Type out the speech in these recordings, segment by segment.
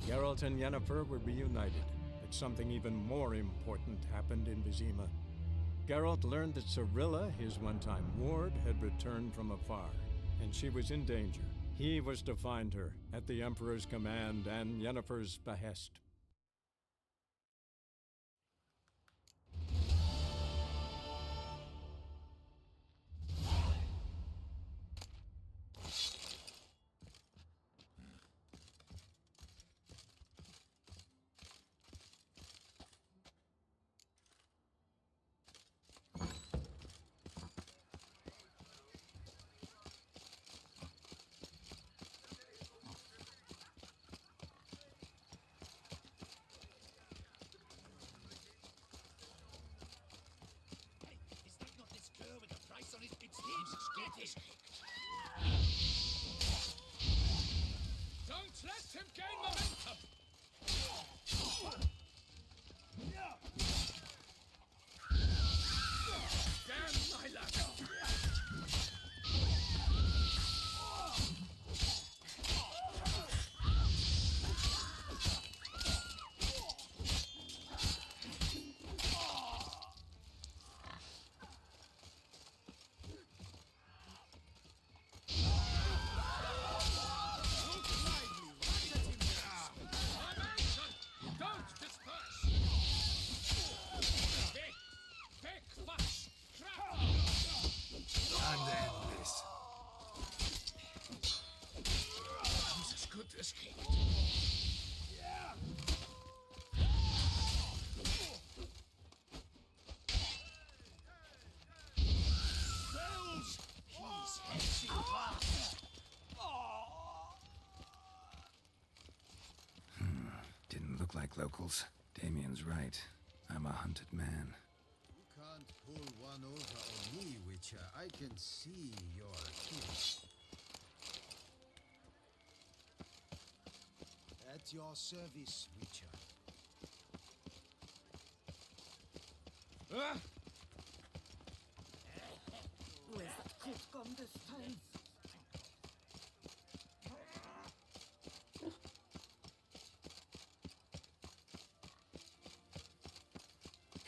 Geralt and Yennefer were reunited, but something even more important happened in Vizima. Geralt learned that Cirilla, his one-time ward, had returned from afar, and she was in danger. He was to find her, at the Emperor's command and Yennefer's behest. Don't let him gain momentum! Damn my luck! Didn't look like locals. Damien's right. I'm a hunted man. You can't pull one over on me, Witcher. I can see your teeth. At your service, Witcher. Where's that kid gone this time?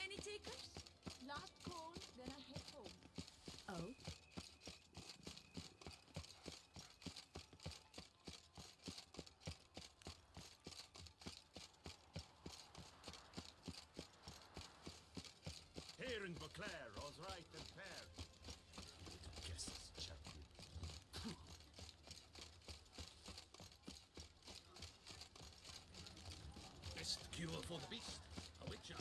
Any takers? Last call, then I head home. Oh? Here in Beauclair, all's right and fair. Guess it's champion. Best cure for the beast, a witcher.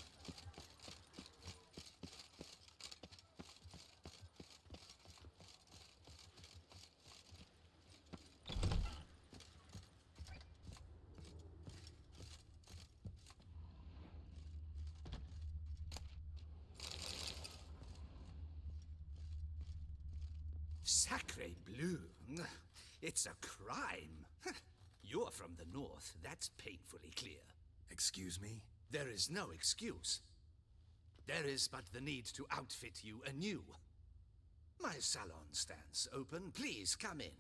Sacre bleu! It's a crime! You're from the north, that's painfully clear. Excuse me? There is no excuse. There is but the need to outfit you anew. My salon stands open. Please come in.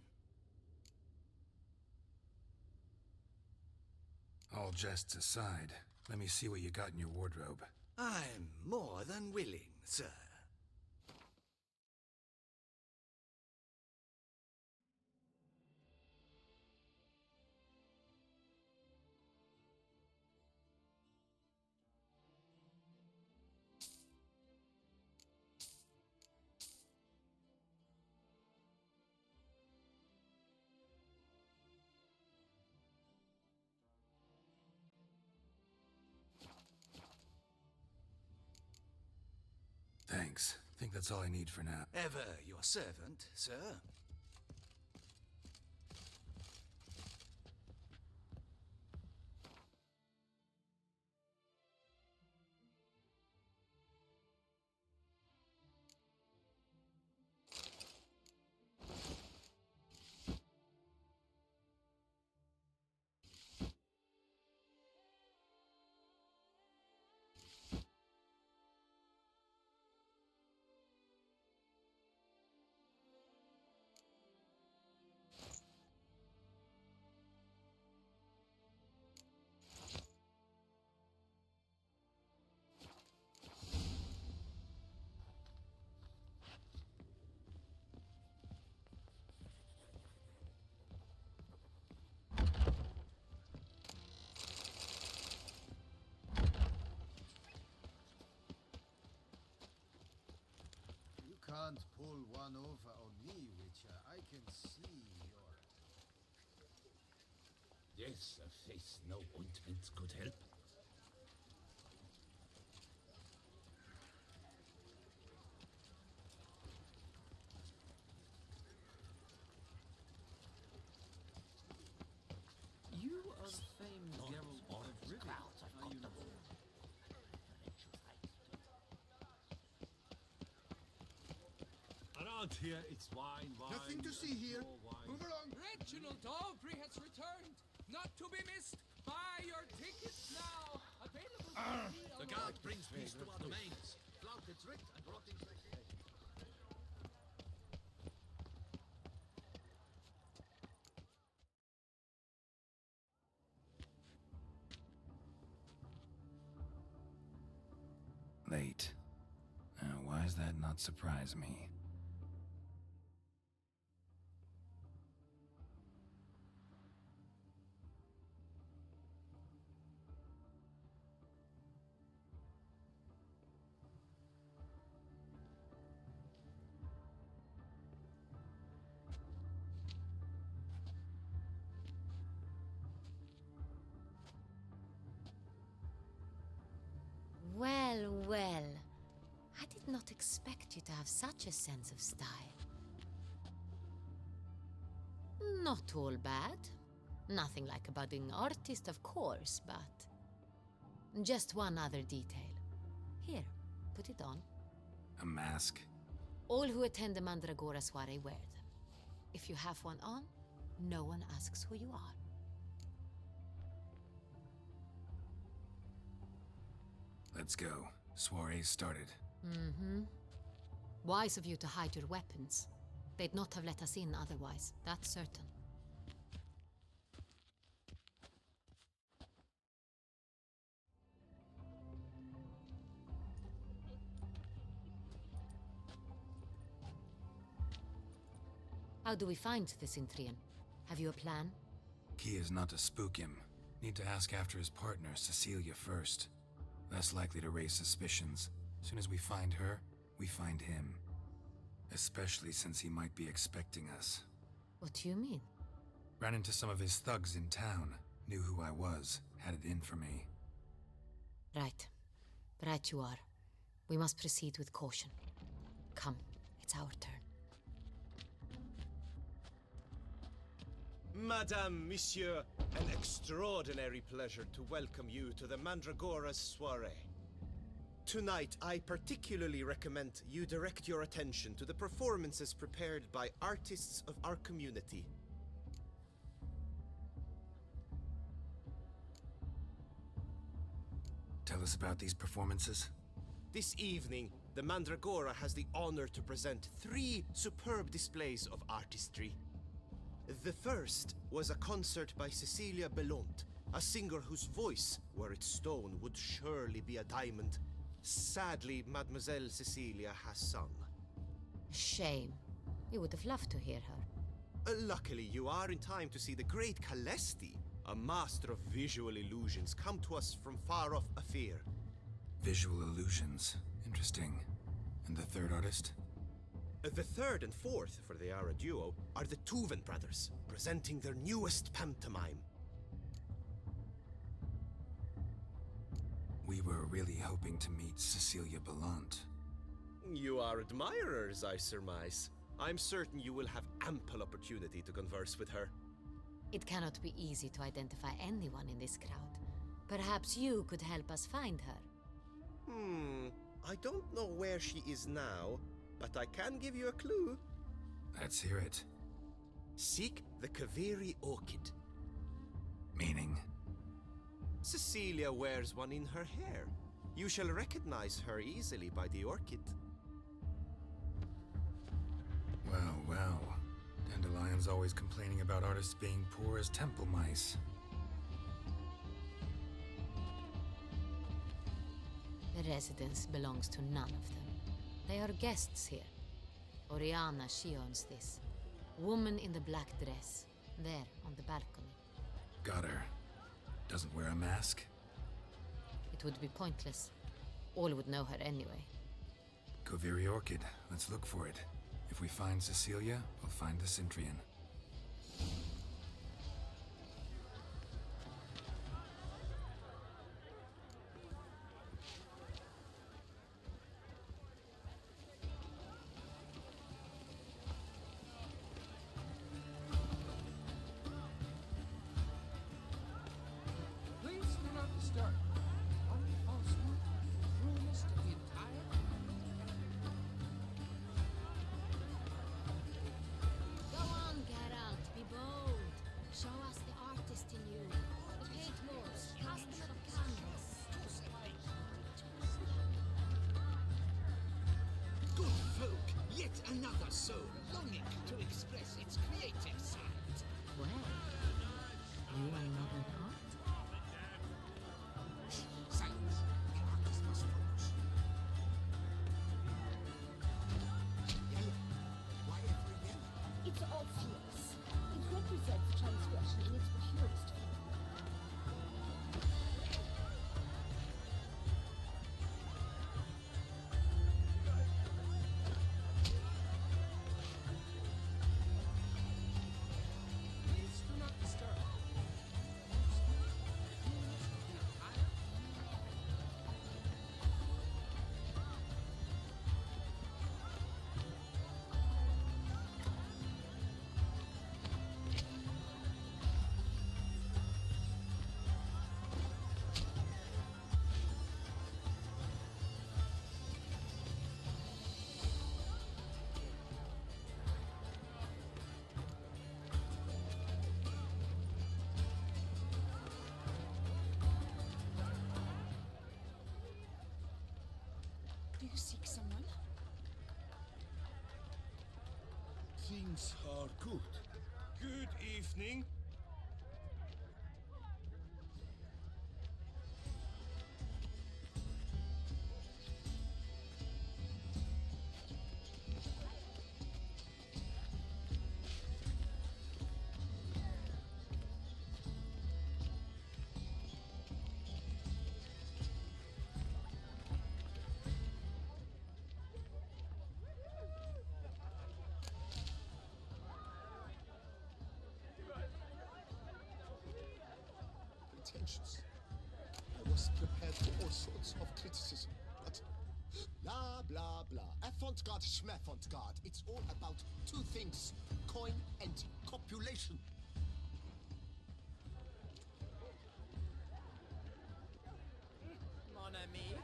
All jests aside, let me see what you got in your wardrobe. I'm more than willing, sir. Thanks. Think that's all I need for now. Ever your servant, sir. can't pull one over on me, Witcher. I can see your... Yes, a face no ointment could help. You are the famed Geralt of Rivia, are you not? Around here, it's wine, wine. Nothing to see here. more wine. Move along. Reginald Aubrey has returned, not to be missed. Buy your tickets now. Available for The guard brings peace to our domains. Flout its writ and rotting Late. Why does that not surprise me? Well, well. I did not expect you to have such a sense of style. Not all bad. Nothing like a budding artist, of course, but... just one other detail. Here, put it on. A mask? All who attend the Mandragora soiree wear them. If you have one on, no one asks who you are. Let's go. Soiree started. Mm-hmm. Wise of you to hide your weapons. They'd not have let us in otherwise, that's certain. How do we find the Cintrian? Have you a plan? Key is not to spook him. Need to ask after his partner, Cecilia, first. Less likely to raise suspicions. Soon as we find her, we find him. Especially since he might be expecting us. What do you mean? Ran into some of his thugs in town. Knew who I was. Had it in for me. Right. Right you are. We must proceed with caution. Come, it's our turn. Madame, Monsieur, an extraordinary pleasure to welcome you to the Mandragora's soiree. Tonight, I particularly recommend you direct your attention to the performances prepared by artists of our community. Tell us about these performances. This evening, the Mandragora has the honor to present 3 superb displays of artistry. The first was a concert by Cecilia Belont, a singer whose voice, were it stone, would surely be a diamond. Sadly, Mademoiselle Cecilia has sung. Shame. We would have loved to hear her. Luckily, you are in time to see the great Calesti, a master of visual illusions, come to us from far off Afir. Visual illusions. Interesting. And the third artist? The third and fourth, for they are a duo, are the Tuven brothers, presenting their newest pantomime. We were really hoping to meet Cecilia Belont. You are admirers, I surmise. I'm certain you will have ample opportunity to converse with her. It cannot be easy to identify anyone in this crowd. Perhaps you could help us find her. I don't know where she is now, but I can give you a clue. Let's hear it. Seek the Kaveri orchid. Meaning? Cecilia wears one in her hair. You shall recognize her easily by the orchid. Well, well. Dandelion's always complaining about artists being poor as temple mice. The residence belongs to none of them. They are guests here. Oriana, she owns this. Woman in the black dress. There, on the balcony. Got her. Doesn't wear a mask? It would be pointless. All would know her anyway. Koviri Orchid. Let's look for it. If we find Cecilia, we'll find the Centrian. Please do not disturb. One false move ruins the entire. Go on, Geralt, be bold. Show us the artist in you. The paint moors, cast them on canvas. Good folk, yet another soul longing to express its creative side. Well, you are not an art? Silence. The artist must focus. Yellow. Why every yellow? It's obvious. It represents transgression in its purest form. Please do not disturb. False move ruins the entire. Do you seek someone? Things are good. Good evening. Pretentious. I was prepared for all sorts of criticism, but blah blah blah. Avant-garde, schmavant-garde. It's all about two things: coin and copulation. Mon ami.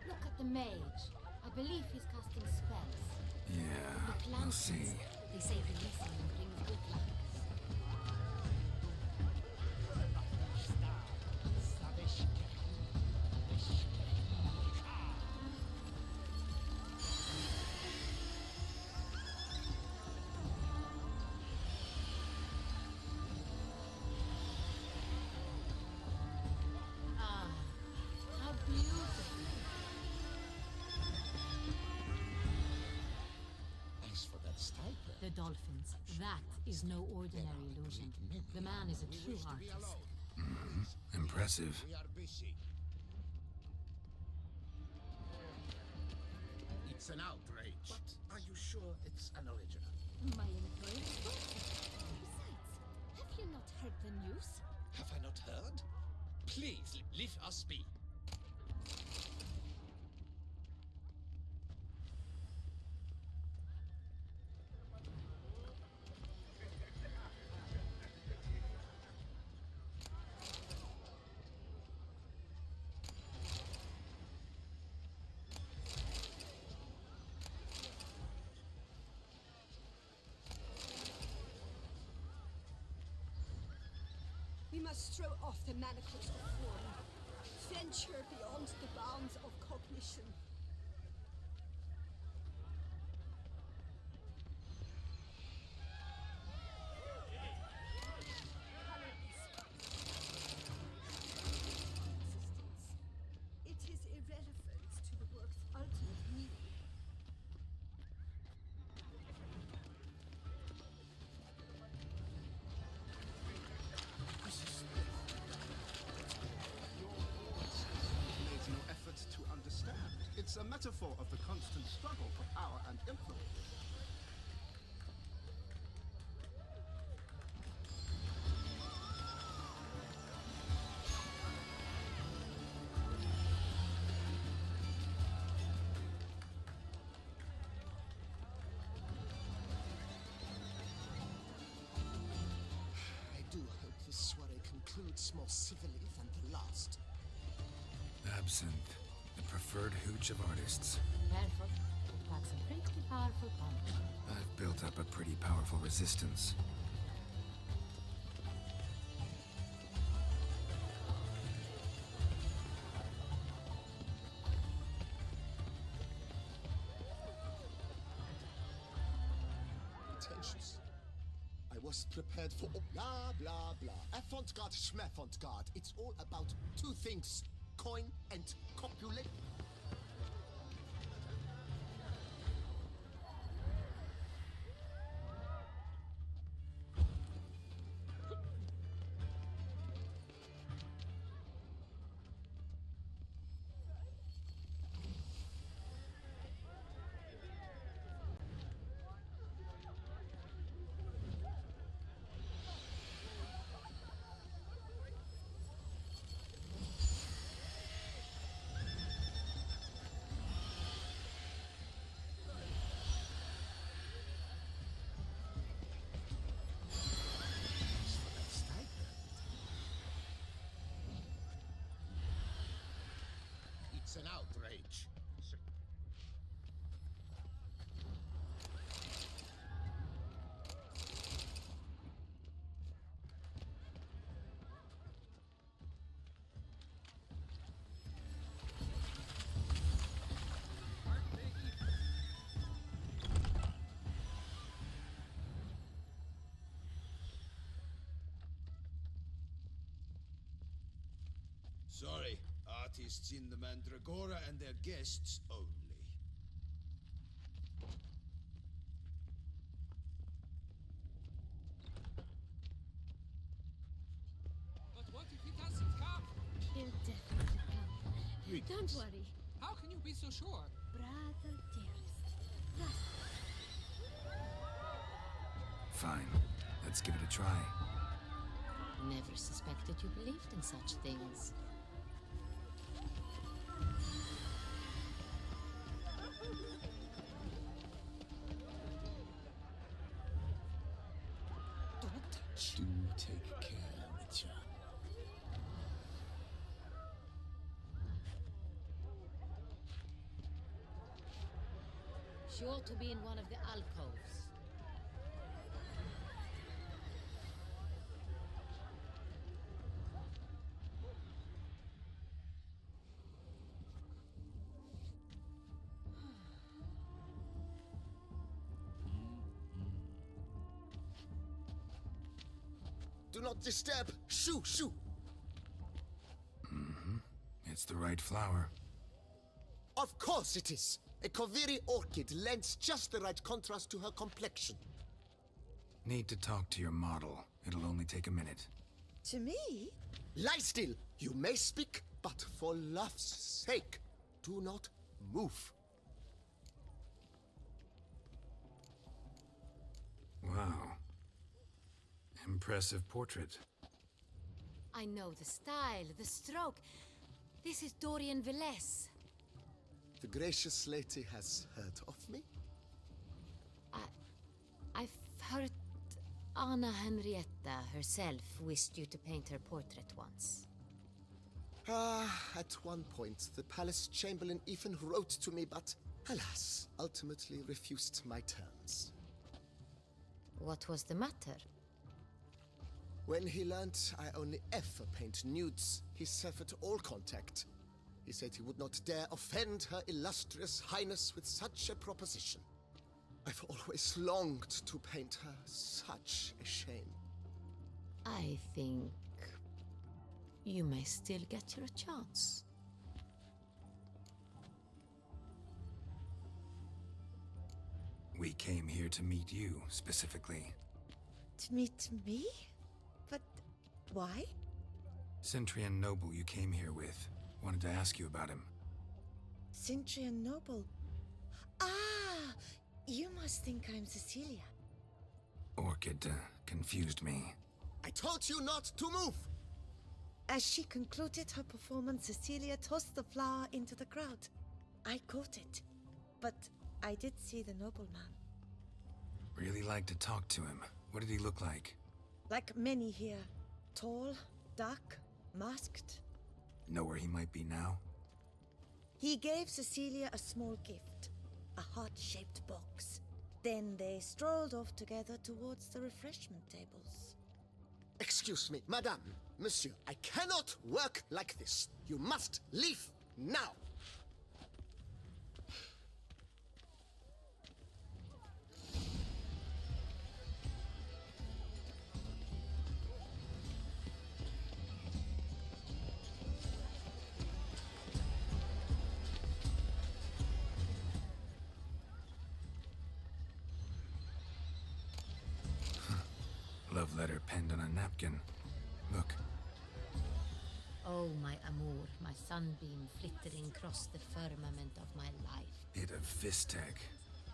Look at the mage. I believe he's casting spells. Yeah, Look, we'll lanterns. see. They say the listening brings good luck. Ah, how beautiful. As for that stipend, The dolphins. That is no ordinary illusion. The man is a true artist. Impressive. We are busy. It's an outrage. but are you sure it's an original? My employer spoke. Besides, have you not heard the news? Have I not heard? Please leave us be. We must throw off the manacles of form. Venture beyond the bounds of cognition. It is irrelevant to the work's ultimate meaning. metaphor of the constant struggle for power and influence. I do hope this soiree concludes more civilly than the last. Absinthe, the preferred hooch of artists. Careful. It packs a pretty powerful punch. I've built up a pretty powerful resistance. Pretentious. I was prepared for blah blah blah. Avant-garde, schmavant-garde. It's all about two things: coin and copulate. It's an outrage. Sorry, artists in the Mandragora and their guests only. But what if he doesn't come? He'll definitely come. Don't worry, How can you be so sure? brother dearest. Fine, let's give it a try. Never suspected you believed in such things. Don't touch. Do take care, Witcher. Sure to be in one of the alcoves. Do not disturb. Shoo, shoo. It's the right flower. Of course it is. A Koviri orchid lends just the right contrast to her complexion. Need to talk to your model. It'll only take a minute. To me? Lie still. You may speak, but for love's sake, do not move. Wow. Impressive portrait. I know the style, the stroke. This is Dorian Velez. The gracious lady has heard of me? I've heard Anna Henrietta herself wished you to paint her portrait once. At one point, the palace chamberlain even wrote to me, but alas, ultimately refused my terms. What was the matter? When he learned I only ever paint nudes, he severed all contact. He said he would not dare offend Her Illustrious Highness with such a proposition. I've always longed to paint her. Such a shame. I think you may still get your chance. We came here to meet you, specifically. To meet me? But why? Centrian noble you came here with. Wanted to ask you about him. Centurion Noble. Ah! You must think I'm Cecilia. Orchid confused me. I told you not to move! As she concluded her performance, Cecilia tossed the flower into the crowd. I caught it, but I did see the nobleman. Really like to talk to him. What did he look like? Like many here. Tall, dark, masked. Know where he might be now? He gave Cecilia a small gift, a heart-shaped box. Then they strolled off together towards the refreshment tables. Excuse me, madame, monsieur, I cannot work like this. You must leave now. Love letter penned on a napkin. Look. Oh, my amour, my sunbeam flittering across the firmament of my life. Bit of Vistec.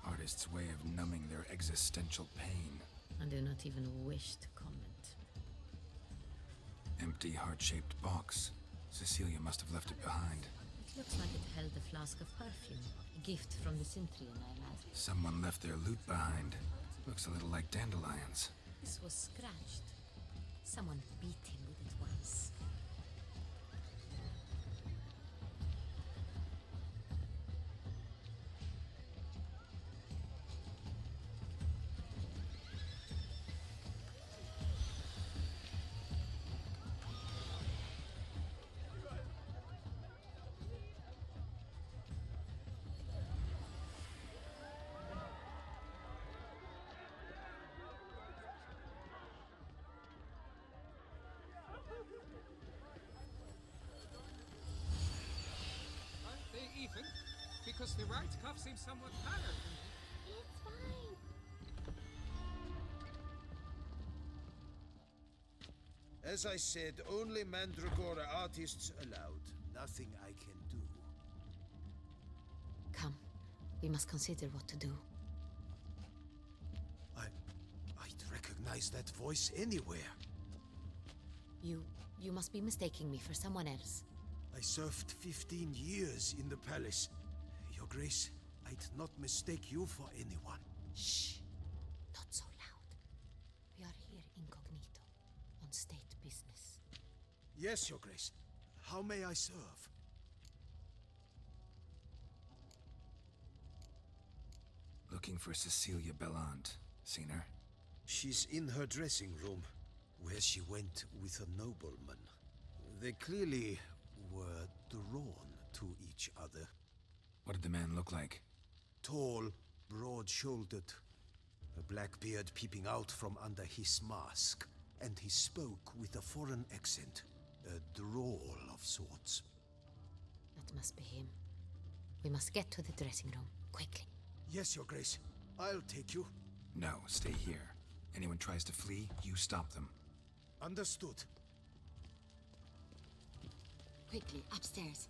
Artist's way of numbing their existential pain. I do not even wish to comment. Empty heart-shaped box. Cecilia must have left it behind. It looks like it held a flask of perfume. A gift from the Cintrian, I imagine. Someone left their loot behind. Looks a little like dandelions. This was scratched. Someone beat him with it once. Aren't they even? Because the right cuff seems somewhat tired. It's fine. As I said, only Mandragora artists allowed. Nothing I can do. Come, we must consider what to do. I'd recognize that voice anywhere. You must be mistaking me for someone else. I served 15 years in the palace. Your Grace, I'd not mistake you for anyone. Shh! Not so loud. We are here incognito, on state business. Yes, Your Grace. How may I serve? Looking for Cecilia Bellant. Seen her? She's in her dressing room, where she went with a nobleman. They clearly were drawn to each other. What did the man look like? Tall, broad-shouldered, a black beard peeping out from under his mask, and he spoke with a foreign accent, a drawl of sorts. That must be him. We must get to the dressing room, quickly. Yes, Your Grace. I'll take you. No, stay here. Anyone tries to flee, you stop them. Understood. Quickly, upstairs.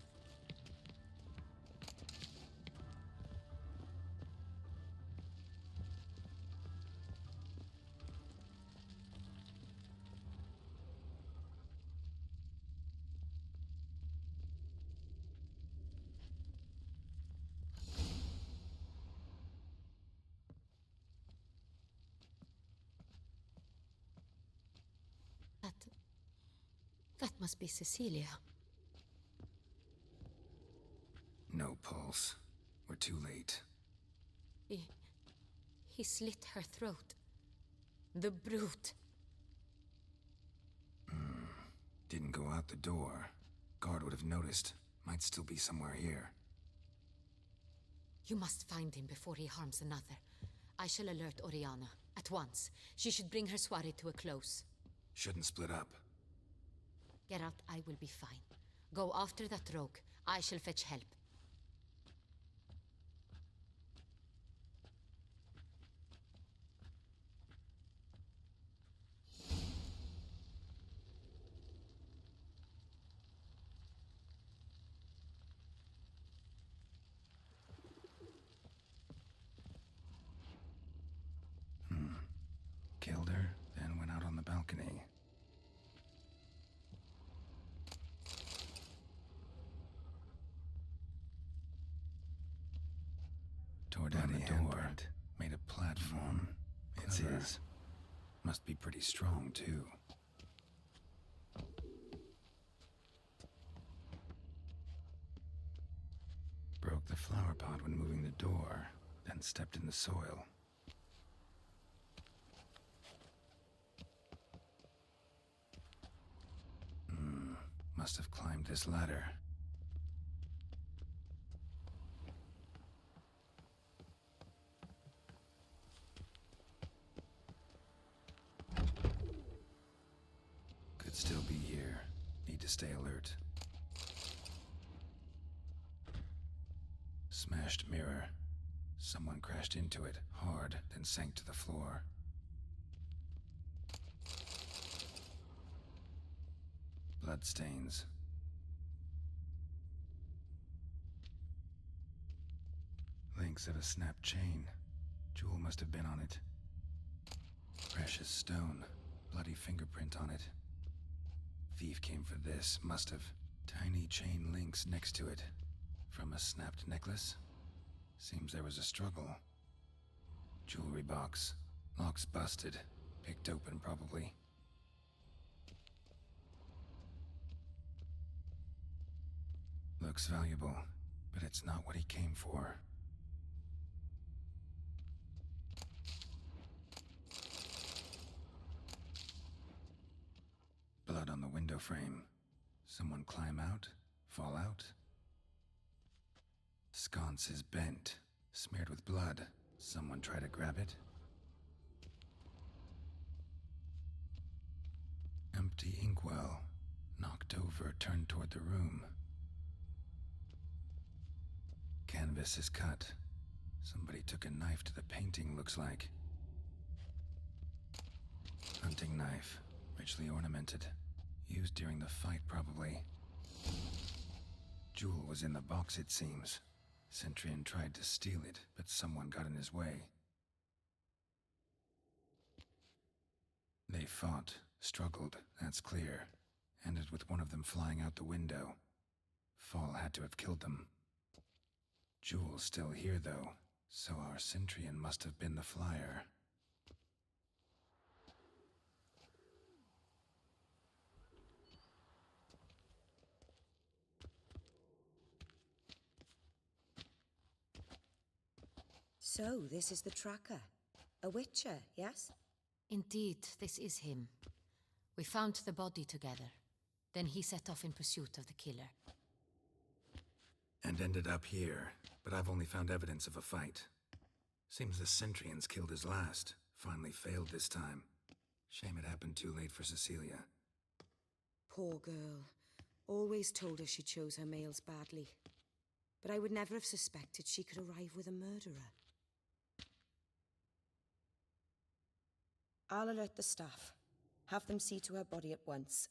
That must be Cecilia. No pulse. We're too late. He slit her throat. The brute. Didn't go out the door. Guard would have noticed. Might still be somewhere here. You must find him before he harms another. I shall alert Oriana. At once. She should bring her soirée to a close. Shouldn't split up. Geralt, I will be fine. Go after that rogue. I shall fetch help. Tore down the door, made a platform. It's his. Must be pretty strong, too. Broke the flower pot when moving the door, then stepped in the soil. Must have climbed this ladder. Could still be here. Need to stay alert. Smashed mirror. Someone crashed into it hard, then sank to the floor. Bloodstains. Links of a snapped chain. Jewel must have been on it. Precious stone. Bloody fingerprint on it. Thief came for this, must have. Tiny chain links next to it. From a snapped necklace? Seems there was a struggle. Jewelry box. Lock's busted. Picked open, probably. Looks valuable, but it's not what he came for. Blood on the window frame. Someone climb out? Fall out? Sconce is bent, smeared with blood. Someone try to grab it? Empty inkwell. Knocked over, turned toward the room. Canvas is cut. Somebody took a knife to the painting, looks like. Hunting knife, richly ornamented. Used during the fight, probably. Jewel was in the box, it seems. Centurion tried to steal it, but someone got in his way. They fought, struggled, that's clear. Ended with one of them flying out the window. Fall had to have killed them. Jewel's still here, though, so our Centurion must have been the flyer. So, this is the tracker. A witcher, yes? Indeed, this is him. We found the body together. Then he set off in pursuit of the killer. And ended up here, but I've only found evidence of a fight. Seems the Centurions killed his last. Finally failed this time. Shame it happened too late for Cecilia. Poor girl. Always told her she chose her males badly. But I would never have suspected she could arrive with a murderer. I'll alert the staff. Have them see to her body at once.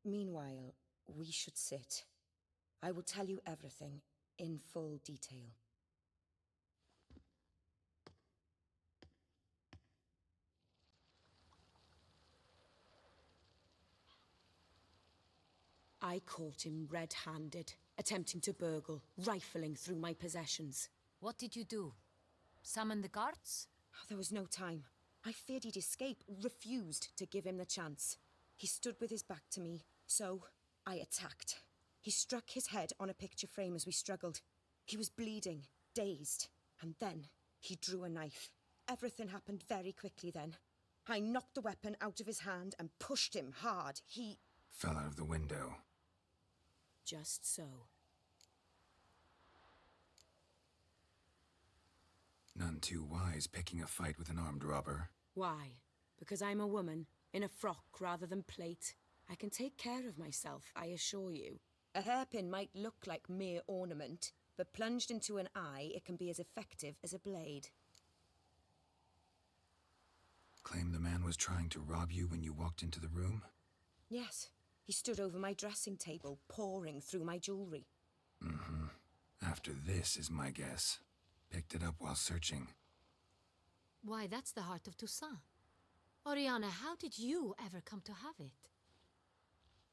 Meanwhile, we should sit. I will tell you everything, in full detail. I caught him red-handed, attempting to burgle, rifling through my possessions. What did you do? Summon the guards? There was no time. I feared he'd escape, refused to give him the chance. He stood with his back to me, so I attacked. He struck his head on a picture frame as we struggled. He was bleeding, dazed, and then he drew a knife. Everything happened very quickly then. I knocked the weapon out of his hand and pushed him hard. He fell out of the window. Just so. None too wise picking a fight with an armed robber. Why? Because I'm a woman, in a frock rather than plate. I can take care of myself, I assure you. A hairpin might look like mere ornament, but plunged into an eye, it can be as effective as a blade. Claim the man was trying to rob you when you walked into the room? Yes. He stood over my dressing table, pouring through my jewelry. Mm-hmm. After this is my guess. Picked it up while searching. Why, that's the heart of Toussaint. Oriana, how did you ever come to have it?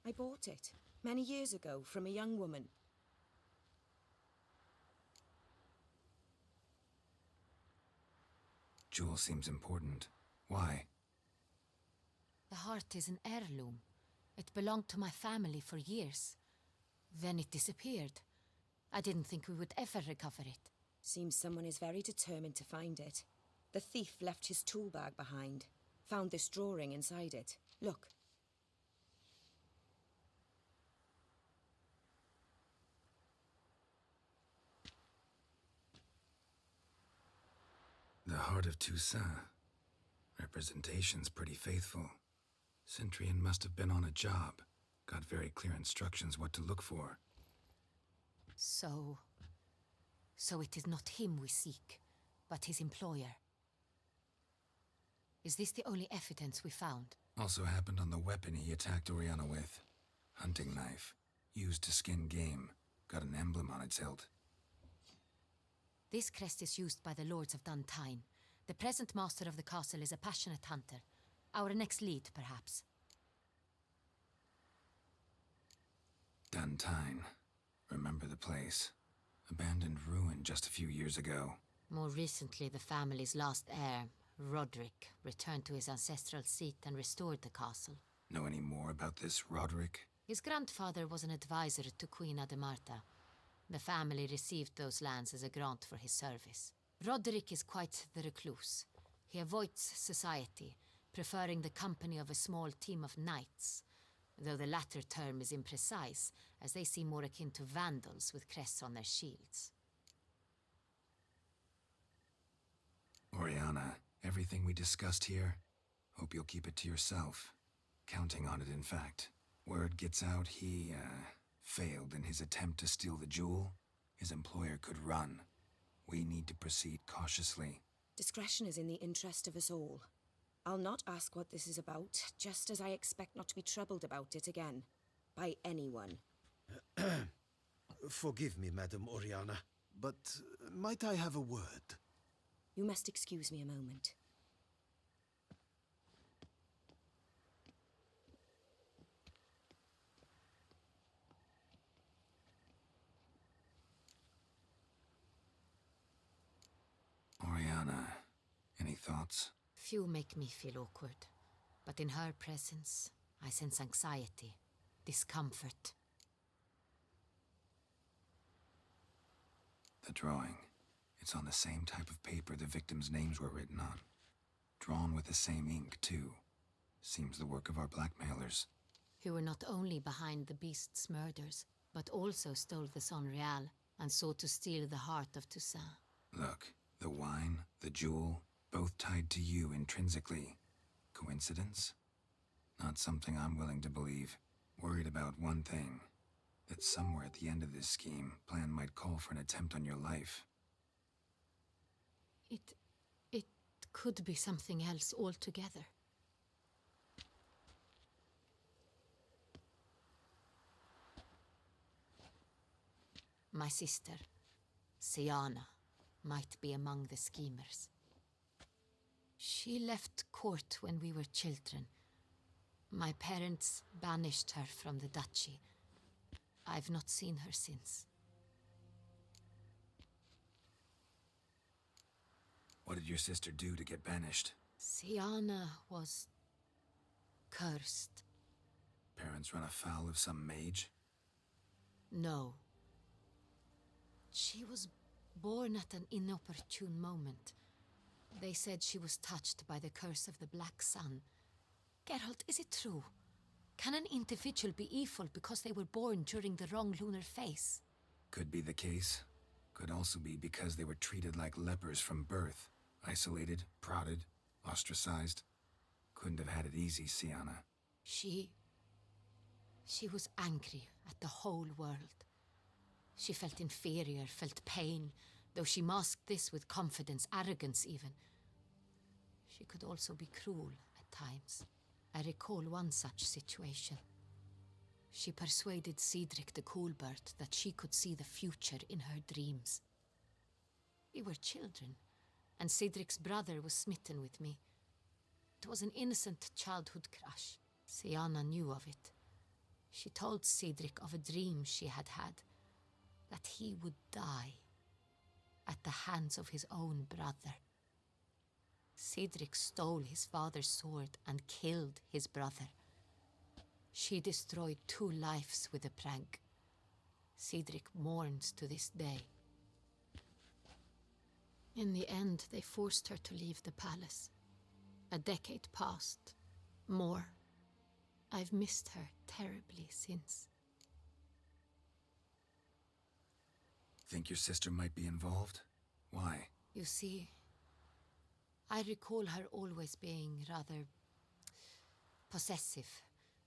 I bought it, many years ago, from a young woman. Jewel seems important. Why? The heart is an heirloom. It belonged to my family for years. Then it disappeared. I didn't think we would ever recover it. Seems someone is very determined to find it. The thief left his tool bag behind. Found this drawing inside it. Look. The Heart of Toussaint. Representation's pretty faithful. Centurion must have been on a job. Got very clear instructions what to look for. So it is not him we seek, but his employer. Is this the only evidence we found? Also happened on the weapon he attacked Oriana with. Hunting knife. Used to skin game. Got an emblem on its hilt. This crest is used by the Lords of Duntine. The present master of the castle is a passionate hunter. Our next lead, perhaps. Duntine. Remember the place. Abandoned ruin just a few years ago. More recently, the family's last heir, Roderick, returned to his ancestral seat and restored the castle. Know any more about this Roderick? His grandfather was an advisor to Queen Ademarta. The family received those lands as a grant for his service. Roderick is quite the recluse. He avoids society, preferring the company of a small team of knights, though the latter term is imprecise, as they seem more akin to vandals with crests on their shields. Oriana, everything we discussed here, hope you'll keep it to yourself. Counting on it, in fact. Word gets out he, failed in his attempt to steal the jewel. His employer could run. We need to proceed cautiously. Discretion is in the interest of us all. I'll not ask what this is about, just as I expect not to be troubled about it again. By anyone. Forgive me, Madam Oriana, but might I have a word? You must excuse me a moment. Oriana, any thoughts? Few make me feel awkward, but in her presence, I sense anxiety, discomfort. The drawing. It's on the same type of paper the victims' names were written on. Drawn with the same ink, too. Seems the work of our blackmailers. Who were not only behind the beast's murders, but also stole the Son Real and sought to steal the heart of Toussaint. Look, the wine, the jewel, both tied to you intrinsically. Coincidence? Not something I'm willing to believe. Worried about one thing. That somewhere at the end of this scheme, plan might call for an attempt on your life. It could be something else altogether. My sister, Siana, might be among the schemers. She left court when we were children. My parents banished her from the duchy. I've not seen her since. What did your sister do to get banished? Siana was cursed. Parents run afoul of some mage? No. She was born at an inopportune moment. They said she was touched by the curse of the Black Sun. Geralt, is it true? Can an individual be evil because they were born during the wrong lunar phase? Could be the case. Could also be because they were treated like lepers from birth. Isolated, prodded, ostracized. Couldn't have had it easy, Siana. She was angry at the whole world. She felt inferior, felt pain, though she masked this with confidence, arrogance even. She could also be cruel at times. I recall one such situation. She persuaded Cedric the Coolbird that she could see the future in her dreams. We were children, and Cedric's brother was smitten with me. It was an innocent childhood crush. Siana knew of it. She told Cedric of a dream she had had, that he would die at the hands of his own brother. Cedric stole his father's sword and killed his brother. She destroyed 2 lives with a prank. Cedric mourns to this day. In the end, they forced her to leave the palace. A decade passed. More. I've missed her terribly since. Think your sister might be involved? Why? You see, I recall her always being rather possessive,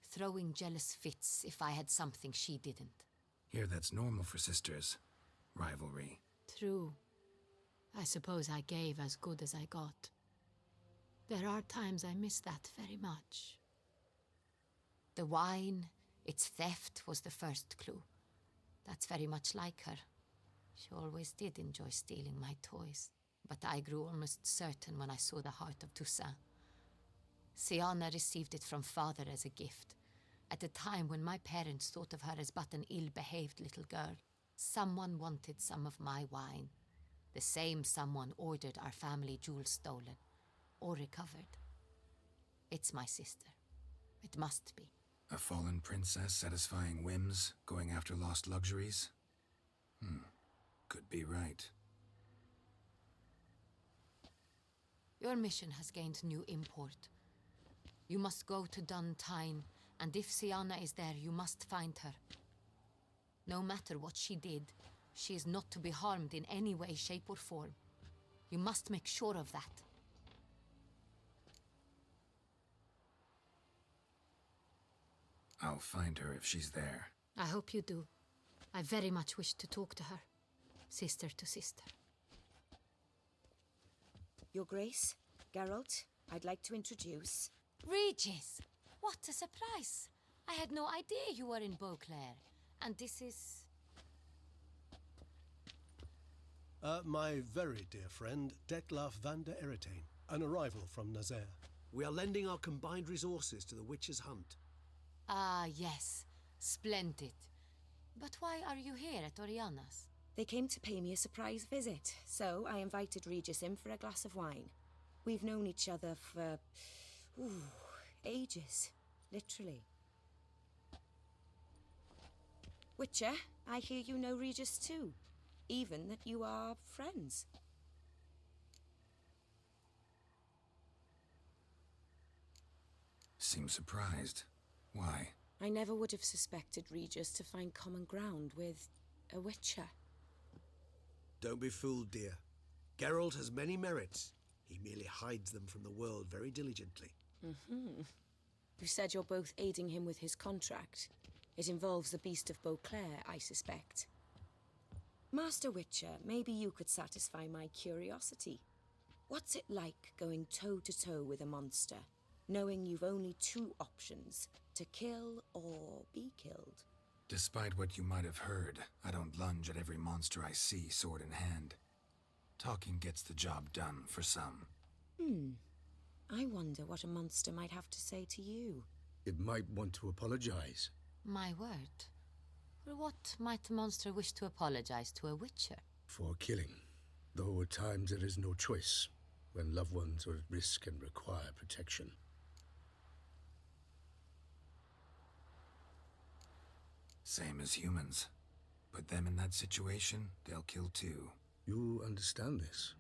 throwing jealous fits if I had something she didn't. Here, that's normal for sisters. Rivalry. True. I suppose I gave as good as I got. There are times I miss that very much. The wine, its theft, was the first clue. That's very much like her. She always did enjoy stealing my toys, but I grew almost certain when I saw the heart of Toussaint. Siana received it from father as a gift, at a time when my parents thought of her as but an ill-behaved little girl. Someone wanted some of my wine. The same someone ordered our family jewels stolen, or recovered. It's my sister. It must be. A fallen princess satisfying whims, going after lost luxuries? Could be right. Your mission has gained new import. You must go to Dun Tyne, and if Siana is there, you must find her. No matter what she did, she is not to be harmed in any way, shape, or form. You must make sure of that. I'll find her if she's there. I hope you do. I very much wish to talk to her. Sister to sister. Your Grace, Geralt, I'd like to introduce... Regis! What a surprise! I had no idea you were in Beauclair. And this is... My very dear friend, Detlef van der Eretain, an arrival from Nazaire. We are lending our combined resources to the Witch's Hunt. Ah, yes. Splendid. But why are you here at Oriana's? They came to pay me a surprise visit, so I invited Regis in for a glass of wine. We've known each other for... ages. Literally. Witcher, I hear you know Regis too. Even that you are friends. Seem surprised. Why? I never would have suspected Regis to find common ground with a Witcher. Don't be fooled, dear. Geralt has many merits. He merely hides them from the world very diligently. You said you're both aiding him with his contract. It involves the Beast of Beauclair, I suspect. Master Witcher, maybe you could satisfy my curiosity. What's it like going toe-to-toe with a monster, knowing you've only 2 options, to kill or be killed? Despite what you might have heard, I don't lunge at every monster I see sword in hand. Talking gets the job done for some. I wonder what a monster might have to say to you. It might want to apologize. My word. For what might a monster wish to apologize to a Witcher? For killing. Though at times there is no choice, when loved ones are at risk and require protection. Same as humans. Put them in that situation, they'll kill too. You understand this.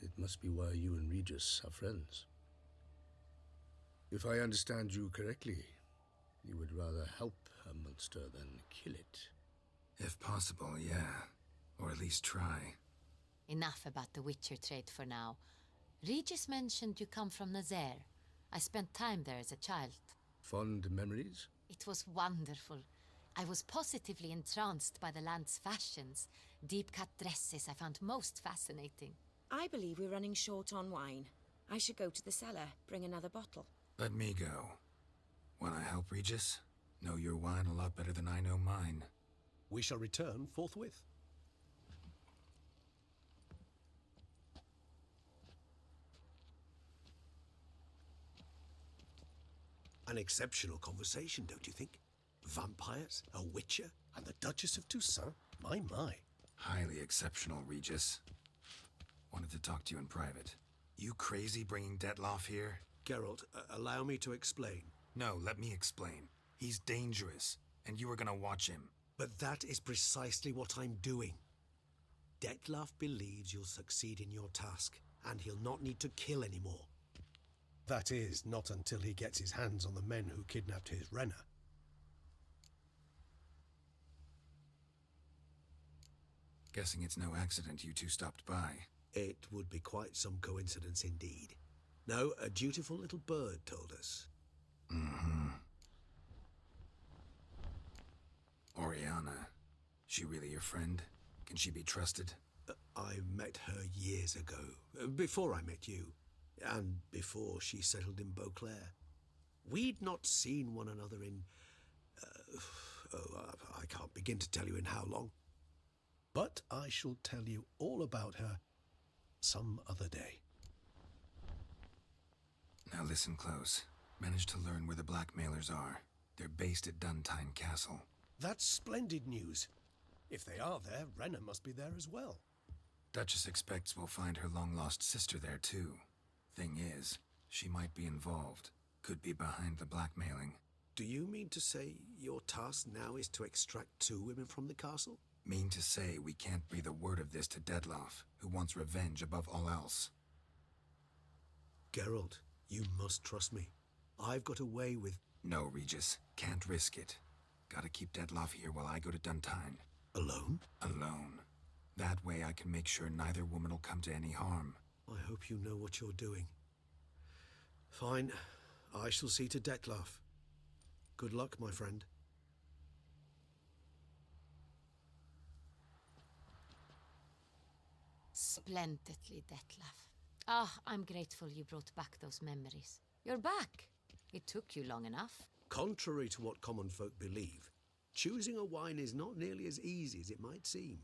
It must be why you and Regis are friends. If I understand you correctly, you would rather help a monster than kill it. If possible, yeah. Or at least try. Enough about the Witcher trade for now. Regis mentioned you come from Nazaire. I spent time there as a child. Fond memories? It was wonderful. I was positively entranced by the land's fashions. Deep-cut dresses I found most fascinating. I believe we're running short on wine. I should go to the cellar, bring another bottle. Let me go. Wanna help, Regis? Know your wine a lot better than I know mine. We shall return forthwith. An exceptional conversation, don't you think? Vampires, a Witcher, And the Duchess of Toussaint? My. Highly exceptional, Regis. Wanted to talk to you in private. You crazy bringing Detloff here? Geralt, allow me to explain. No, let me explain. He's dangerous, and you are gonna watch him. But that is precisely what I'm doing. Detloff believes you'll succeed in your task, and he'll not need to kill anymore. That is, not until he gets his hands on the men who kidnapped his Renna. Guessing it's no accident you two stopped by. It would be quite some coincidence indeed. No, a dutiful little bird told us. Mm-hmm. Oriana, she really your friend? Can she be trusted? I met her years ago, before I met you, and before she settled in Beauclair. We'd not seen one another in... I can't begin to tell you in how long. But I shall tell you all about her some other day. Now listen close. Managed to learn where the blackmailers are. They're based at Duntine Castle. That's splendid news. If they are there, Renna must be there as well. Duchess expects we'll find her long-lost sister there, too. Thing is, she might be involved. Could be behind the blackmailing. Do you mean to say your task now is to extract 2 women from the castle? Mean to say we can't breathe a word of this to Detloff, who wants revenge above all else. Geralt, you must trust me. I've got away with... No, Regis. Can't risk it. Gotta keep Detloff here while I go to Duntine. Alone? Alone. That way I can make sure neither woman will come to any harm. I hope you know what you're doing. Fine. I shall see to Detloff. Good luck, my friend. Splendidly, Detlaff. Ah, I'm grateful you brought back those memories. You're back. It took you long enough. Contrary to what common folk believe, choosing a wine is not nearly as easy as it might seem.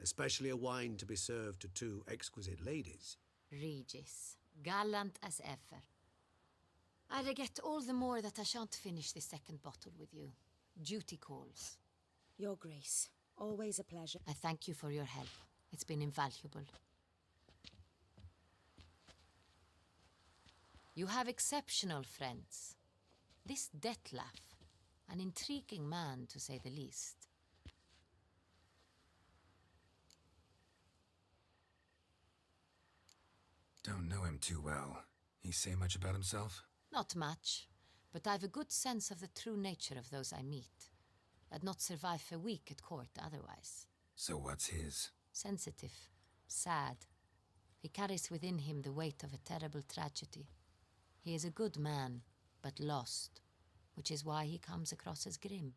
Especially a wine to be served to 2 exquisite ladies. Regis, gallant as ever. I regret all the more that I shan't finish the second bottle with you. Duty calls. Your Grace, always a pleasure. I thank you for your help. It's been invaluable. You have exceptional friends. This Detlaff, an intriguing man to say the least. Don't know him too well. He say much about himself? Not much, but I've a good sense of the true nature of those I meet. I'd not survive a week at court otherwise. So what's his? Sensitive, sad. He carries within him the weight of a terrible tragedy. He is a good man, but lost, which is why he comes across as grim.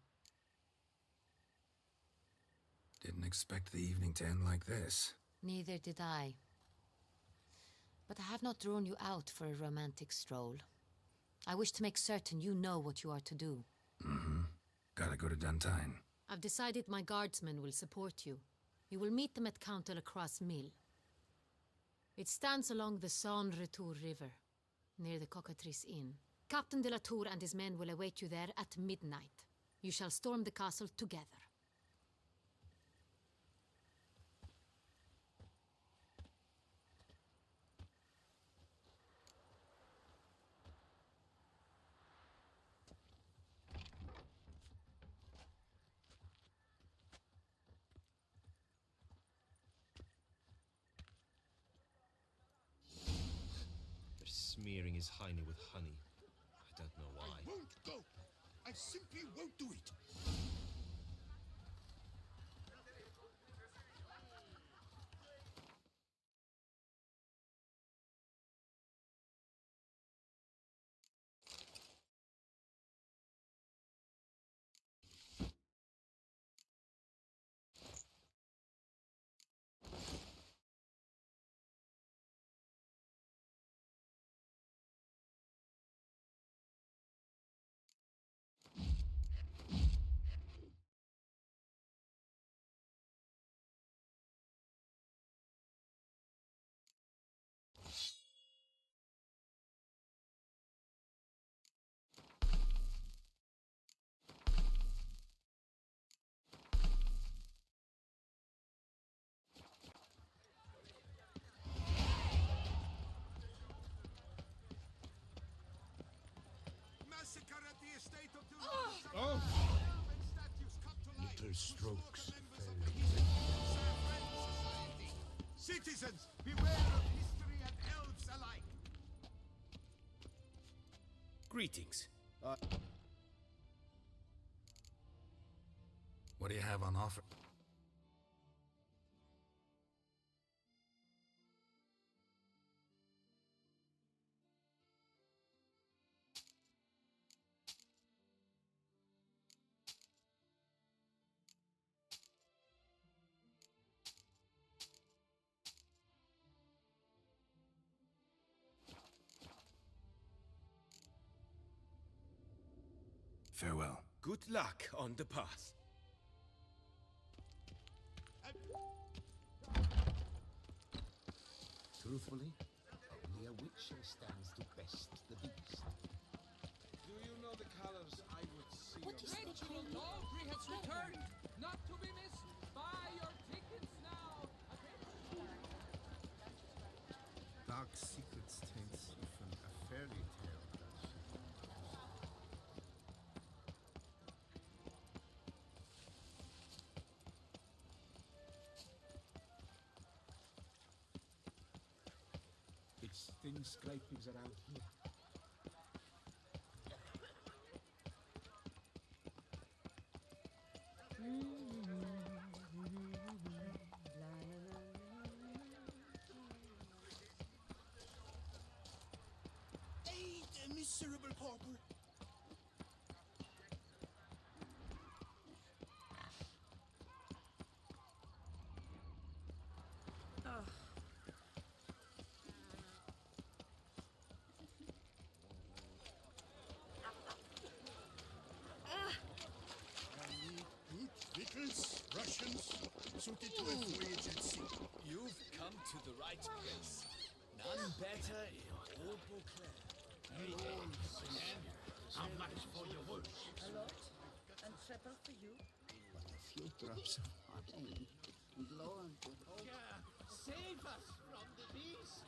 Didn't expect the evening to end like this. Neither did I. But I have not drawn you out for a romantic stroll. I wish to make certain you know what you are to do. Mm-hmm. Gotta go to Duntine. I've decided my guardsmen will support you. You will meet them at Count Delacroix' mill. It stands along the Saône Retour River, near the Cockatrice Inn. Captain de la Tour and his men will await you there at midnight. You shall storm the castle together. Smearing his hiney with honey. I don't know why. I won't go. I simply won't do it. Little strokes. Citizens, beware of history and elves alike. Greetings. What do you have on offer? Farewell. Good luck on the path. Truthfully, only a witcher stands to best the beast. Do you know the colors I would see? What is the Reginald Daltrey has returned, not to be missed. Buy your tickets now. Dark secrets taints even a fairy tale. It's thin scrapings around here. Aid a miserable pauper. Meat, pickles, Russians, suited to a voyage at sea. You've come to the right place. None better in all Beauclair. How much for your work? A lot. And treble for you. But a few drops of honey. Lo and behold. Save us from the beast!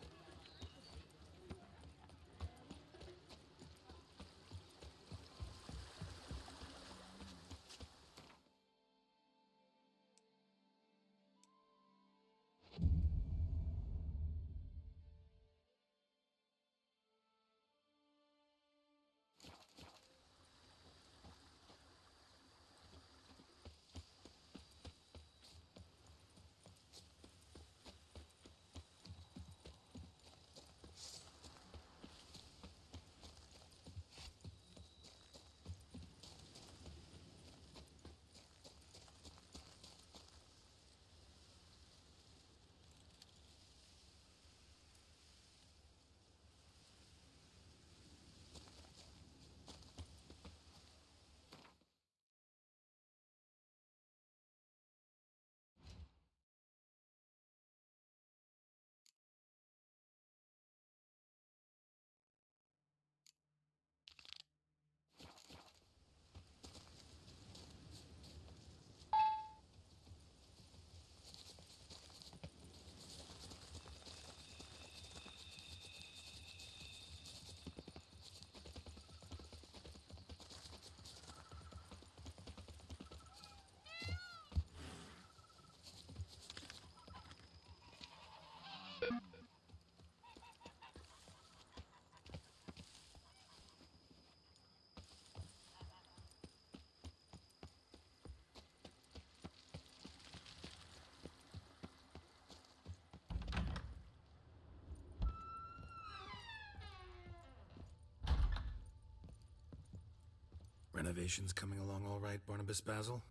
Renovations coming along all right, Barnabas Basil?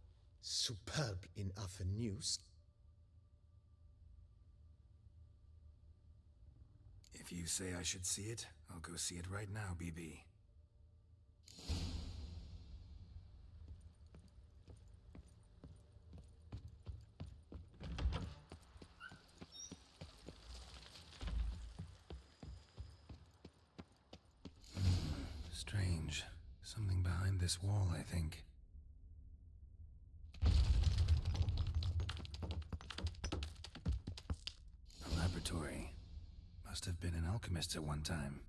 Superb enough news. If you say I should see it, I'll go see it right now, BB. Strange. Something behind this wall, I think. A laboratory. Must have been an alchemist at one time.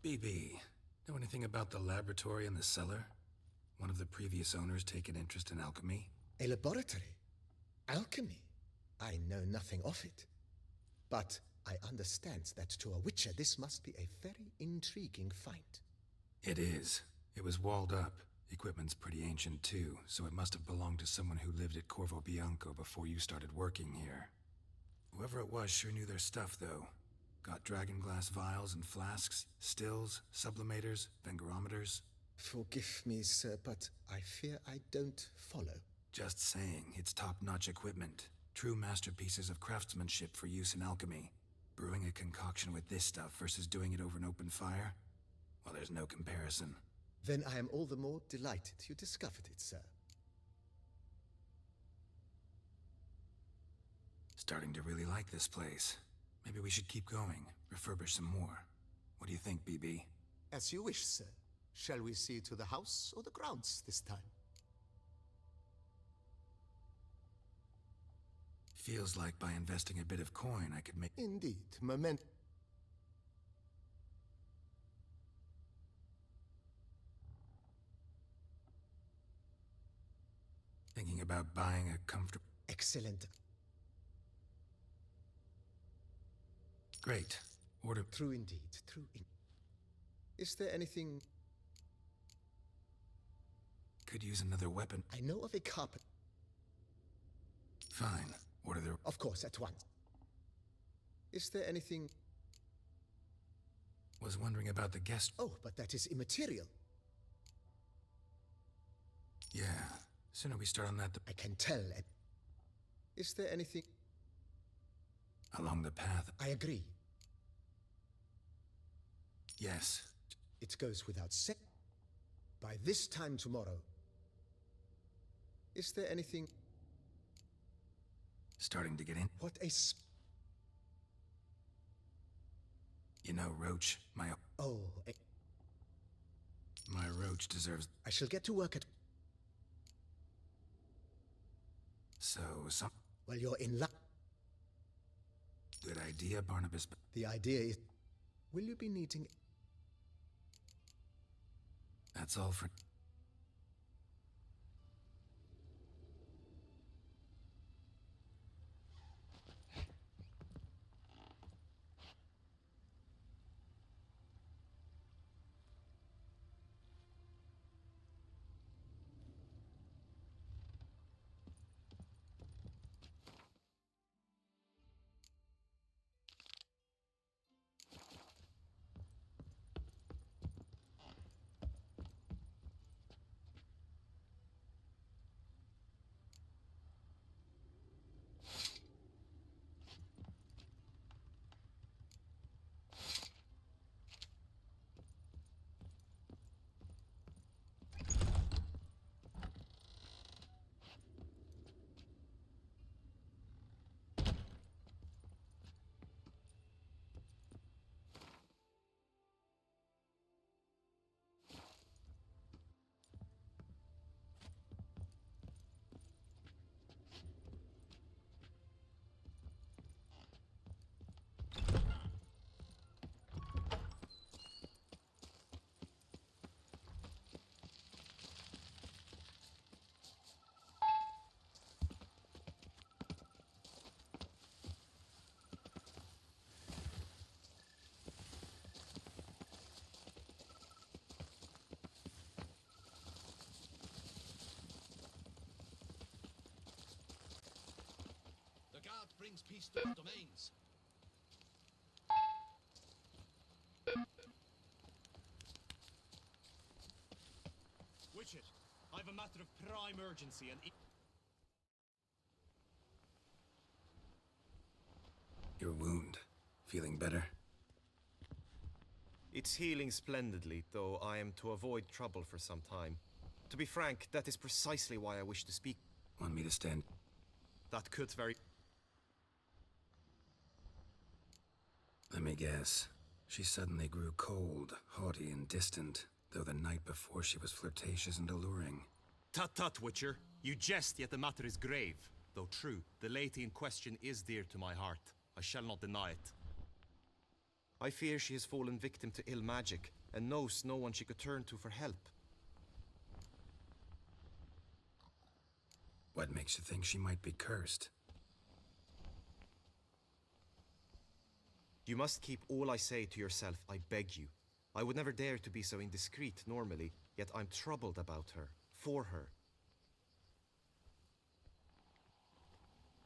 BB, know anything about the laboratory in the cellar? One of the previous owners take an interest in alchemy? A laboratory? Alchemy? I know nothing of it. But I understand that to a witcher this must be a very intriguing find. It is. It was walled up. Equipment's pretty ancient too, so it must have belonged to someone who lived at Corvo Bianco before you started working here. Whoever it was sure knew their stuff, though. Got dragonglass vials and flasks, stills, sublimators, vengerometers. Forgive me, sir, but I fear I don't follow. Just saying, it's top-notch equipment. True masterpieces of craftsmanship for use in alchemy. Brewing a concoction with this stuff versus doing it over an open fire? Well, there's no comparison. Then I am all the more delighted you discovered it, sir. Starting to really like this place. Maybe we should keep going, refurbish some more. What do you think, BB? As you wish, sir. Shall we see to the house or the grounds this time? Feels like by investing a bit of coin I could make... Indeed, Thinking about buying a comfortable... Excellent. Great. Order... True indeed, Is there anything... Could use another weapon. I know of a carpet... Fine. Order the... Of course, at once. Is there anything... Was wondering about the guest... Oh, but that is immaterial. Yeah. Sooner we start on that... I can tell. Is there anything... Along the path... I agree. Yes. It goes without saying. By this time tomorrow... Is there anything... Starting to get in? What a... You know, Roach, my... Oh, My Roach deserves... I shall get to work at... So, some... Well, you're in luck. Good idea, Barnabas. The idea is... Will you be needing... That's all for... Brings peace to our domains. Witch it. I've a matter of prime urgency and... Your wound. Feeling better? It's healing splendidly, though I am to avoid trouble for some time. To be frank, that is precisely why I wish to speak. Want me to stand? That could very... Let me guess. She suddenly grew cold, haughty, and distant, though the night before she was flirtatious and alluring. Tut tut, Witcher. You jest, yet the matter is grave. Though true, the lady in question is dear to my heart. I shall not deny it. I fear she has fallen victim to ill magic and knows no one she could turn to for help. What makes you think she might be cursed? You must keep all I say to yourself, I beg you. I would never dare to be so indiscreet normally, yet I'm troubled about her, for her.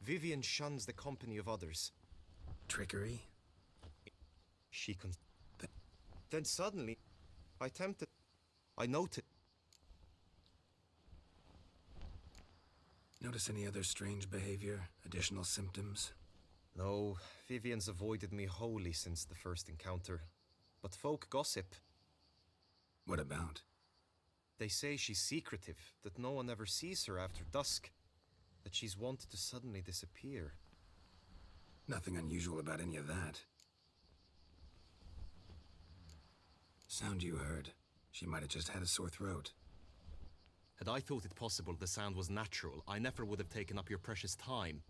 Vivian shuns the company of others. Trickery? Then suddenly, I noted. Notice any other strange behavior, additional symptoms? No, Vivian's avoided me wholly since the first encounter. But folk gossip. What about? They say she's secretive, that no one ever sees her after dusk, that she's wanted to suddenly disappear. Nothing unusual about any of that. Sound you heard. She might have just had a sore throat. Had I thought it possible the sound was natural, I never would have taken up your precious time.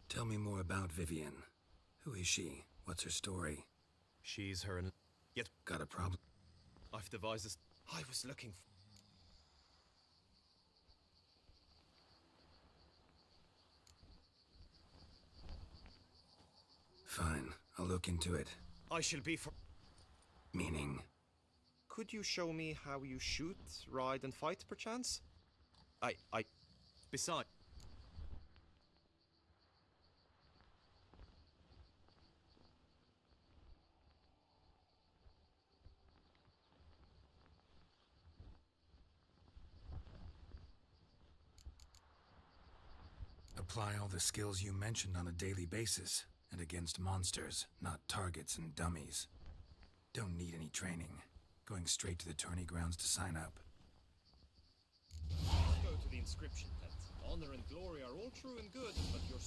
Tell me more about Vivian. Who is she? What's her story? She's her and yet got a problem. I've devised this. I was looking Fine, I'll look into it. I shall be for. Meaning? Could you show me how you shoot, ride, and fight, perchance? Besides. Apply all the skills you mentioned on a daily basis, and against monsters, not targets and dummies. Don't need any training. Going straight to the tourney grounds to sign up. Go to the inscription tent. Honor and glory are all true and good, but your...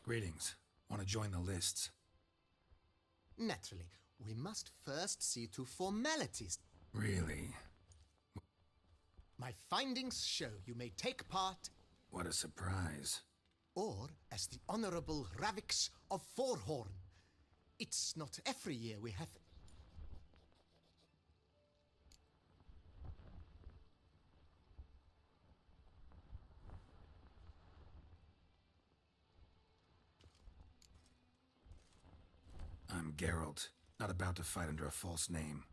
Greetings. Want to join the lists? Naturally, we must first see to formalities. Really? My findings show you may take part... What a surprise. Or as the Honorable Ravix of Forhorn. It's not every year we have... I'm Geralt, not about to fight under a false name.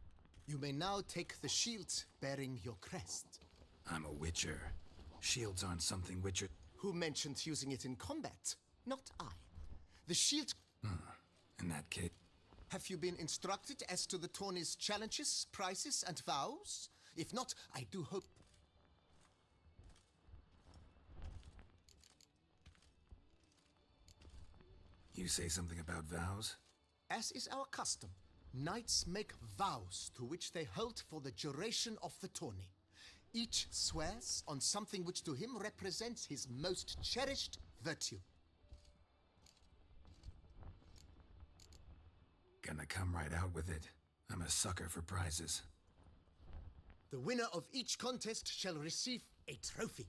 You may now take the shield bearing your crest. I'm a witcher. Shields aren't something witcher... Who mentioned using it in combat? Not I. The shield... In that case... Have you been instructed as to the tourney's challenges, prizes, and vows? If not, I do hope... You say something about vows? As is our custom, knights make vows to which they hold for the duration of the tourney. Each swears on something which to him represents his most cherished virtue. Gonna come right out with it. I'm a sucker for prizes. The winner of each contest shall receive a trophy.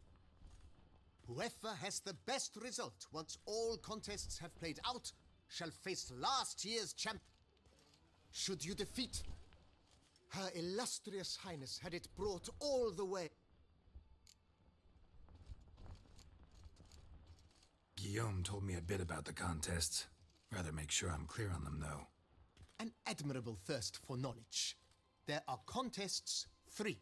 Whoever has the best result once all contests have played out shall face last year's champ. Should you defeat Her Illustrious Highness had it brought all the way. Guillaume told me a bit about the contests. Rather make sure I'm clear on them, though. An admirable thirst for knowledge. There are contests 3.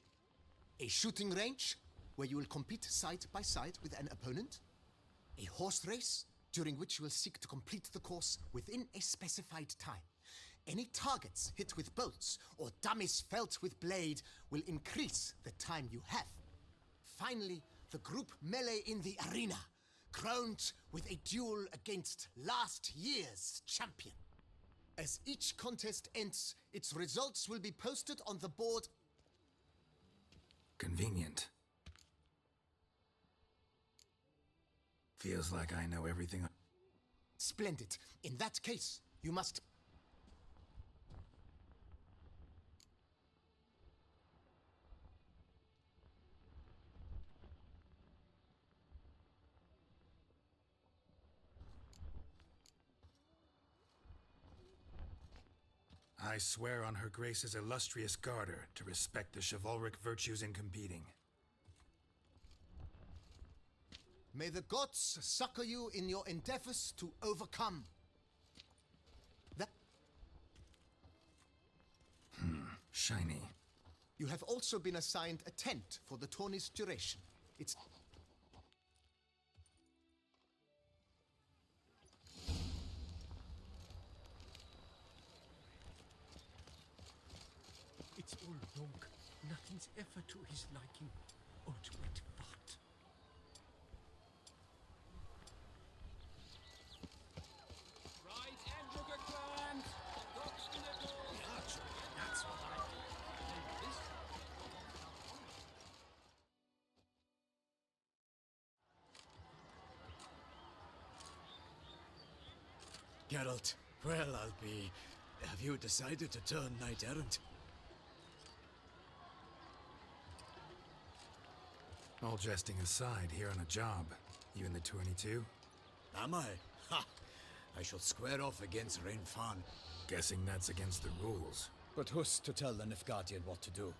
A shooting range, where you will compete side by side with an opponent. A horse race, during which you will seek to complete the course within a specified time. Any targets hit with bolts or dummies felt with blade will increase the time you have. Finally, the group melee in the arena, crowned with a duel against last year's champion. As each contest ends, its results will be posted on the board. Convenient. Feels like I know everything. Splendid. In that case, you must... I swear on Her Grace's illustrious garter to respect the chivalric virtues in competing. May the gods succor you in your endeavors to overcome. Shiny. You have also been assigned a tent for the tourney's duration. It's... It's all wrong. Nothing's ever to his liking. Ultimate fart. Right and look at Grant. Dogs in the door. That's what I... Geralt, well, I'll be... Have you decided to turn knight-errant? All jesting aside, here on a job. You in the tourney too? Am I? Ha! I shall square off against Rainfan. Guessing that's against the rules. But who's to tell the Nilfgaardian what to do?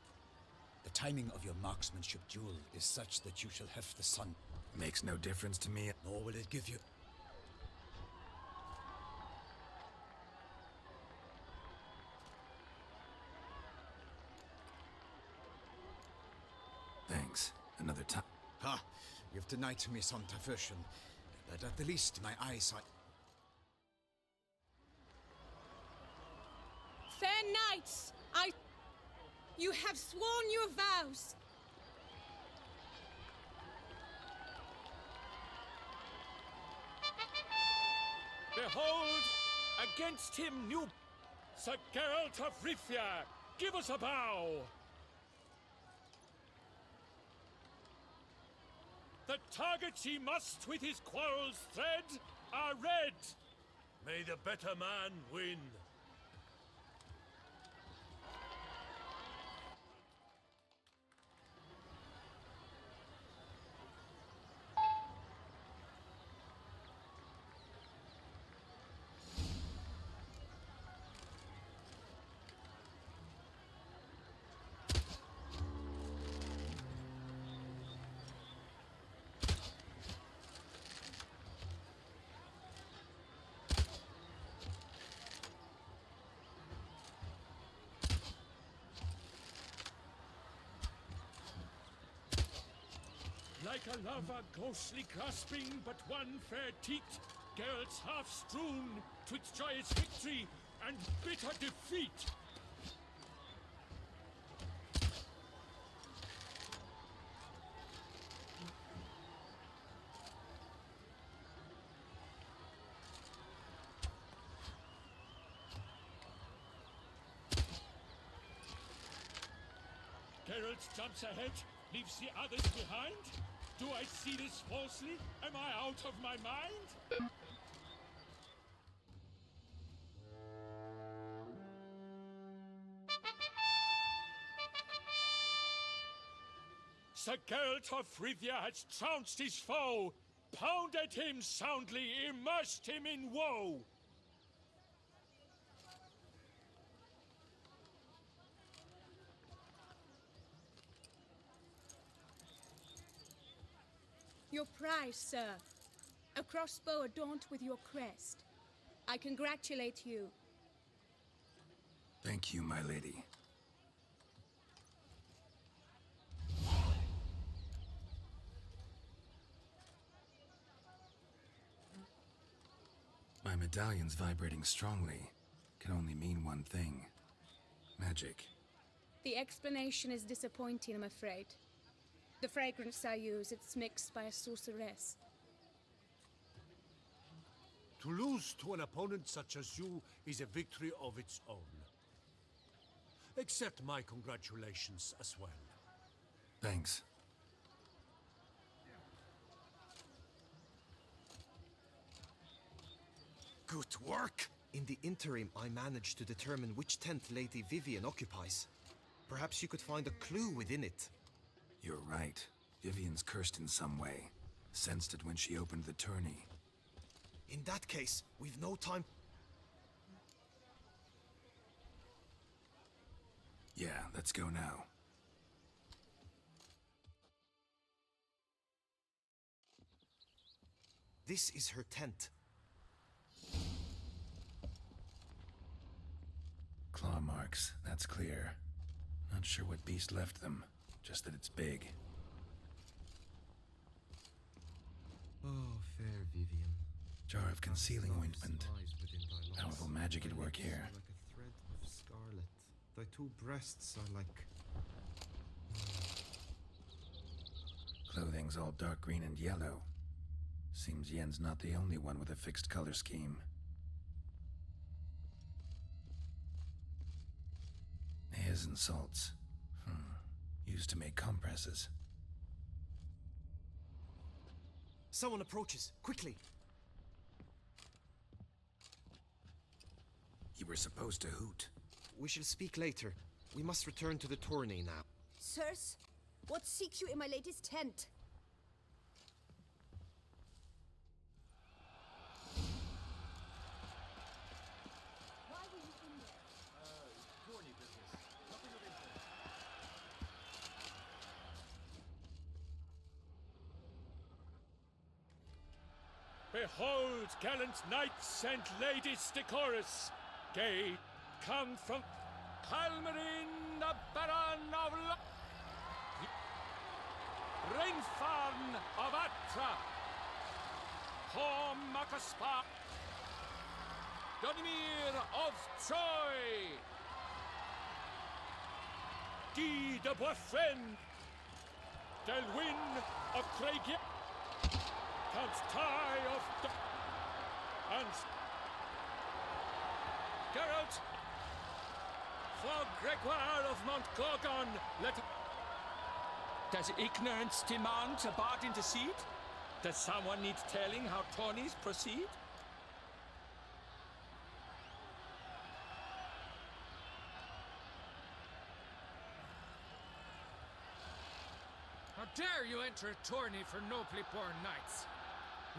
The timing of your marksmanship duel is such that you shall have the sun. Makes no difference to me. Nor will it give you... Thanks. Another time. Ha! You've denied me some diversion, but at the least my eyesight... Fair knights, you have sworn your vows. Behold, against him new... Sir Geralt of Rivia, give us a bow! The targets he must with his quarrels thread are red. May the better man win. Like a lover ghostly grasping but one fair teat, Geralt's half strewn twixt joyous victory and bitter defeat. Geralt jumps ahead, leaves the others behind. Do I see this falsely? Am I out of my mind? Sir Geralt of Rivia has trounced his foe, pounded him soundly, immersed him in woe. Your prize, sir. A crossbow adorned with your crest. I congratulate you. Thank you, my lady. My medallion's vibrating strongly. Can only mean one thing. Magic. The explanation is disappointing, I'm afraid. The fragrance I use, it's mixed by a sorceress. To lose to an opponent such as you is a victory of its own. Accept my congratulations as well. Thanks. Good work! In the interim, I managed to determine which tent Lady Vivian occupies. Perhaps you could find a clue within it. You're right. Vivian's cursed in some way. Sensed it when she opened the tourney. In that case, we've no time. Yeah, let's go now. This is her tent. Claw marks, that's clear. Not sure what beast left them, just that it's big. Oh, fair Vivian. Jar of concealing ointment. Powerful magic at work here. Like a thread of scarlet. Thy two breasts are like... Clothing's all dark green and yellow. Seems Yen's not the only one with a fixed color scheme. Hairs and salts. Used to make compresses. Someone approaches, quickly! You were supposed to hoot. We shall speak later. We must return to the tourney now. Sirs, what seek you in my lady's tent? Why were you in there? Tourney business. Nothing of interest. Behold, gallant knights and ladies decorous, gay, come from Calmarin, the Baron of Rainfarn of Atra, Hormakaspa, Donimir of Troy, Guy de Boisfriend, Delwyn of Craigie, Count Ty of and Geralt for Gregoire of Montgorgon, let... Does ignorance demand a bard intercede? Does someone need telling how tourneys proceed? How dare you enter a tourney for nobly born knights?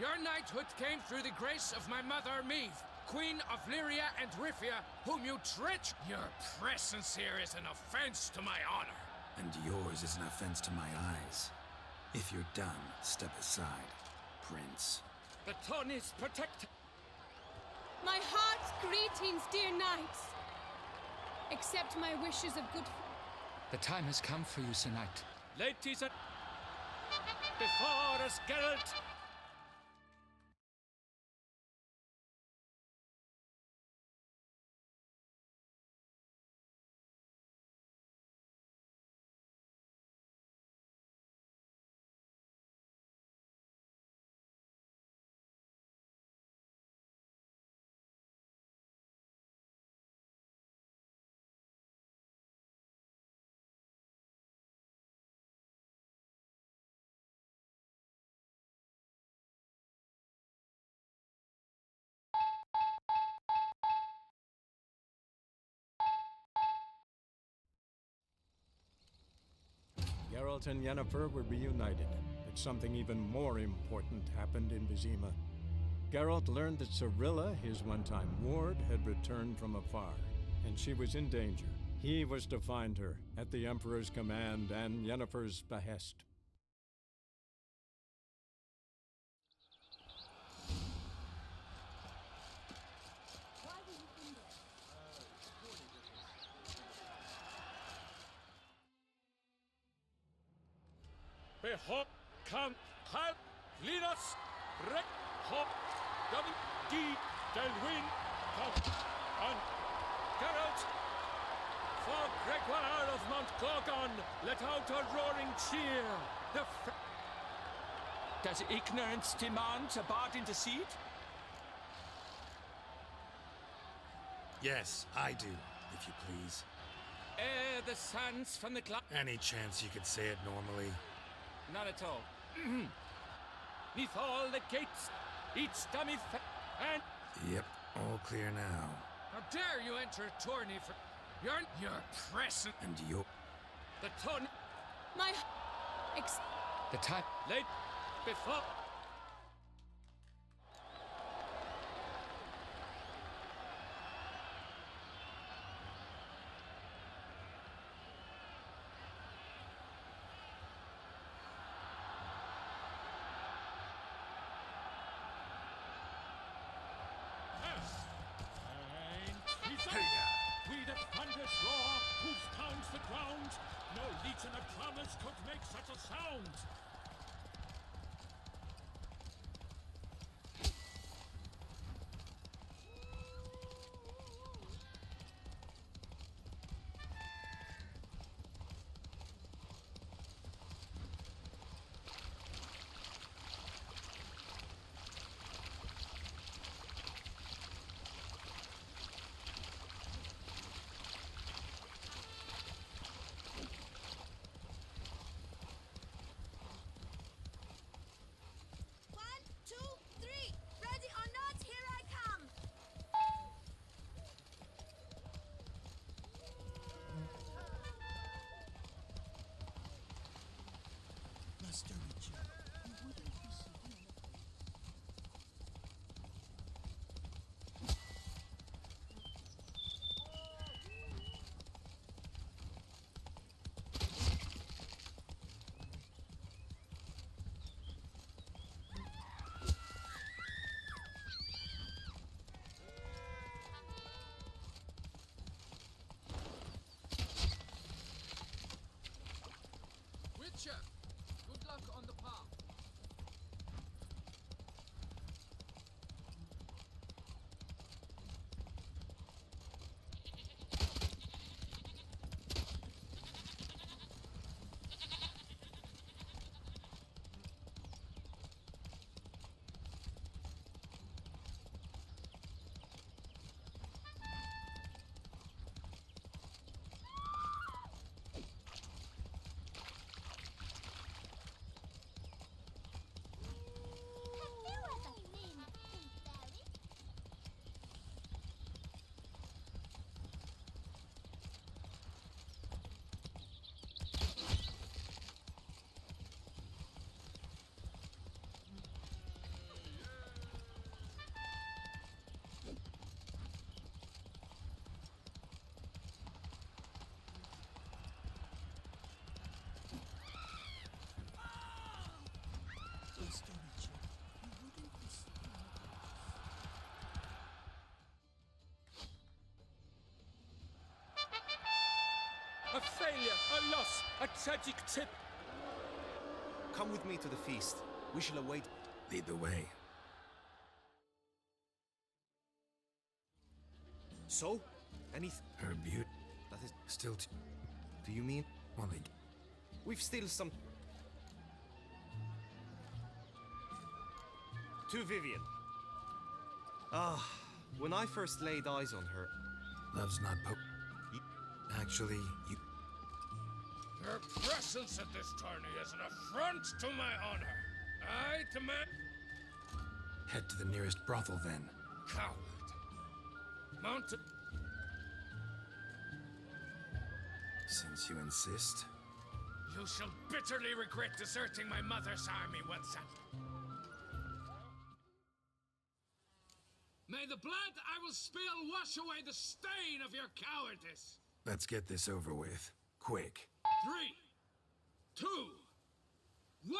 Your knighthood came through the grace of my mother Meve, Queen of Lyria and Rifia, whom you treat. Your presence here is an offense to my honor. And yours is an offense to my eyes. If you're done, step aside, Prince. The tourney's protected. My heart's greetings, dear knights. Accept my wishes of good... The time has come for you, Sir Knight. Ladies and... Before us, Geralt! Geralt and Yennefer were reunited, but something even more important happened in Vizima. Geralt learned that Cirilla, his one-time ward, had returned from afar, and she was in danger. He was to find her, at the Emperor's command and Yennefer's behest. Behold, come, Hal, Linus, Rek, Hop, W, D, Delwyn, Count, and Geralt. For Gregoire of Montgorgon, let out a roaring cheer. Does ignorance demand a bard intercede? Yes, I do, if you please. Ere the sands from the cloud. Any chance you could say it normally? Not at all. Neath all the gates, each dummy and... Yep, all clear now. How dare you enter a tourney for... Your present... And you... The tourney... My... The time... Late... Before... We the thunder's roar, hoof pounds the ground. No legion of promise could make such a sound. Good luck on the path. A failure, a loss, a tragic tip. Come with me to the feast. We shall await. Lead the way. So? Her beauty. That is... Still Do you mean? Well, We've still some... To Vivian. Ah, when I first laid eyes on her... Love's not Actually, you... Your presence at this tourney is an affront to my honor. I demand... Head to the nearest brothel, then. Coward. Mounted... Since you insist. You shall bitterly regret deserting my mother's army once at... May the blood I will spill wash away the stain of your cowardice! Let's get this over with. Quick. 3, 2, 1!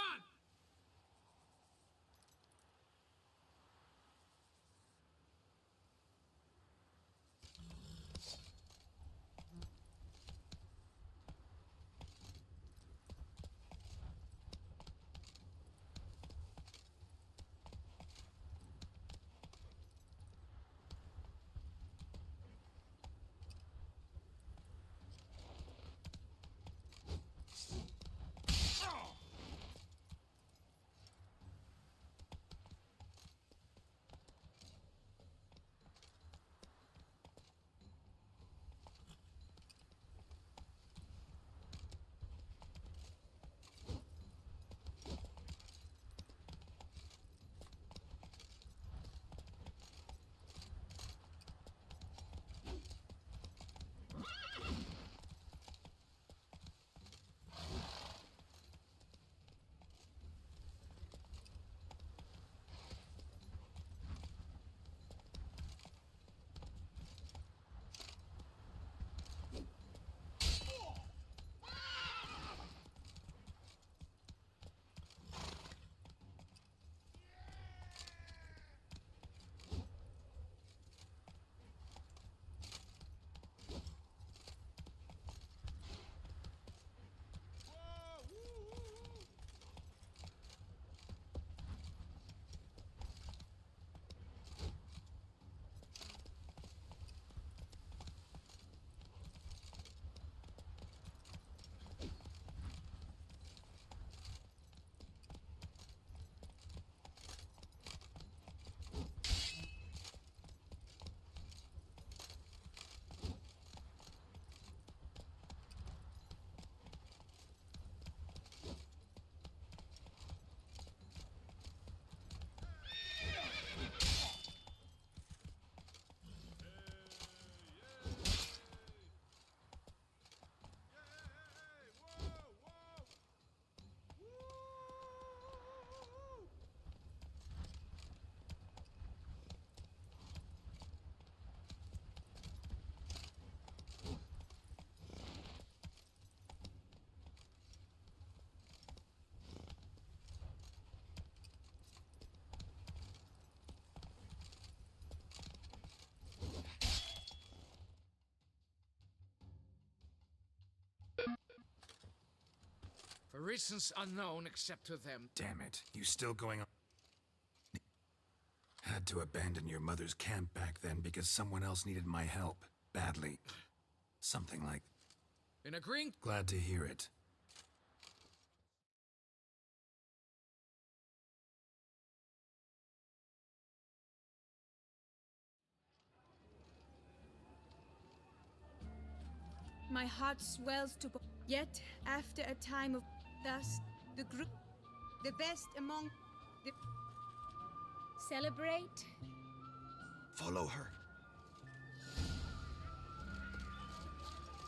For reasons unknown except to them. Damn it, you still going on? Had to abandon your mother's camp back then because someone else needed my help. Badly. Something like... In agreeing... Glad to hear it. My heart swells to... Yet, after a time of... Thus, the group... The best among... The... Celebrate? Follow her.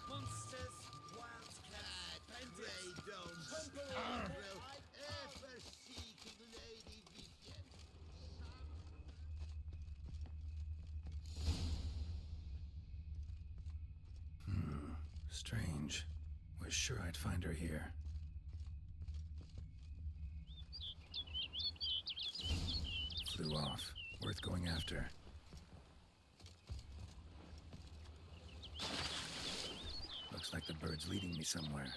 Monsters, wildcats, bandits, temporary drill, ever-seeking Lady Vivian. Strange. Was sure I'd find her here. Flew off. Worth going after. Looks like the bird's leading me somewhere.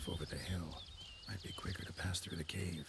Over the hill. Might be quicker to pass through the cave.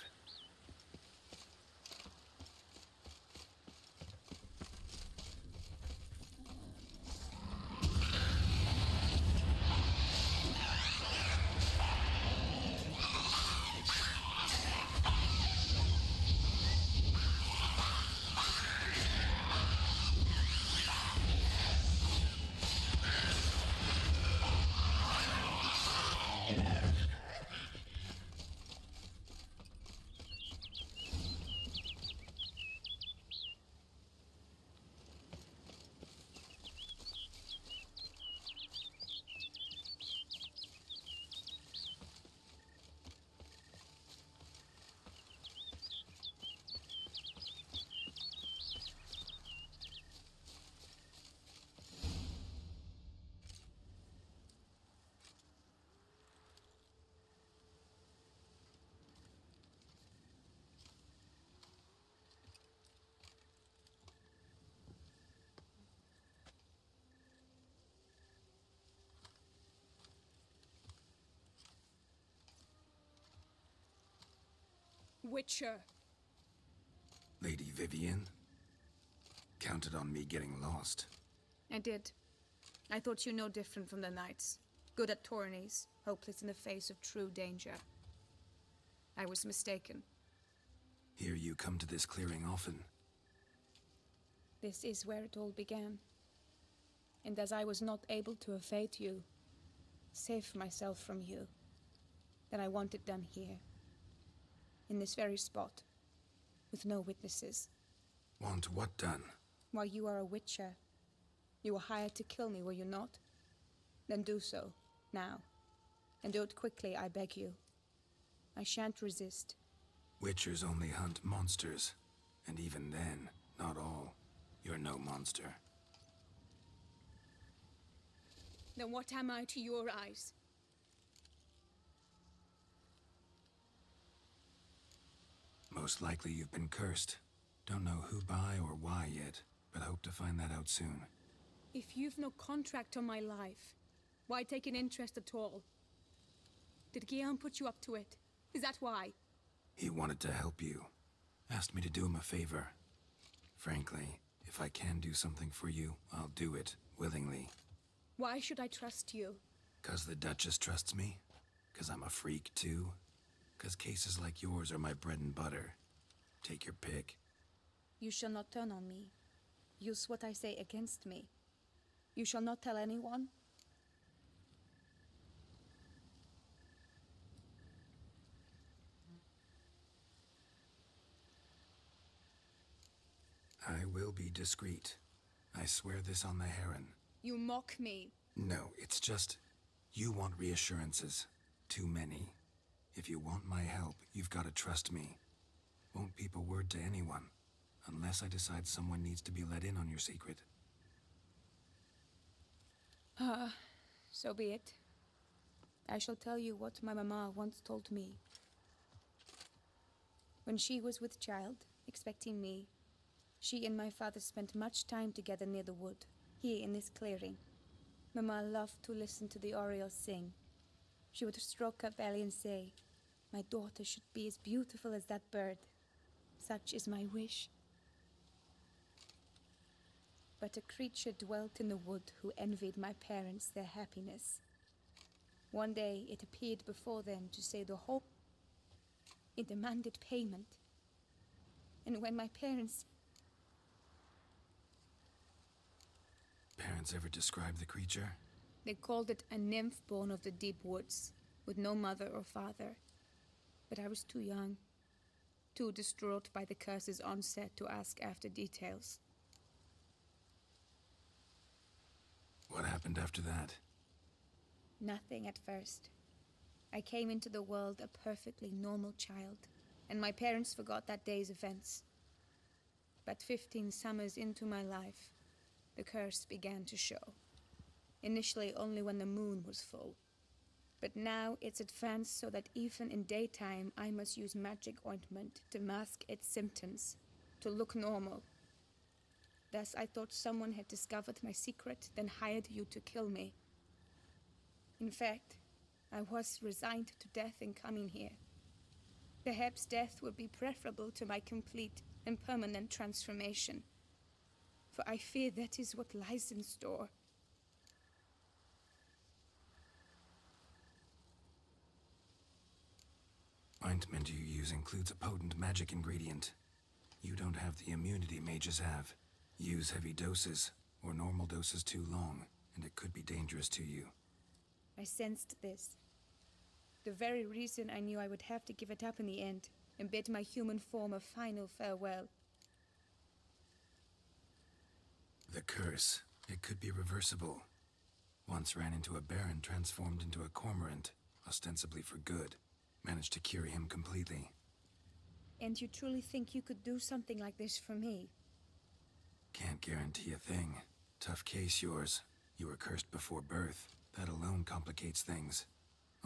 Witcher. Lady Vivian? Counted on me getting lost. I did. I thought you no different from the knights. Good at tourneys, hopeless in the face of true danger. I was mistaken. Hear you come to this clearing often. This is where it all began. And as I was not able to evade you, save myself from you, then I want it done here. In this very spot. With no witnesses. Want what done? Why, you are a witcher. You were hired to kill me, were you not? Then do so, now. And do it quickly, I beg you. I shan't resist. Witchers only hunt monsters. And even then, not all. You're no monster. Then what am I to your eyes? Most likely you've been cursed. Don't know who by or why yet, but hope to find that out soon. If you've no contract on my life, why take an interest at all? Did Guillaume put you up to it? Is that why? He wanted to help you. Asked me to do him a favor. Frankly, if I can do something for you, I'll do it, willingly. Why should I trust you? 'Cause the Duchess trusts me? 'Cause I'm a freak, too? 'Cause cases like yours are my bread and butter. Take your pick. You shall not turn on me. Use what I say against me. You shall not tell anyone? I will be discreet. I swear this on the Heron. You mock me. No, it's just... you want reassurances. Too many. If you want my help, you've got to trust me. Won't peep a word to anyone, unless I decide someone needs to be let in on your secret. So be it. I shall tell you what my mama once told me. When she was with child, expecting me, she and my father spent much time together near the wood, here in this clearing. Mama loved to listen to the orioles sing. She would stroke her belly and say, "My daughter should be as beautiful as that bird. Such is my wish." But a creature dwelt in the wood who envied my parents their happiness. One day it appeared before them to say the whole... It demanded payment. And when my parents... Parents ever describe the creature? They called it a nymph born of the deep woods, with no mother or father. But I was too young, too distraught by the curse's onset to ask after details. What happened after that? Nothing at first. I came into the world a perfectly normal child, and my parents forgot that day's events. But 15 summers into my life, the curse began to show. Initially only when the moon was full. But now it's advanced so that even in daytime I must use magic ointment to mask its symptoms, to look normal. Thus I thought someone had discovered my secret, then hired you to kill me. In fact, I was resigned to death in coming here. Perhaps death would be preferable to my complete and permanent transformation. For I fear that is what lies in store. Ointment you use includes a potent magic ingredient. You don't have the immunity mages have. Use heavy doses, or normal doses too long, and it could be dangerous to you. I sensed this. The very reason I knew I would have to give it up in the end, and bid my human form a final farewell. The curse, it could be reversible. Once ran into a baron transformed into a cormorant, ostensibly for good. Managed to cure him completely. And you truly think you could do something like this for me? Can't guarantee a thing. Tough case, yours. You were cursed before birth. That alone complicates things.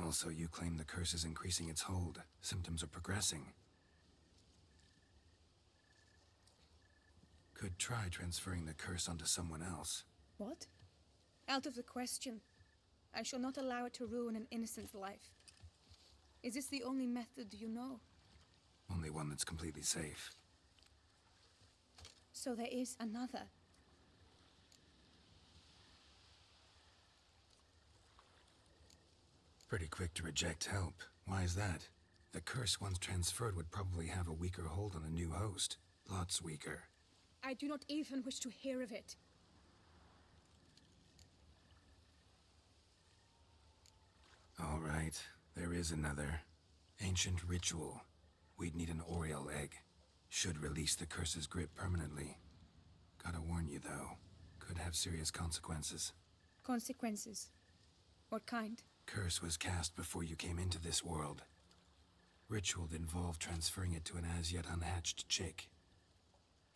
Also, you claim the curse is increasing its hold. Symptoms are progressing. Could try transferring the curse onto someone else. What? Out of the question. I shall not allow it to ruin an innocent's life. Is this the only method you know? Only one that's completely safe. So there is another. Pretty quick to reject help. Why is that? The curse once transferred would probably have a weaker hold on a new host. Lots weaker. I do not even wish to hear of it. All right, there is another. Ancient ritual. We'd need an Oriole egg. Should release the curse's grip permanently. Gotta warn you, though. Could have serious consequences. Consequences? What kind? Curse was cast before you came into this world. Ritual involved transferring it to an as-yet unhatched chick.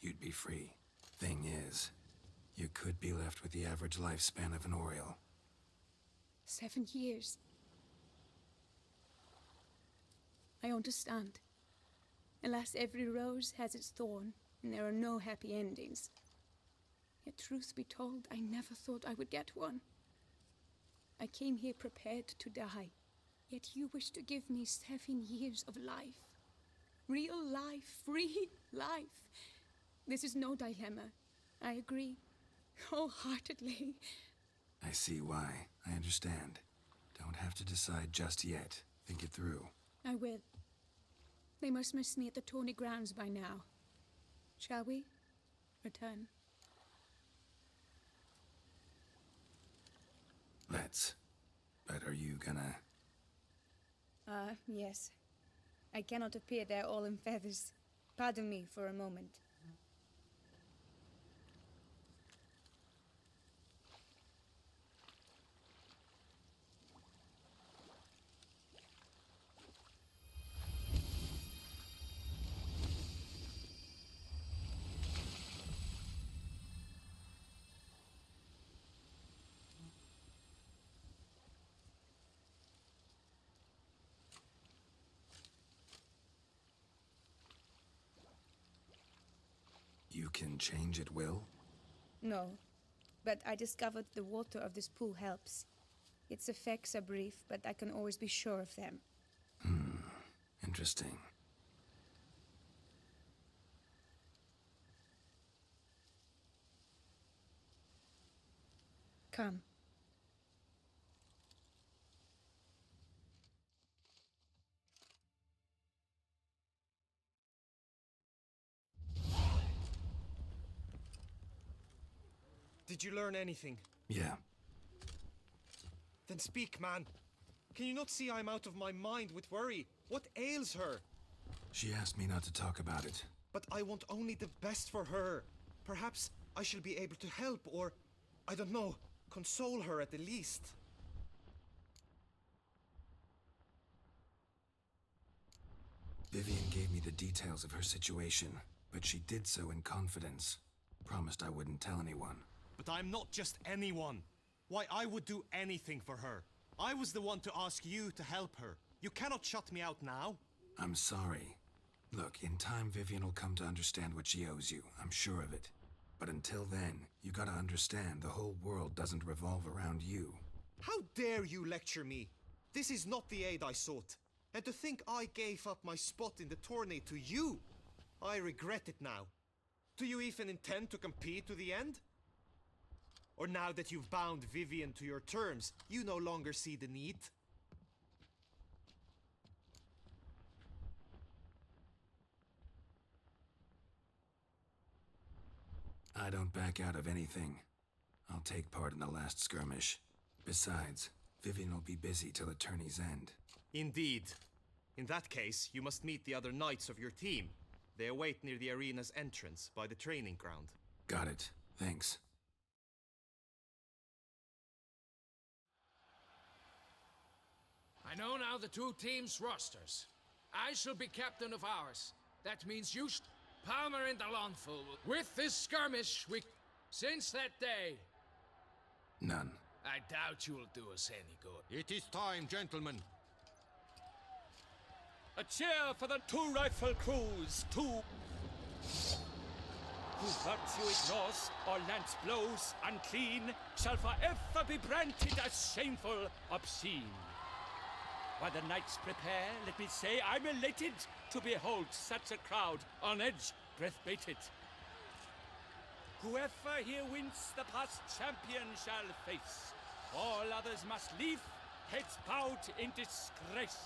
You'd be free. Thing is, you could be left with the average lifespan of an Oriole. 7 years. I understand. Alas, every rose has its thorn, and there are no happy endings. Yet, truth be told, I never thought I would get one. I came here prepared to die, yet you wish to give me 7 years of life. Real life, free life. This is no dilemma. I agree, wholeheartedly. I see why. I understand. Don't have to decide just yet. Think it through. I will. They must miss me at the tourney grounds by now. Shall we? Return. Let's. But are you gonna... Yes. I cannot appear there all in feathers. Pardon me for a moment. You can change at will? No, but I discovered the water of this pool helps. Its effects are brief, but I can always be sure of them. Interesting. Come. Did you learn anything? Yeah. Then speak, man. Can you not see I'm out of my mind with worry? What ails her? She asked me not to talk about it. But I want only the best for her. Perhaps I shall be able to help or, I don't know, console her at the least. Vivian gave me the details of her situation, but she did so in confidence. Promised I wouldn't tell anyone. But I'm not just anyone. Why, I would do anything for her. I was the one to ask you to help her. You cannot shut me out now. I'm sorry. Look, in time Vivian will come to understand what she owes you. I'm sure of it. But until then, you gotta understand the whole world doesn't revolve around you. How dare you lecture me? This is not the aid I sought. And to think I gave up my spot in the tourney to you. I regret it now. Do you even intend to compete to the end? Or now that you've bound Vivian to your terms, you no longer see the need? I don't back out of anything. I'll take part in the last skirmish. Besides, Vivian will be busy till the tourney's end. Indeed. In that case, you must meet the other knights of your team. They await near the arena's entrance, by the training ground. Got it. Thanks. I know now the two teams' rosters. I shall be captain of ours. That means you Palmer and Alonso. With this skirmish, since that day... None. I doubt you'll do us any good. It is time, gentlemen. A cheer for the two rifle crews, who virtue ignores or lance blows unclean shall forever be branded as shameful, obscene. While the knights prepare, let me say I'm elated to behold such a crowd on edge, breath-baited. Whoever here wins the past champion shall face. All others must leave, heads bowed in disgrace.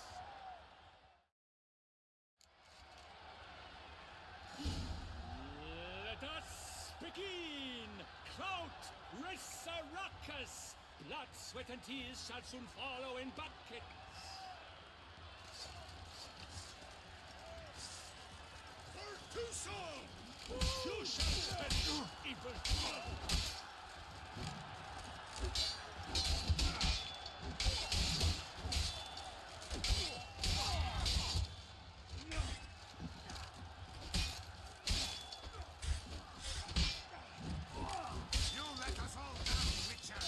begin! Kraut, Resurrecus! Blood, sweat, and tears shall soon follow in buckets. You shall spend evil. You let us all down, Witcher!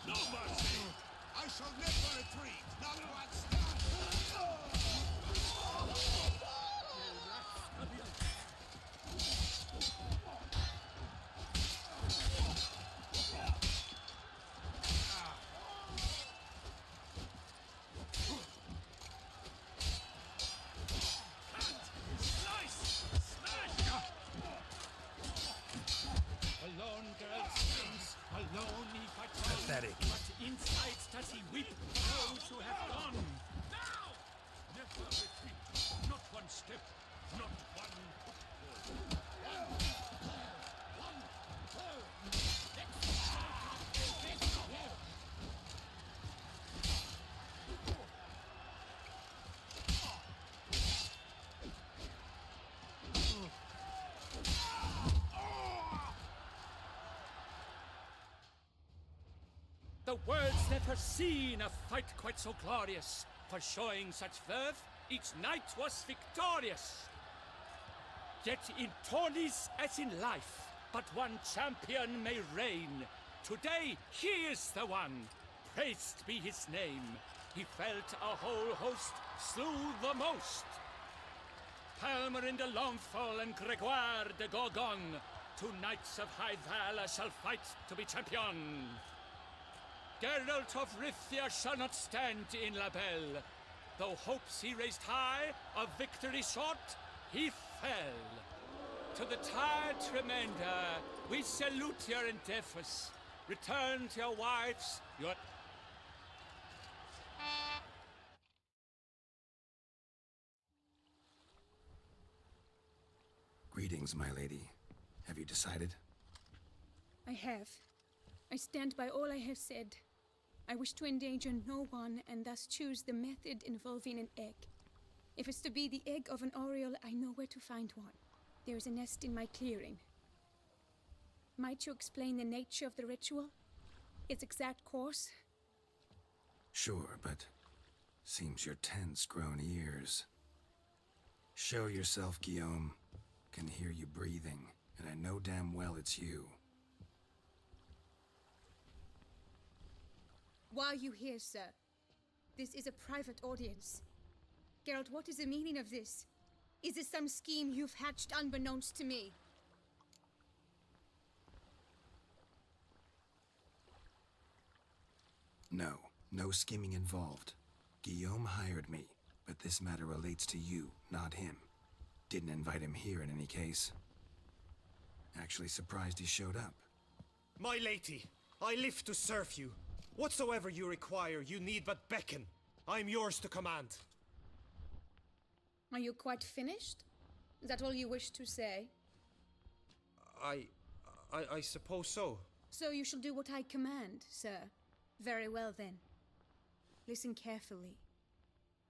No mercy! I shall never retreat, not one step! Alone girl screams, alone he fights on. Pathetic. But inside does he weep for those who have gone. Now! Never retreat. Not one step. Not one. The world's never seen a fight quite so glorious. For showing such verve, each knight was victorious. Yet in tourneys as in life, but one champion may reign. Today he is the one, praised be his name. He felt a whole host, slew the most. Palmer de Longfall and Gregoire de Gorgon, two knights of high valor shall fight to be champion. Geralt of Rivia shall not stand in La Belle. Though hopes he raised high, of victory short, he fell. To the tired Tremenda, we salute your endeavors. Return to your wives, your... Greetings, my lady. Have you decided? I have. I stand by all I have said. I wish to endanger no one, and thus choose the method involving an egg. If it's to be the egg of an oriole, I know where to find one. There is a nest in my clearing. Might you explain the nature of the ritual? Its exact course? Sure, but seems you're tense, grown ears. Show yourself, Guillaume. Can hear you breathing, and I know damn well it's you. Why are you here, sir? This is a private audience. Geralt, what is the meaning of this? Is this some scheme you've hatched unbeknownst to me? No scheming involved. Guillaume hired me, but this matter relates to you, not him. Didn't invite him here in any case. Actually surprised he showed up. My lady, I live to serve you. Whatsoever you require, you need but beckon. I'm yours to command. Are you quite finished? Is that all you wish to say? I suppose so. So you shall do what I command, sir. Very well then. Listen carefully.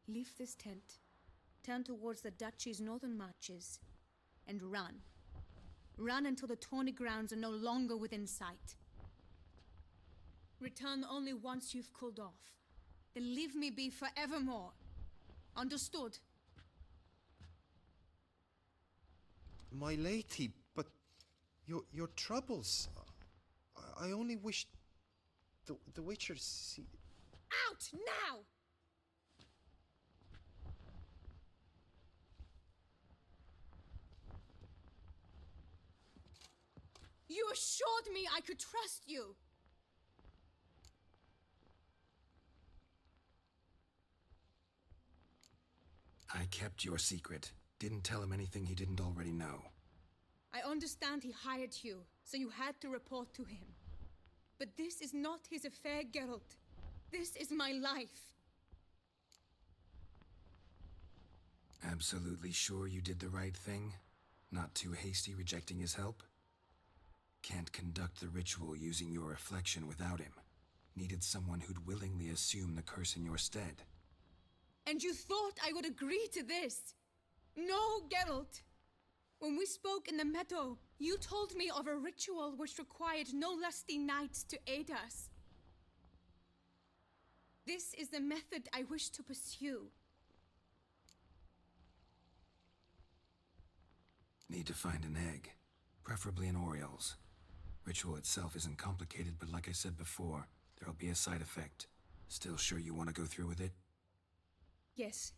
Leave this tent, turn towards the duchy's northern marches, and run. Run until the tourney grounds are no longer within sight. Return only once you've cooled off. Then leave me be forevermore. Understood? My lady, but your troubles. I only wish the Witcher see. Out now! You assured me I could trust you. I kept your secret. Didn't tell him anything he didn't already know. I understand he hired you, so you had to report to him. But this is not his affair, Geralt. This is my life. Absolutely sure you did the right thing? Not too hasty rejecting his help? Can't conduct the ritual using your reflection without him. Needed someone who'd willingly assume the curse in your stead. And you thought I would agree to this? No, Geralt. When we spoke in the meadow, you told me of a ritual which required no lusty knights to aid us. This is the method I wish to pursue. Need to find an egg, preferably an Oriole's. Ritual itself isn't complicated, but like I said before, there'll be a side effect. Still sure you want to go through with it? Yes.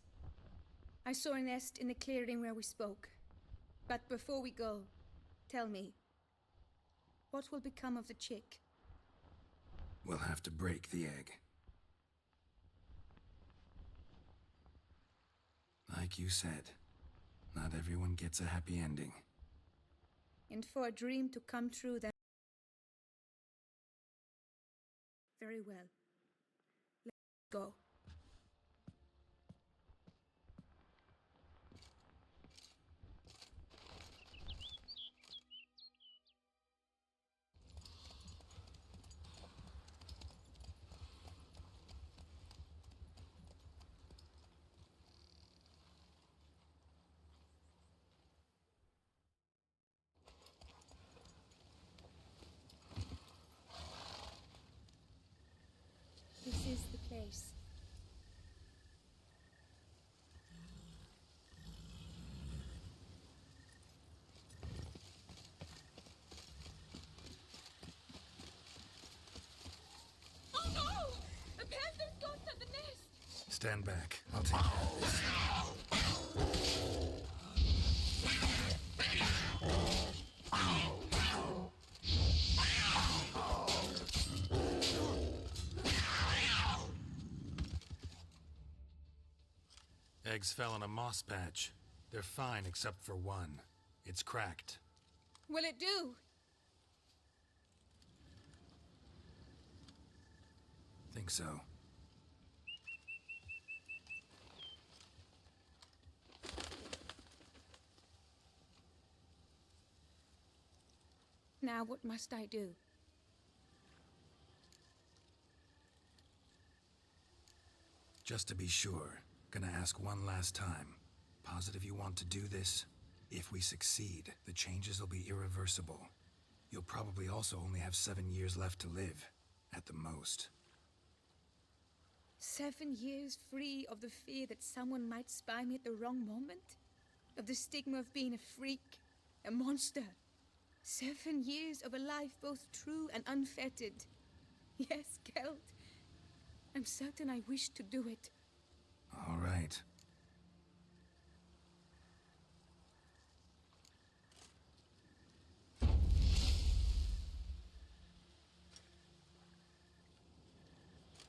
I saw a nest in the clearing where we spoke. But before we go, tell me, what will become of the chick? We'll have to break the egg. Like you said, not everyone gets a happy ending. And for a dream to come true, then... Very well. Let's go. This is the place. Oh no! A panther's gone to the nest! Stand back. I'll take care of this. Eggs fell on a moss patch. They're fine except for one. It's cracked. Will it do? Think so. Now what must I do? Just to be sure, gonna ask one last time. Positive you want to do this? If we succeed, the changes will be irreversible. You'll probably also only have 7 years left to live, at the most. 7 years free of the fear that someone might spy me at the wrong moment? Of the stigma of being a freak, a monster? 7 years of a life both true and unfettered. Yes, Geralt. I'm certain I wish to do it. All right.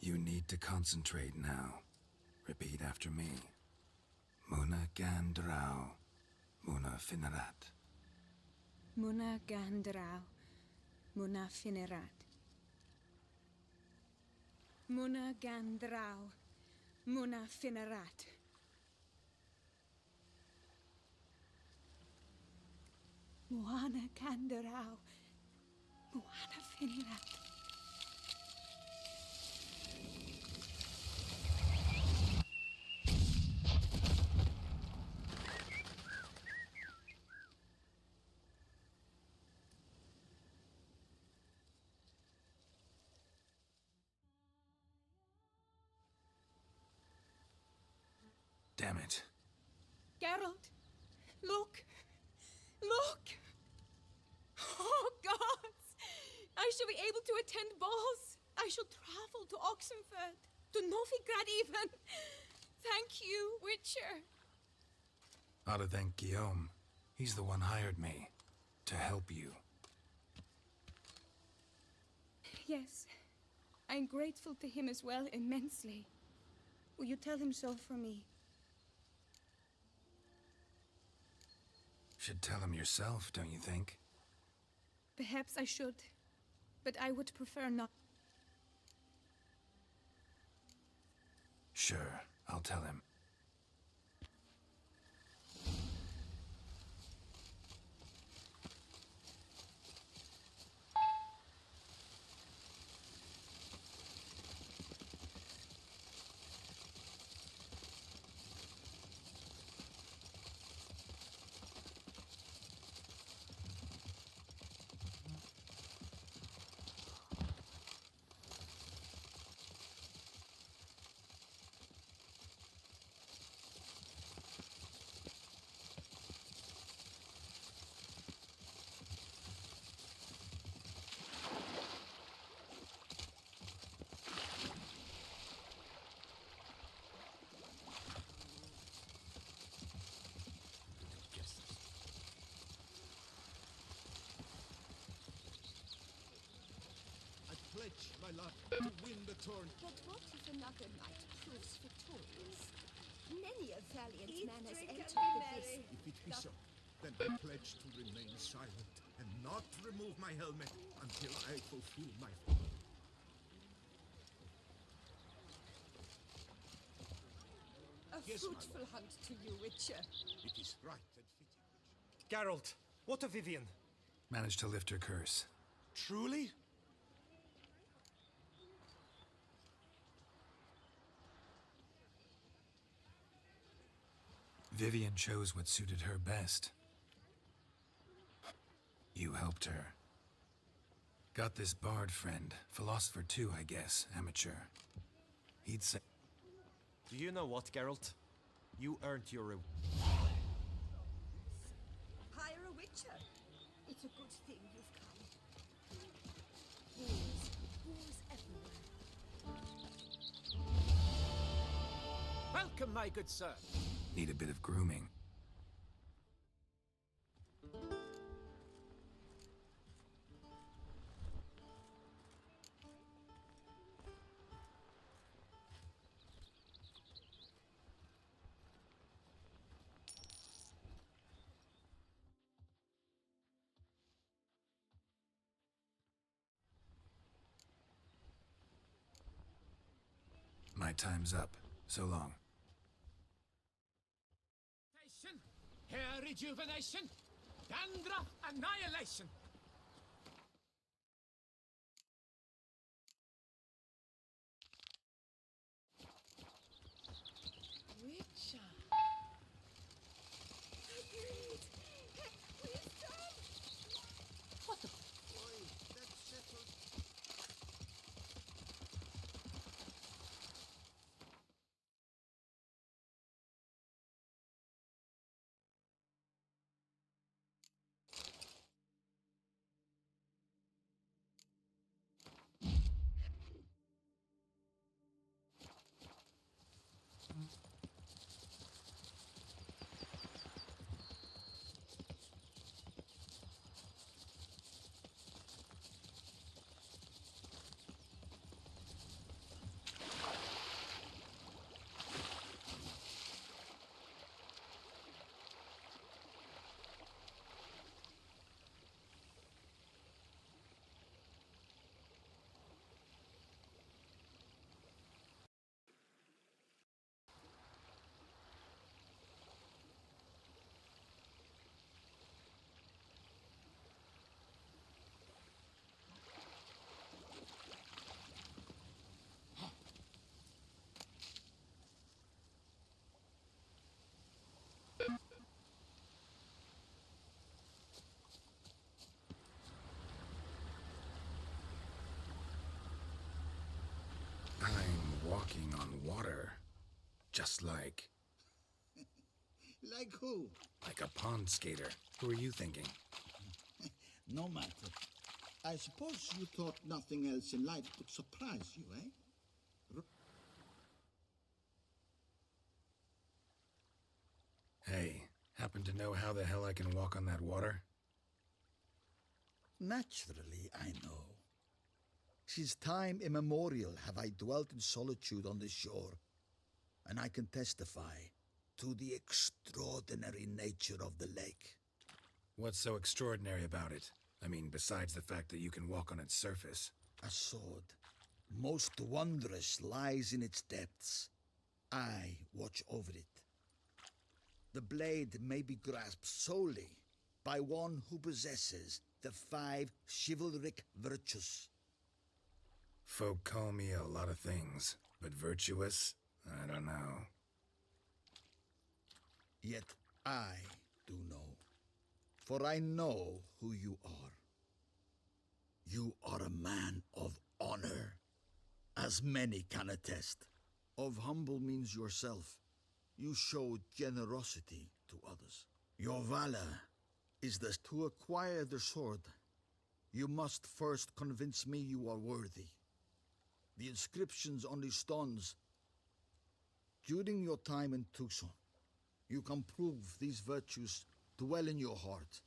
You need to concentrate now. Repeat after me. Muna Gandrau, Muna Finerat. Muna Gandrau, Muna Finerat. Muna Gandrau, Muna Finerat. Muana Gandrau, Muana Finerat. Damn it. Geralt, look! Look! Oh, gods! I shall be able to attend balls. I shall travel to Oxenford, to Novigrad even. Thank you, Witcher. Ought to thank Guillaume. He's the one hired me. To help you. Yes, I'm grateful to him as well, immensely. Will you tell him so for me? Should tell him yourself, don't you think? Perhaps I should, but I would prefer not. Sure, I'll tell him. Pledge my life to win the tournament. But what if another knight proves victorious? Many a valiant man has entered the abyss. If it be so, then I pledge to remain silent and not remove my helmet until I fulfill my... A fruitful hunt to you, Witcher. It is right and fitting. Geralt, what of Vivian? Managed to lift her curse. Truly? Vivian chose what suited her best. You helped her. Got this bard friend, philosopher too, I guess, amateur. He'd say... Do you know what, Geralt? You earned your reward. Hire a Witcher. It's a good thing you've come. Wars everywhere. Welcome, my good sir. Need a bit of grooming. My time's up. So long. Hair rejuvenation, dandruff annihilation. Witcher. What the? I'm walking on water. Just like... Like who? Like a pond skater. Who are you thinking? No matter. I suppose you thought nothing else in life could surprise you, eh? Hey, happen to know how the hell I can walk on that water? Naturally, I know. Since time immemorial have I dwelt in solitude on this shore, and I can testify to the extraordinary nature of the lake. What's so extraordinary about it? I mean, besides the fact that you can walk on its surface. A sword, most wondrous, lies in its depths. I watch over it. The blade may be grasped solely by one who possesses the 5 chivalric virtues. Folk call me a lot of things, but virtuous? I don't know. Yet I do know, for I know who you are. You are a man of honor, as many can attest. Of humble means yourself. You show generosity to others. Your valor is thus to acquire the sword. You must first convince me you are worthy. The inscriptions on the stones. During your time in Tucson, you can prove these virtues dwell in your heart.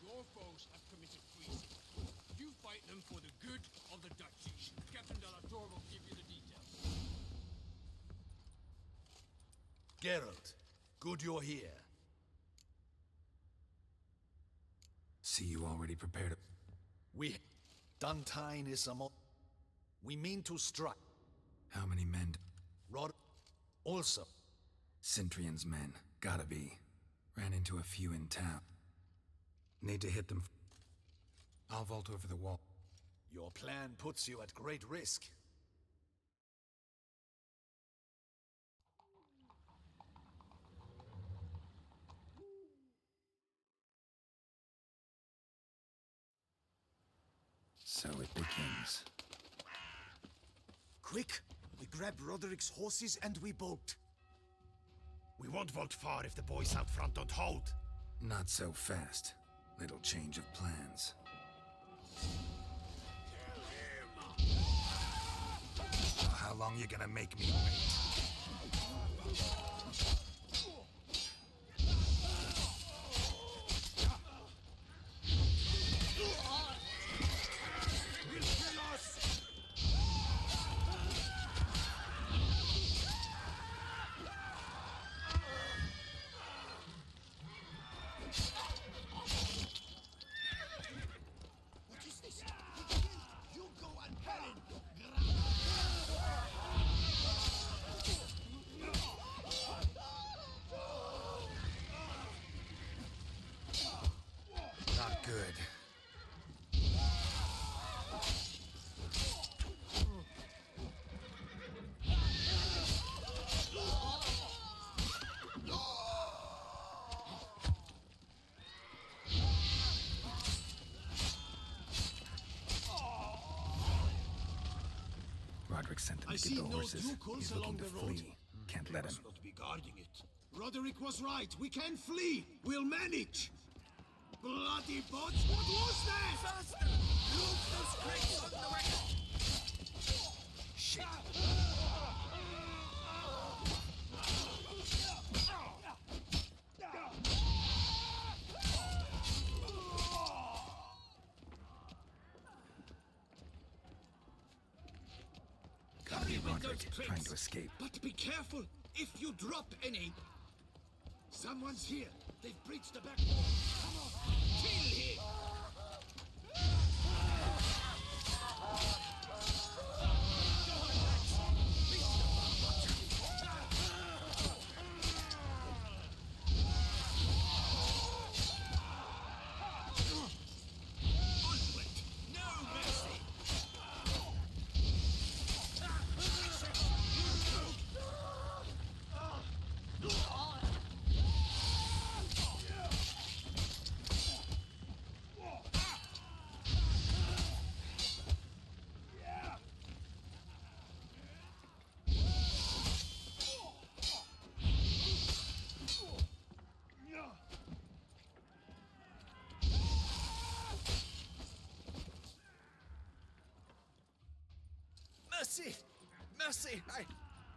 Your foes have committed treason. You fight them for the good of the duchy. Captain de la Tour will give you the details. Geralt, good you're here. See you already prepared. Duntine is we mean to strike. How many men? Rod. Also. Cintrian's men. Gotta be. Ran into a few in town. Need to hit them. I'll vault over the wall. Your plan puts you at great risk. So it begins. Quick! We grab Roderick's horses and we bolt. We won't vault far if the boys out front don't hold. Not so fast. Little change of plans. So how long you gonna make me wait? Roderick sent them I to see get the no horses. ducals He's looking along to the road. flee. Can't let him. Must not be guarding it. Roderick was right. We can flee. We'll manage. Bloody bots! What was that? Faster! Loot those crates on the way! Shit! Hurry with those trying crates. to escape. But be careful. If you drop any... Someone's here. They've breached the back wall. Come on. Kill him. Mercy! Mercy!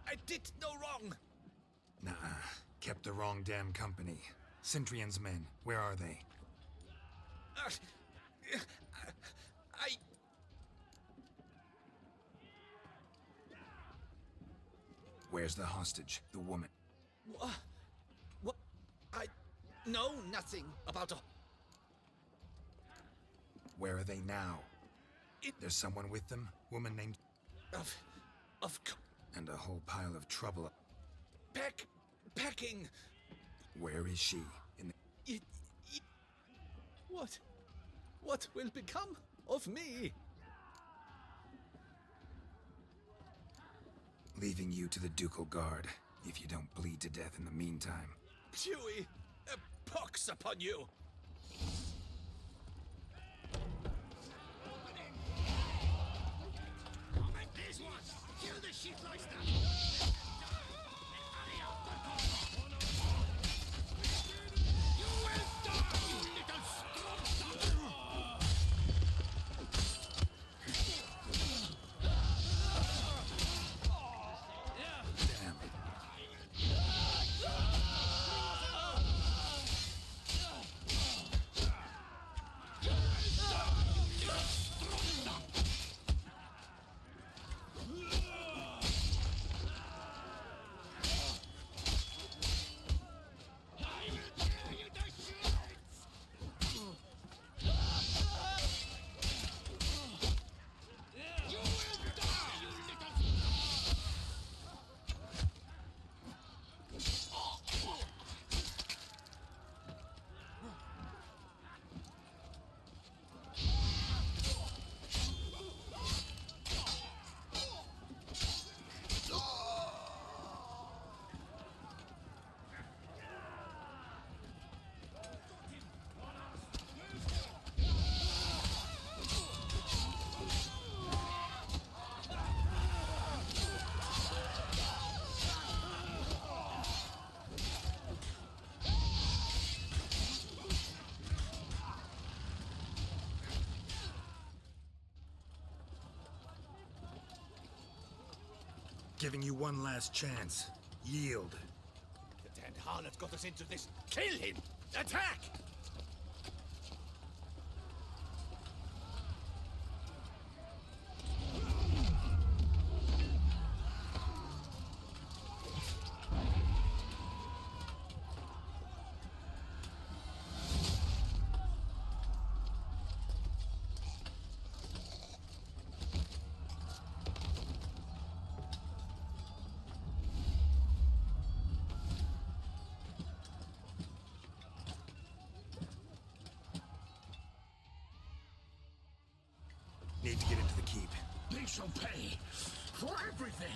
I did no wrong! Nah, kept the wrong damn company. Centrion's men, where are they? I... Where's the hostage, the woman? What? I know nothing about a... Where are they now? There's someone with them? Woman named... And a whole pile of trouble. Packing! Where is she? In the... What? What will become of me? Leaving you to the ducal guard, if you don't bleed to death in the meantime. Chewie! A pox upon you! These ones! Kill the shitleister! Giving you one last chance. Yield. The damned harlot got us into this. Kill him! Attack! Need to get into the keep. They shall pay for everything!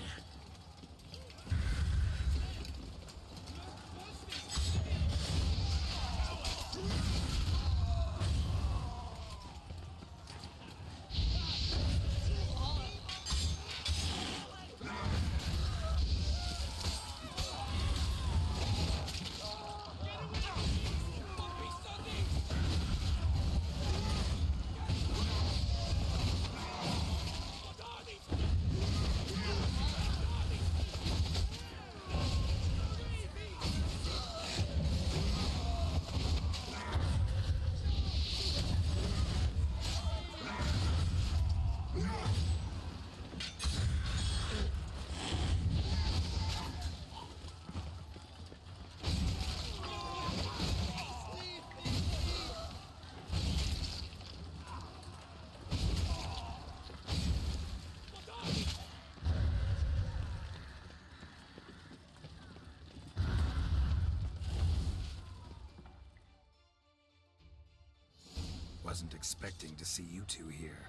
Wasn't expecting to see you two here.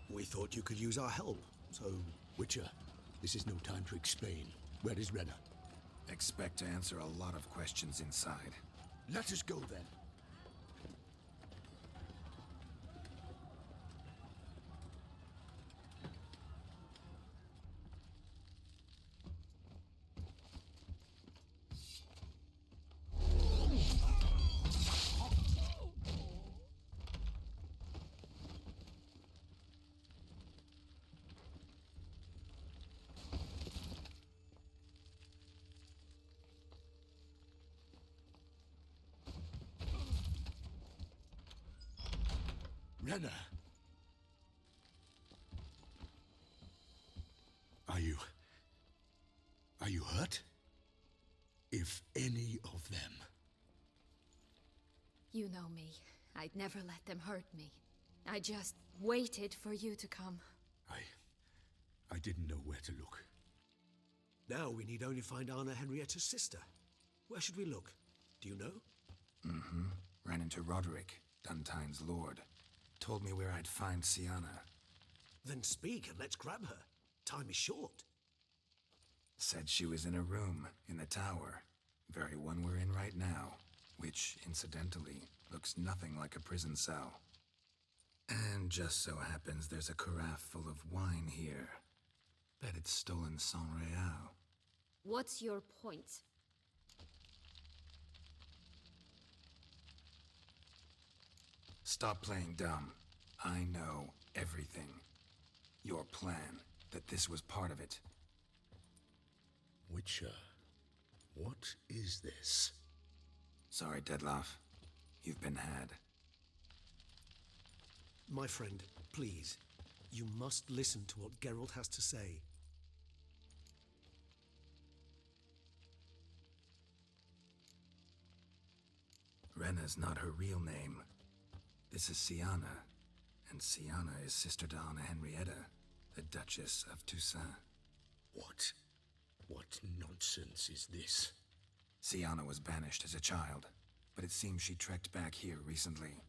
We thought you could use our help, so... Witcher, this is no time to explain. Where is Renna? Expect to answer a lot of questions inside. Let us go then. Renna! Are you hurt? If any of them. You know me. I'd never let them hurt me. I just waited for you to come. I didn't know where to look. Now we need only find Anna Henrietta's sister. Where should we look? Do you know? Mm-hmm. Ran into Roderick, Duntine's lord. Told me where I'd find Sienna. Then speak and let's grab her. Time is short. Said she was in a room in the tower. Very one we're in right now. Which, incidentally, looks nothing like a prison cell. And just so happens there's a carafe full of wine here. Bet it's stolen San Real. What's your point? Stop playing dumb. I know everything. Your plan, that this was part of it. Witcher, what is this? Sorry, Dettlaff. You've been had. My friend, please. You must listen to what Geralt has to say. Renna's not her real name. This is Sienna, and Sienna is sister to Anna Henrietta, the Duchess of Toussaint. What nonsense is this? Sienna was banished as a child, but it seems she trekked back here recently.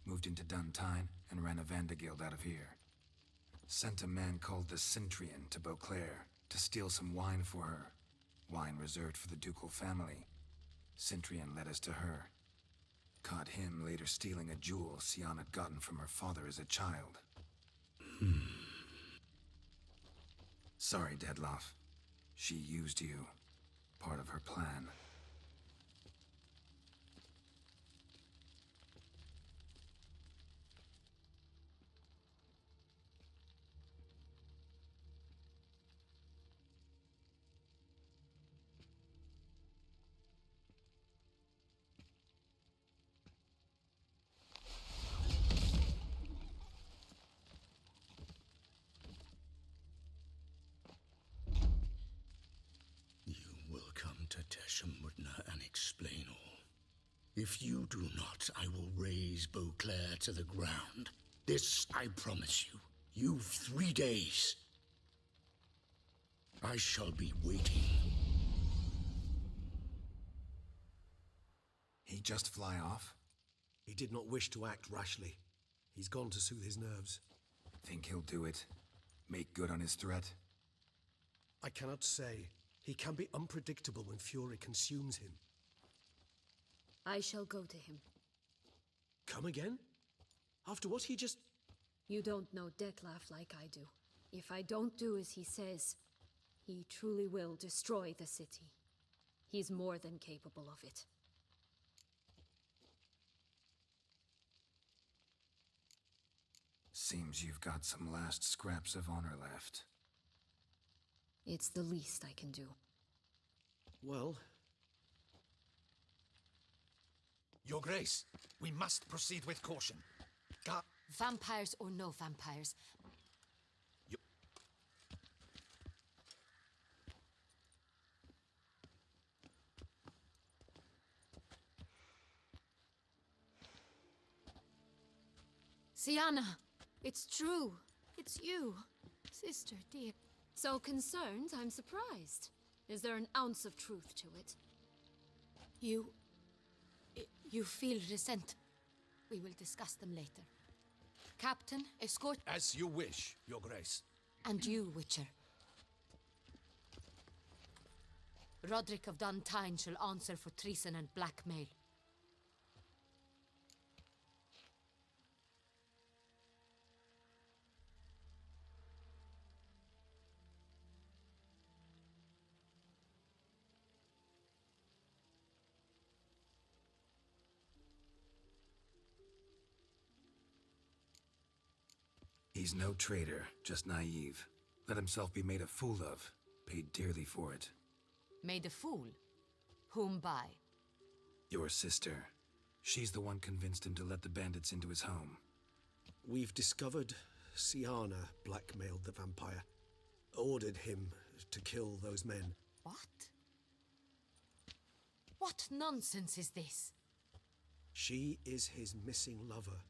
Moved into Duntine and ran a Vandergild out of here. Sent a man called the Centrian to Beauclair to steal some wine for her. Wine reserved for the ducal family. Centrian led us to her. Caught him later stealing a jewel Sienna had gotten from her father as a child. Sorry, Dettlaff. She used you. Part of her plan. And explain all. If you do not, I will raise Beauclair to the ground. This I promise you. You've 3 days. I shall be waiting. He just fly off? He did not wish to act rashly. He's gone to soothe his nerves. Think he'll do it? Make good on his threat? I cannot say. He can be unpredictable when fury consumes him. I shall go to him. Come again? After what he just... You don't know Dettlaff like I do. If I don't do as he says, he truly will destroy the city. He's more than capable of it. Seems you've got some last scraps of honor left. It's the least I can do. Well... Your Grace, we must proceed with caution. Vampires or no vampires. Sienna, it's true. It's you. Sister, dear. So concerned, I'm surprised. Is there an ounce of truth to it? You feel resent. We will discuss them later. Captain, escort... As you wish, Your Grace. And you, Witcher. Roderick of Duntine shall answer for treason and blackmail. He's no traitor, just naive. Let himself be made a fool of. Paid dearly for it. Made a fool? Whom by? Your sister. She's the one convinced him to let the bandits into his home. We've discovered Siana blackmailed the vampire. Ordered him to kill those men. What? What nonsense is this? She is his missing lover.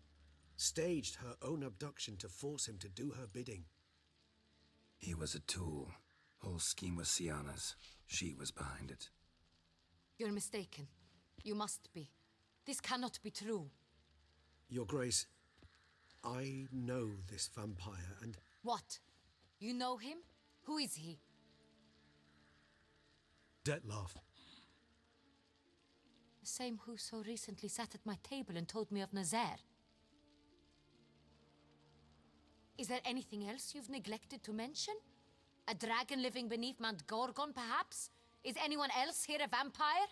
Staged her own abduction to force him to do her bidding. He was a tool. Whole scheme was Siana's. She was behind it. You're mistaken. You must be. This cannot be true. Your Grace, I know this vampire and... What? You know him? Who is he? Dettlaff. The same who so recently sat at my table and told me of Nazaire. Is there anything else you've neglected to mention? A dragon living beneath Mount Gorgon, perhaps? Is anyone else here a vampire?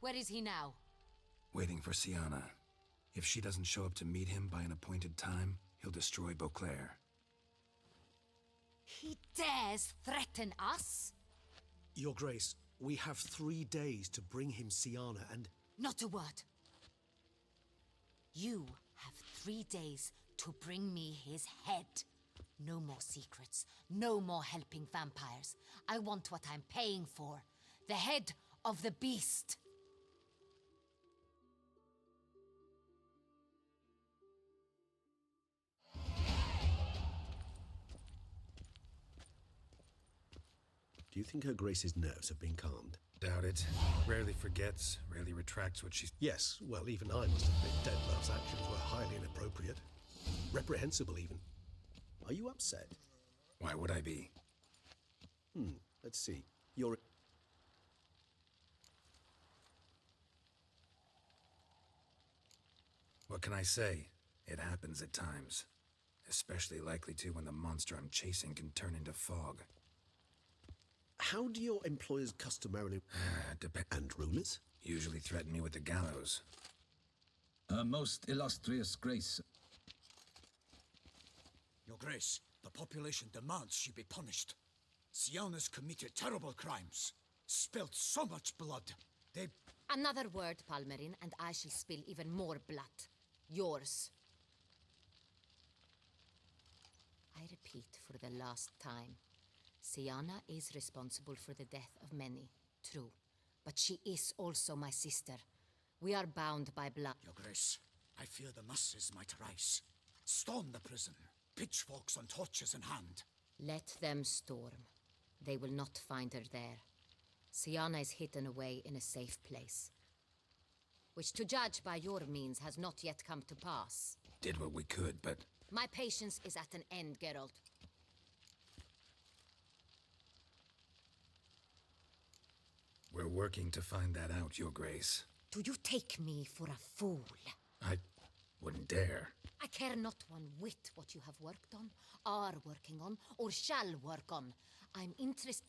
Where is he now? Waiting for Siana. If she doesn't show up to meet him by an appointed time, he'll destroy Beauclair. He dares threaten us? Your Grace, we have 3 days to bring him Siana and... Not a word. You have 3 days to bring me his head. No more secrets. No more helping vampires. I want what I'm paying for. The head of the beast. Do you think Her Grace's nerves have been calmed? Doubt it. Rarely forgets, rarely retracts what she's... Yes, well, even I must admit Dettlaff's actions were highly inappropriate. Reprehensible, even. Are you upset? Why would I be? Let's see. You're... What can I say? It happens at times. Especially likely to when the monster I'm chasing can turn into fog. How do your employers customarily... And rulers? Usually threaten me with the gallows. Most illustrious Grace. Your Grace, the population demands she be punished. Siana's committed terrible crimes. Spilt so much blood. They... Another word, Palmerin, and I shall spill even more blood. Yours. I repeat for the last time. Siana is responsible for the death of many, true. But she is also my sister. We are bound by blood. Your Grace, I fear the masses might rise. Storm the prison, pitchforks and torches in hand. Let them storm. They will not find her there. Siana is hidden away in a safe place. Which, to judge by your means, has not yet come to pass. Did what we could, but... My patience is at an end, Geralt. We're working to find that out, Your Grace. Do you take me for a fool? I wouldn't dare. I care not one whit what you have worked on, are working on, or shall work on. I'm interested...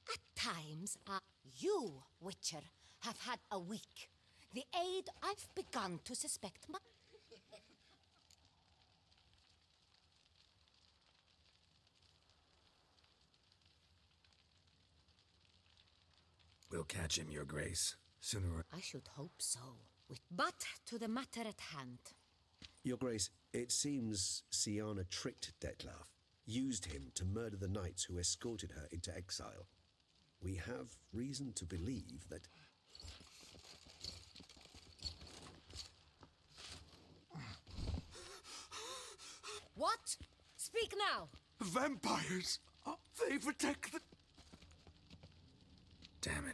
At times, you, Witcher, have had a week. The aid I've begun to suspect my... We'll catch him, Your Grace. Sooner or... I should hope so. But to the matter at hand. Your Grace, it seems Siana tricked Dettlaff, used him to murder the knights who escorted her into exile. We have reason to believe that... What? Speak now! Vampires! They protect the... Damn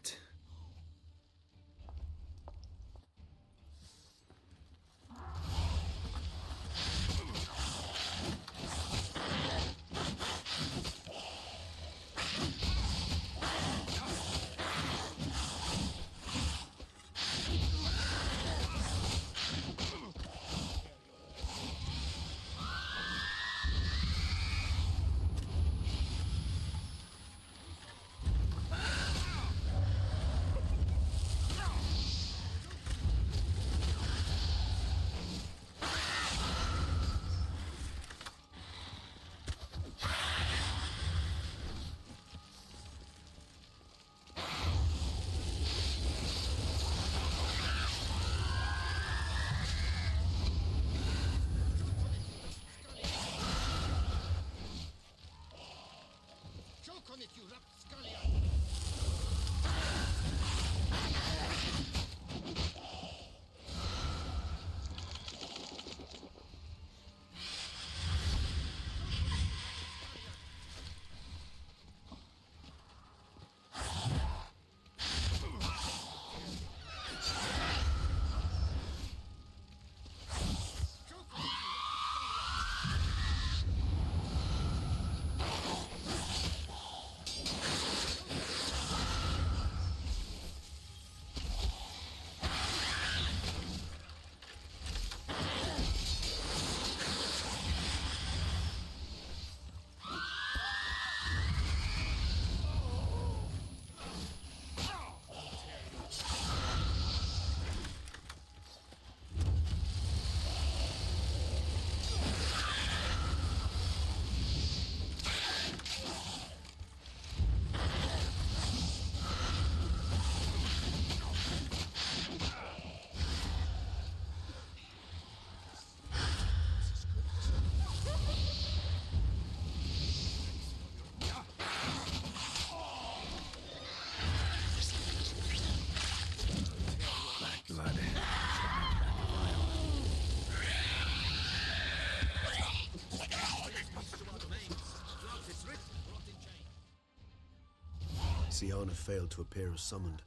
Siana failed to appear as summoned.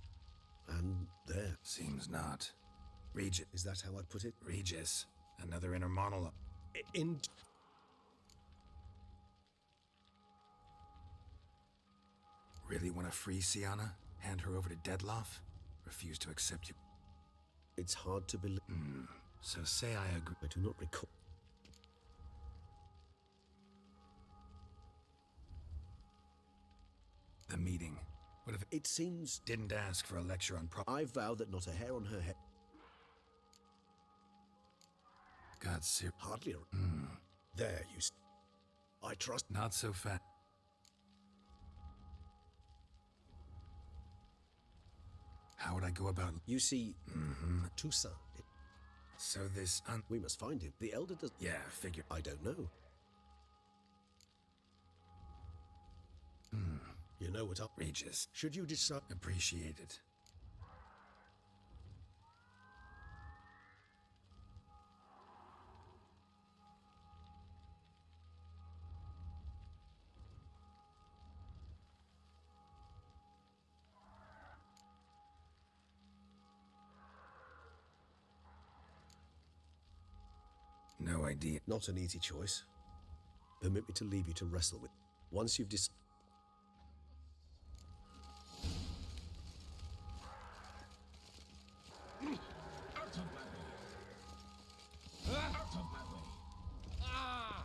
And there. Seems not. Regis. Is that how I'd put it? Regis. Another inner monologue. Really want to free Siana? Hand her over to Dettlaff? Refuse to accept you? It's hard to believe. So say I agree. I do not recall. The meeting. What if it seems... Didn't ask for a lecture on I vow that not a hair on her head. God, sir. Hardly a... There, you... I trust... Not so fat. How would I go about... You see... Toussaint. So this... We must find him. The elder does... Yeah, figured. I don't know. You know what... Regis. Should you decide... Appreciate it. No idea. Not an easy choice. Permit me to leave you to wrestle with. Once you've Out of my way! Out of my way! Ah!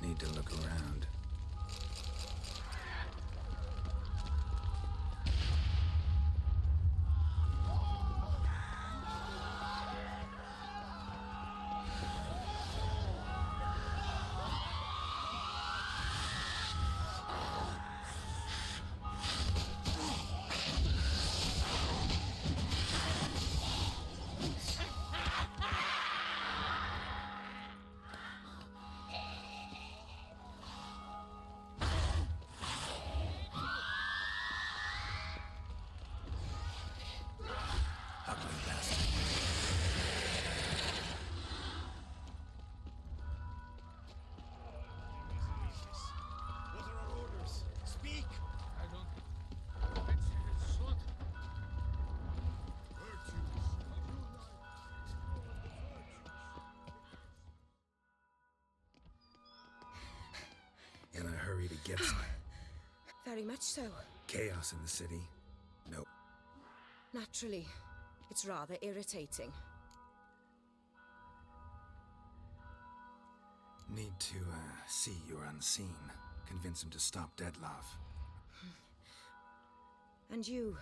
Need to look around. In a hurry to get some. Very much so. Chaos in the city. Nope. Naturally. It's rather irritating. Need to, see you're unseen. Convince him to stop Dettlaff. And you.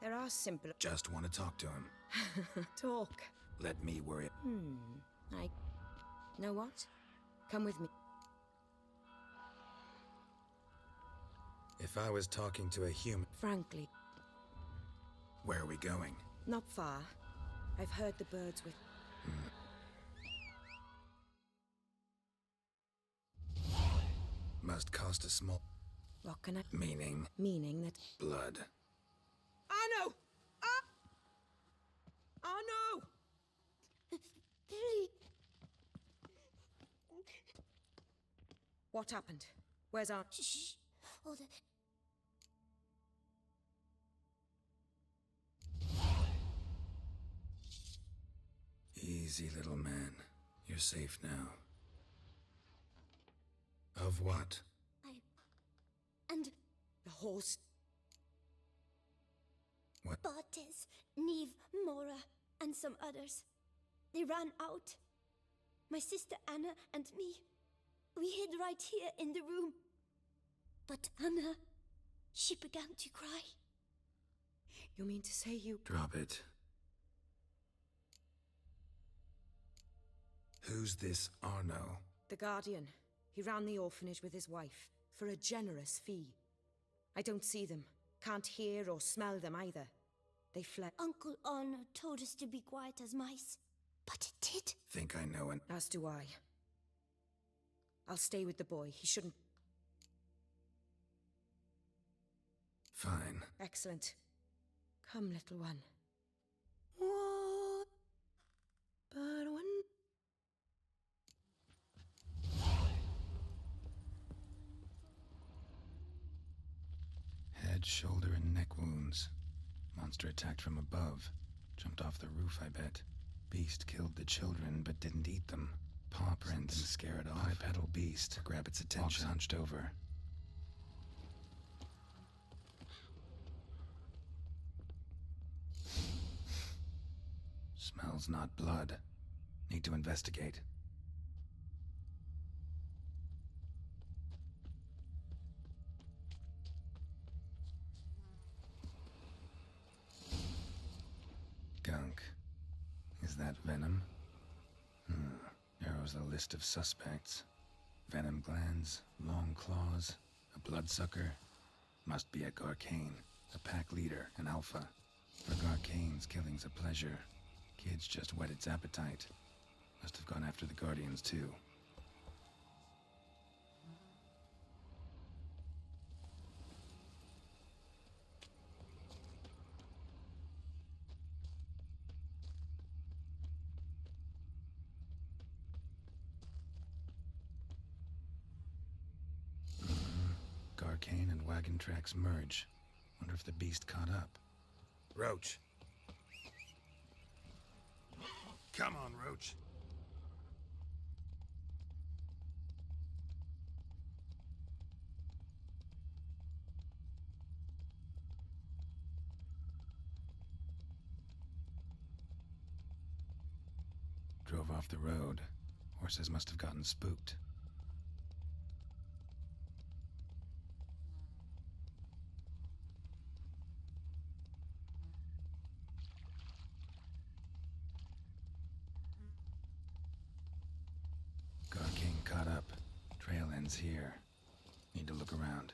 There are simpler... Just want to talk to him. Talk. Let me worry. I... Know what? Come with me. If I was talking to a human... Frankly. Where are we going? Not far. I've heard the birds with... Must cost a small... What can I... Meaning... Meaning that... Blood. Oh no! Ah! What happened? Where's our... Shh. Hold it. Easy, little man. You're safe now. Of what? And... The horse. What? Bartes, Neve, Mora, and some others. They ran out. My sister Anna and me. We hid right here in the room. But Anna, she began to cry. You mean to say you... Drop it. Who's this Arno? The Guardian. He ran the orphanage with his wife, for a generous fee. I don't see them, can't hear or smell them either. They fled. Uncle Arno told us to be quiet as mice, but it did. Think I know an... As do I. I'll stay with the boy. He shouldn't... Fine. Excellent. Come, little one. But when... Head, shoulder, and neck wounds. Monster attacked from above. Jumped off the roof, I bet. Beast killed the children, but didn't eat them. Paw prints and scare it off. Bipedal beast. Grab its attention. Hunched over. Smells not blood. Need to investigate. Gunk. Is that venom? Narrows the list of suspects. Venom glands, long claws, a bloodsucker. Must be a Garcane, a pack leader, an alpha. For Garcane's killing's a pleasure. Kid's just whet its appetite. Must have gone after the Guardians too. Garcane and wagon tracks merge. Wonder if the beast caught up. Roach. Come on, Roach. Drove off the road. Horses must have gotten spooked. Garcane caught up. Trail ends here. Need to look around.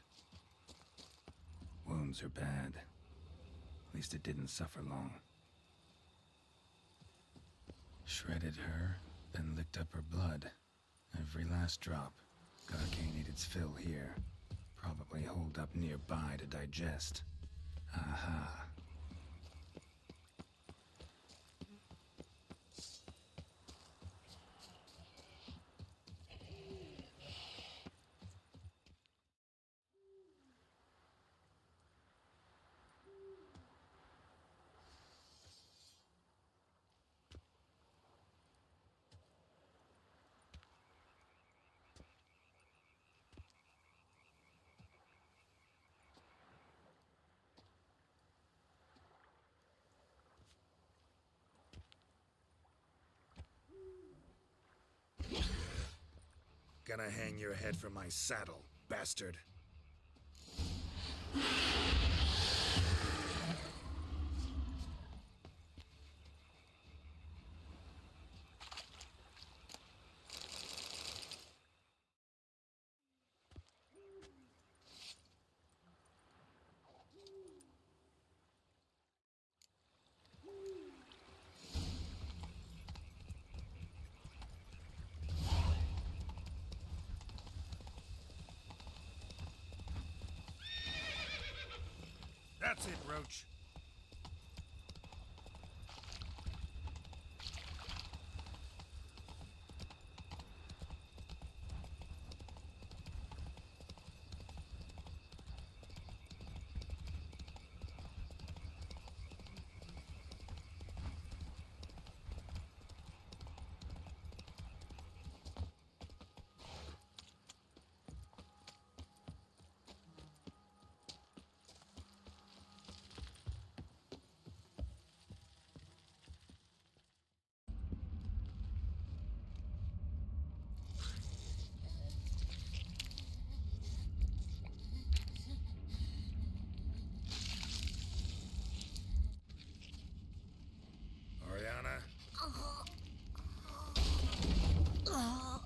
Wounds are bad. At least it didn't suffer long. Shredded her, then licked up her blood. Every last drop. Garcane ate its fill here. Probably holed up nearby to digest. Aha. Gonna hang your head from my saddle, bastard. That's it, Roach.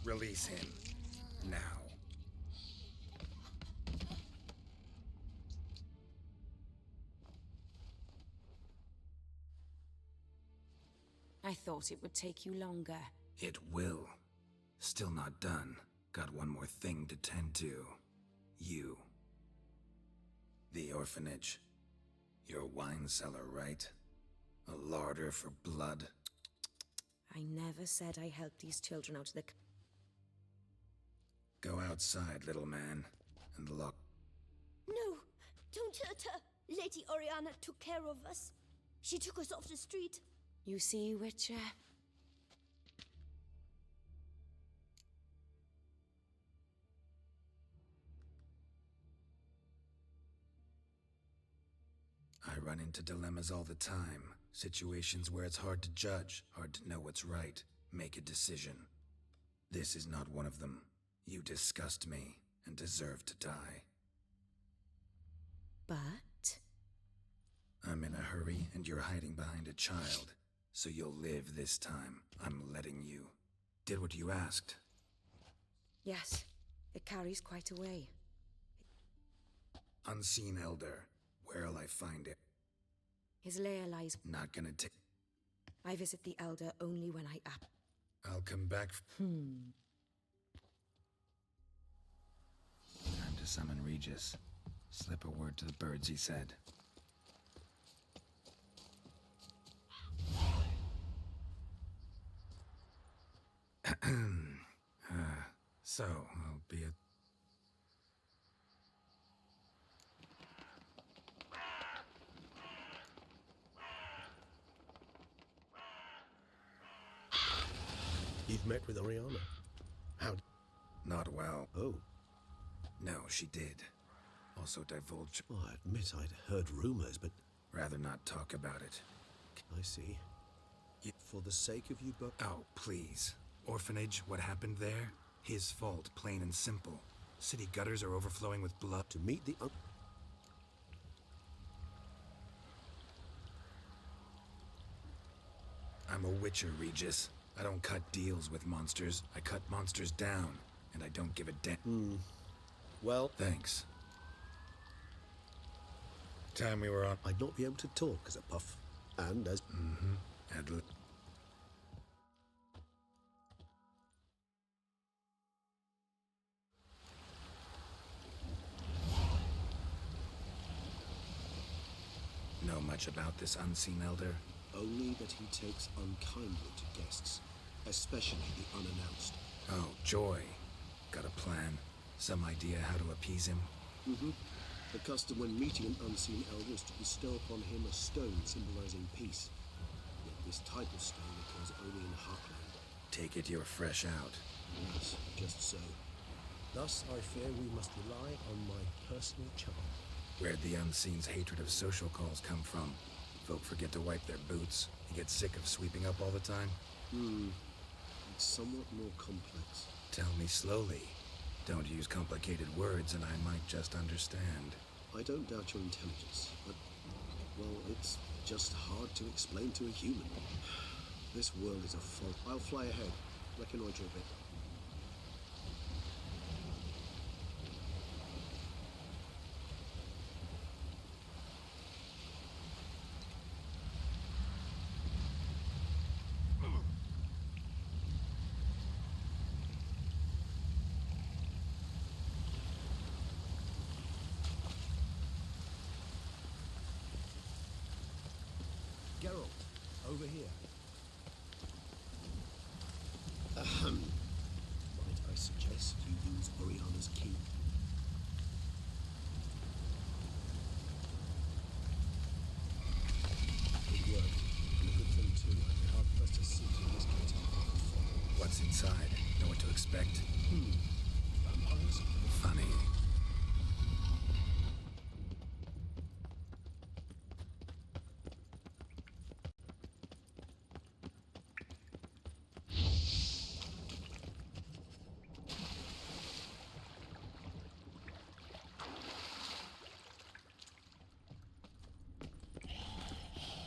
Release him. Now. I thought it would take you longer. It will. Still not done. Got one more thing to tend to. You. The orphanage. Your wine cellar, right? A larder for blood. I never said I helped these children out of the... Go outside, little man, and look. No, don't hurt her. Lady Oriana took care of us. She took us off the street. You see, Witcher? I run into dilemmas all the time. Situations where it's hard to judge, hard to know what's right, make a decision. This is not one of them. You disgust me and deserve to die. But? I'm in a hurry and you're hiding behind a child. So you'll live this time. I'm letting you. Did what you asked. Yes, it carries quite a way. Unseen Elder. Where'll I find it? His lair lies... Not gonna take... I visit the Elder only when I up. I'll come back... Time to summon Regis. Slip a word to the birds, he said. So, I'll be at... You've met with Oriana? How? Not well. Oh. No, she did. Also divulged... Well, I admit I'd heard rumors, but... Rather not talk about it. I see. For the sake of you both... Oh, please. Orphanage, what happened there? His fault, plain and simple. City gutters are overflowing with blood. To meet the... I'm a witcher, Regis. I don't cut deals with monsters. I cut monsters down. And I don't give a damn. Well... Thanks. Time we were on... I'd not be able to talk as a puff. And as... Know much about this unseen elder? Only that he takes unkindly to guests, especially the unannounced. Oh, joy. Got a plan? Some idea how to appease him? The custom when meeting an unseen elder is to bestow upon him a stone symbolizing peace. Yet this type of stone occurs only in Heartland. Take it you're fresh out. Yes, just so. Thus, I fear we must rely on my personal charm. Where'd the unseen's hatred of social calls come from? Folk forget to wipe their boots. You get sick of sweeping up all the time? It's somewhat more complex. Tell me slowly. Don't use complicated words and I might just understand. I don't doubt your intelligence, but, well, it's just hard to explain to a human. This world is a fog. I'll fly ahead, reconnoiter a bit. Geralt, over here. Might I suggest you use Oriana's key? Good work. And a good thing too. I'd be hard pressed to see through this gate. What's inside? Know what to expect? Vampires? Funny.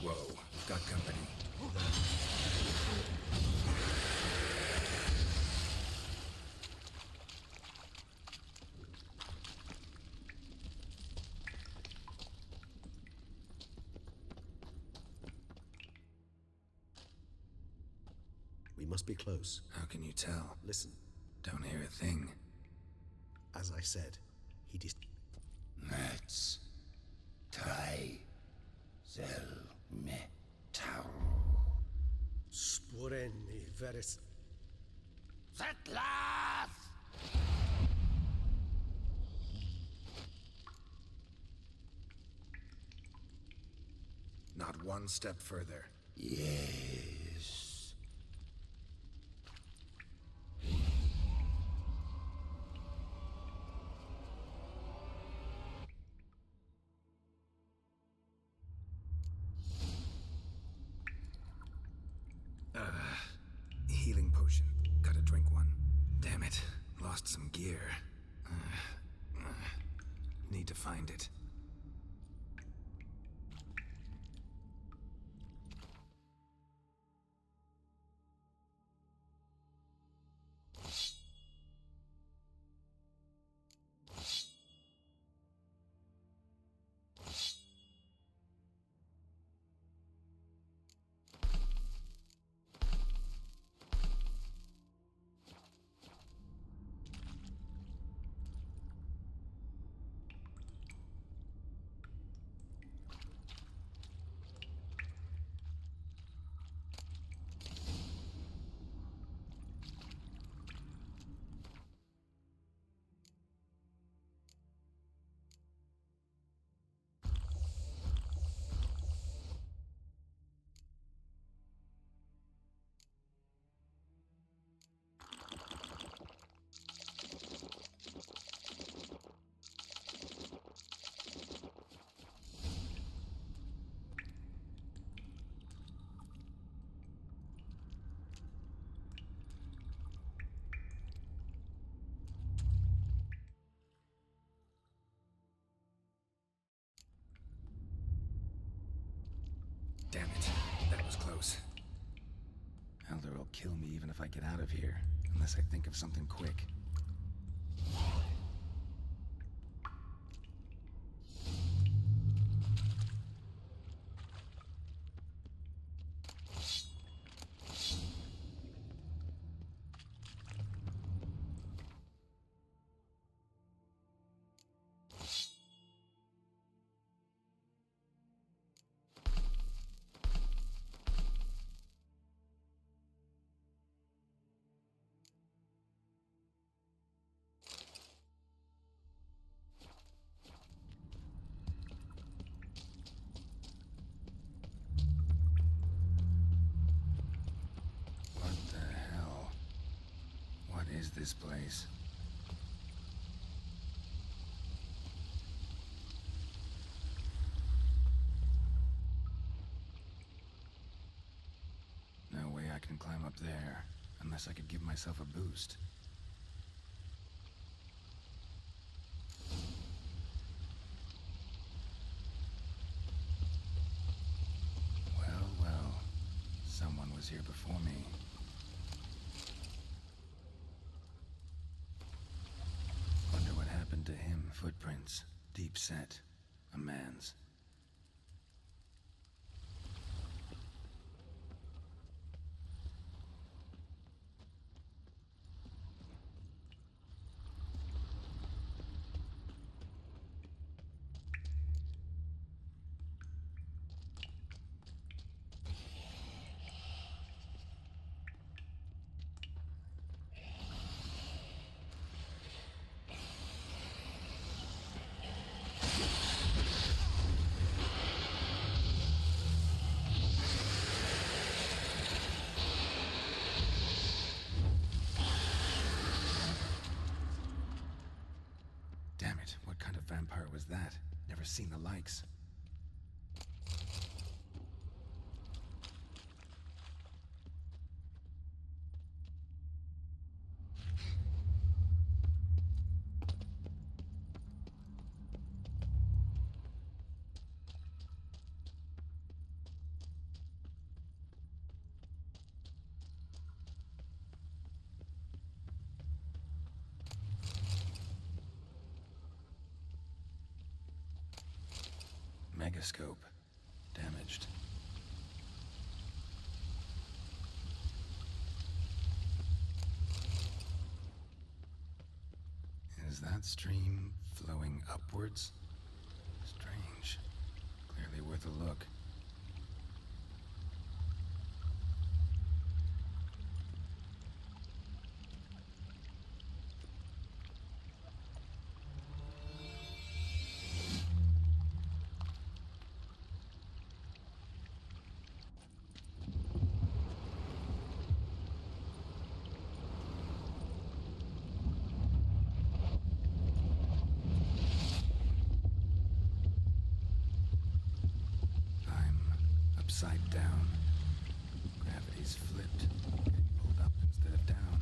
Whoa, got company. must be close. How can you tell? Listen. Don't hear a thing. As I said, he dis... Let's try the metal. Sporeni veres... Settlers! Not one step further. Yes. Healing potion. Gotta drink one. Damn it. Lost some gear. Need to find it. Damn it. That was close. Elder will kill me even if I get out of here, unless I think of something quick. This place. No way I can climb up there, unless I could give myself a boost. Well, someone was here before me. To him, footprints, deep set, a man's. Damn it, what kind of vampire was that? Never seen the likes. Megascope. Damaged. Is that stream flowing upwards? Strange. Clearly worth a look. Upside down. Gravity's flipped, getting pulled up instead of down.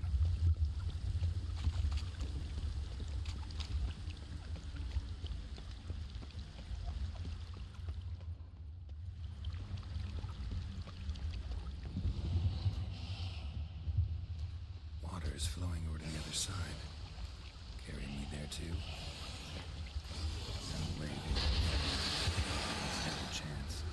Water's flowing over to the other side. Carry me there too? No way, baby. Stand a chance.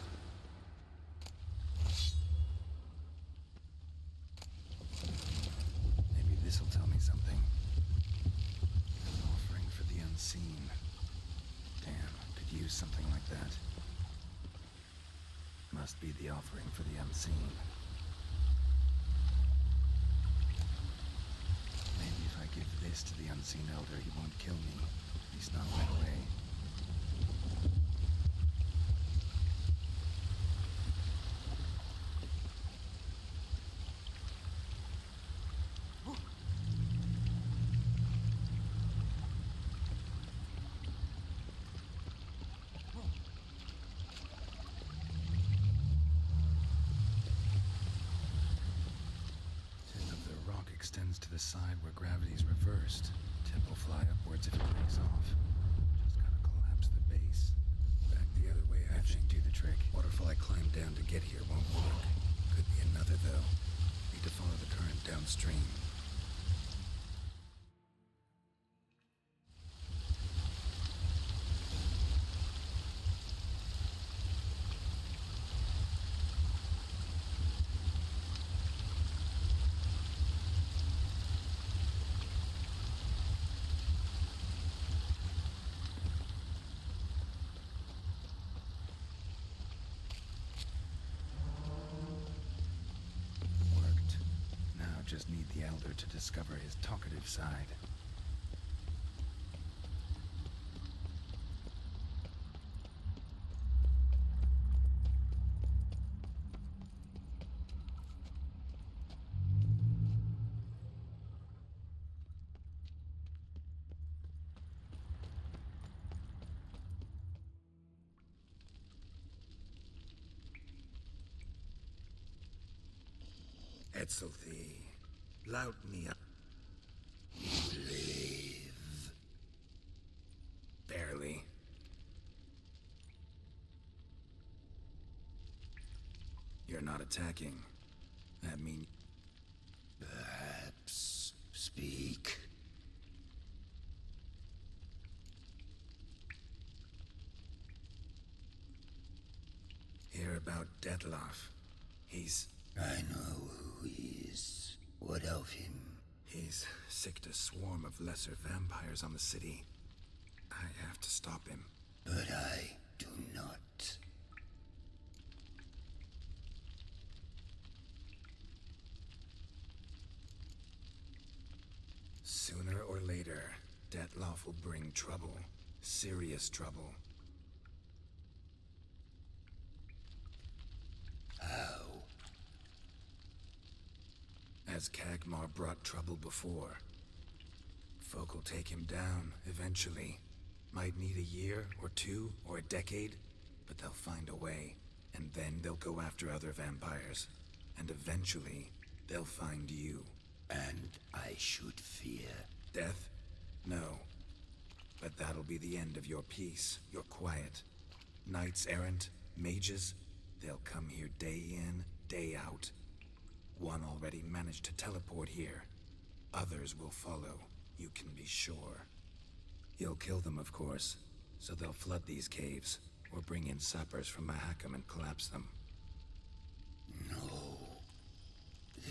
This'll tell me something. An offering for the unseen. Damn, could use something like that. Must be the offering for the unseen. Maybe if I give this to the unseen elder, he won't kill me. At least not right away. Extends to the side where gravity's reversed. Tip will fly upwards if it breaks off. Just gotta collapse the base. Back the other way, I think, do the trick. Waterfall I climbed down to get here won't work. Could be another, though. Need to follow the current downstream. Just need the elder to discover his talkative side. Etzelthee. Lout me up. Live. Barely. You're not attacking. That means... Perhaps speak. Hear about Dettlaff. He's... I know who he is. What of him? He's sicked a swarm of lesser vampires on the city. I have to stop him. But I do not. Sooner or later, Dettlaff will bring trouble. Serious trouble. How? As Kagmar brought trouble before. Folk will take him down, eventually. Might need a year, or two, or a decade, but they'll find a way. And then they'll go after other vampires. And eventually, they'll find you. And I should fear death? No. But that'll be the end of your peace, your quiet. Knights errant, mages, they'll come here day in, day out. One already managed to teleport here. Others will follow, you can be sure. You'll kill them, of course, so they'll flood these caves, or bring in sappers from Mahakam and collapse them. No.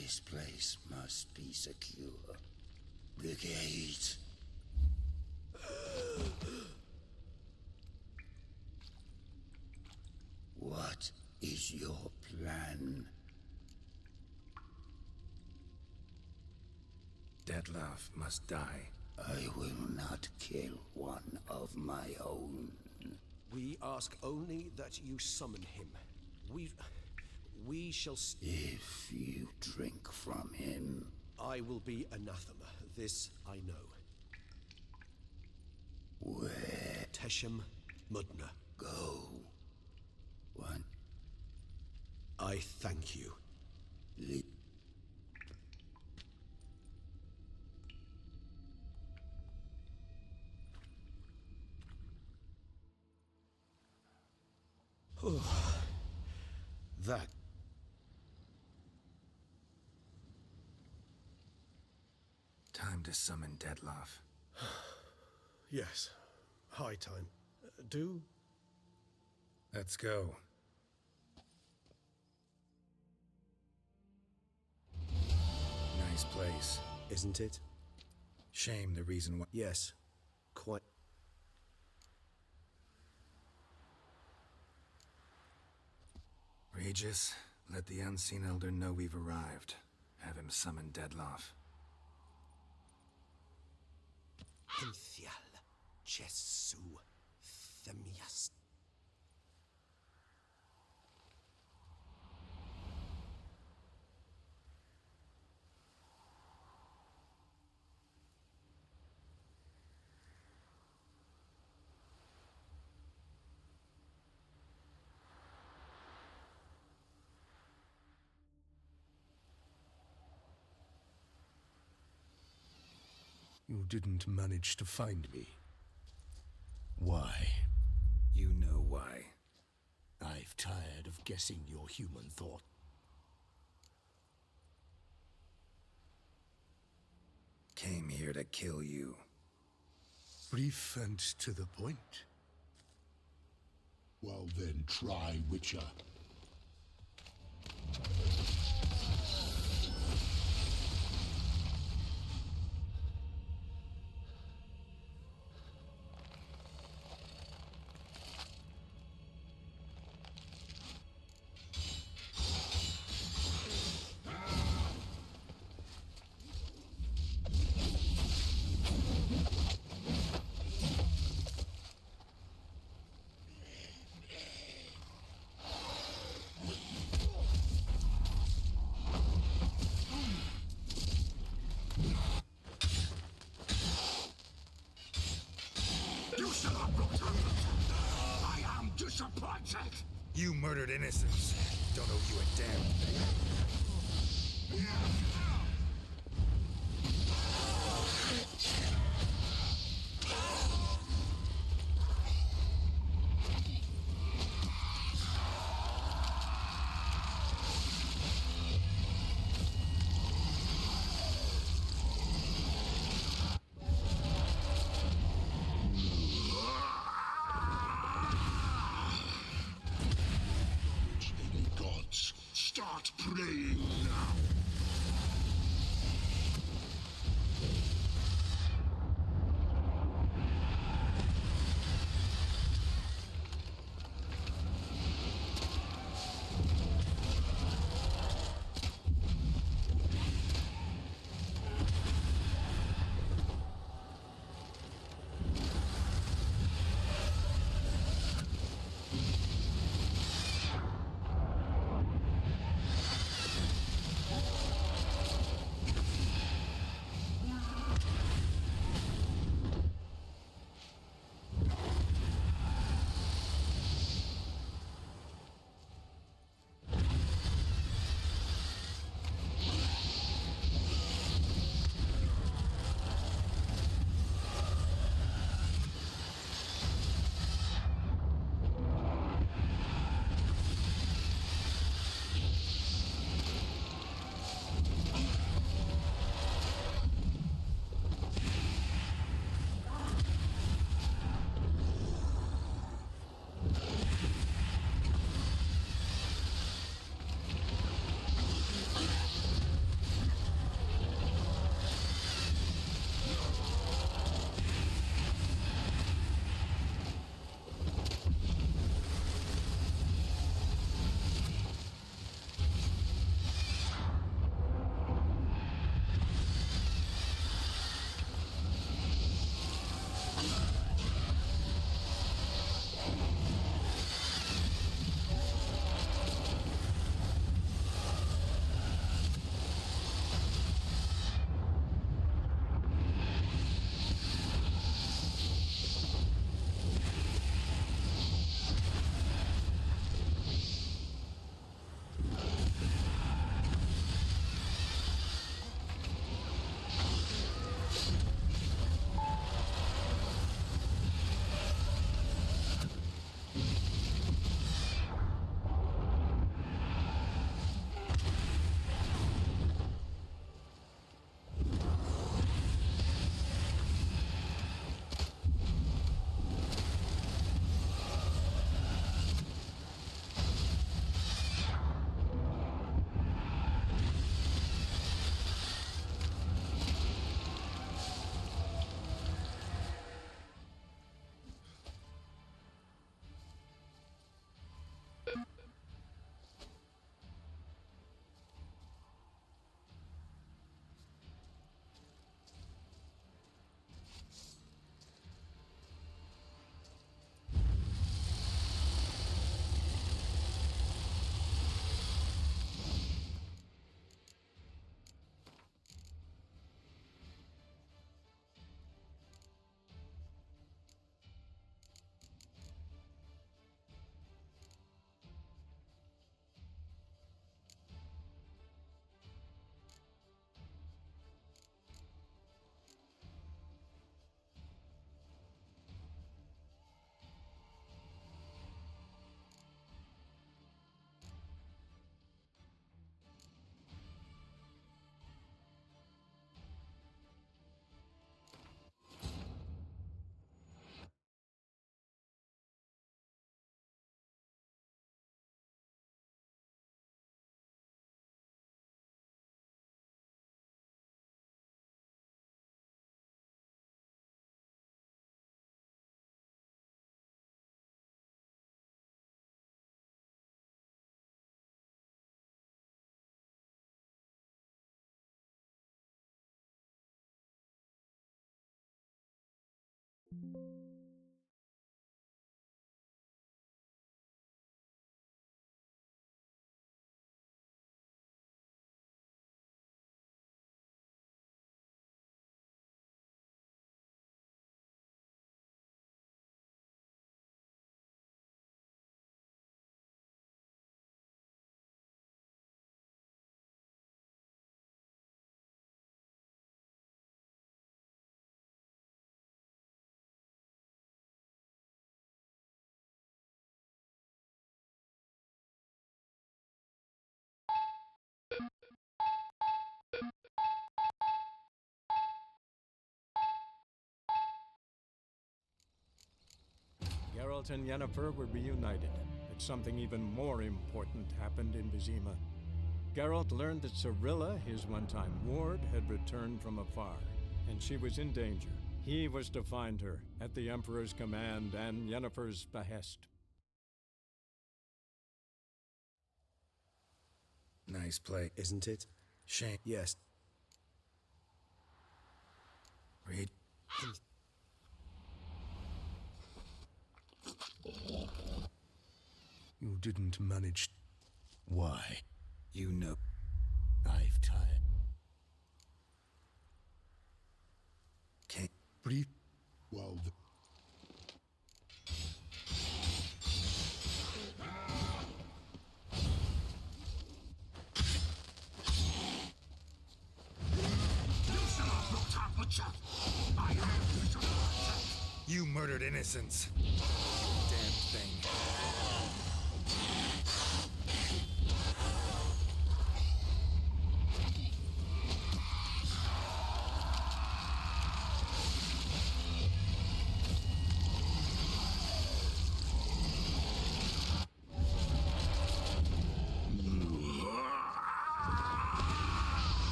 This place must be secure. The gate. your plan? Detlef must die. I will not kill one of my own. We ask only that you summon him. We shall... If you drink from him... I will be anathema. This I know. Where? Teshem Mudna. Go. What? I thank you. That. Time to summon Detlef. Yes. High time. Do? Let's go. Nice place. Isn't it? Shame the reason why... Yes. Quite. Regis, let the Unseen Elder know we've arrived. Have him summon Detlef. Hinthial. Jesu. Themias. You didn't manage to find me. Why? You know why. I've tired of guessing your human thought. Came here to kill you. Brief and to the point. Well then, try Witcher. I am disappointed! You murdered innocents. Don't owe you a damn thing. Any gods, start praying now! Geralt and Yennefer were reunited, but something even more important happened in Vizima. Geralt learned that Cirilla, his one-time ward, had returned from afar, and she was in danger. He was to find her, at the Emperor's command and Yennefer's behest. Nice play. Isn't it? Shame. Yes. Read. You didn't manage. Why? You know. I've time. Can't breathe. Well, You murdered innocents. Damn thing.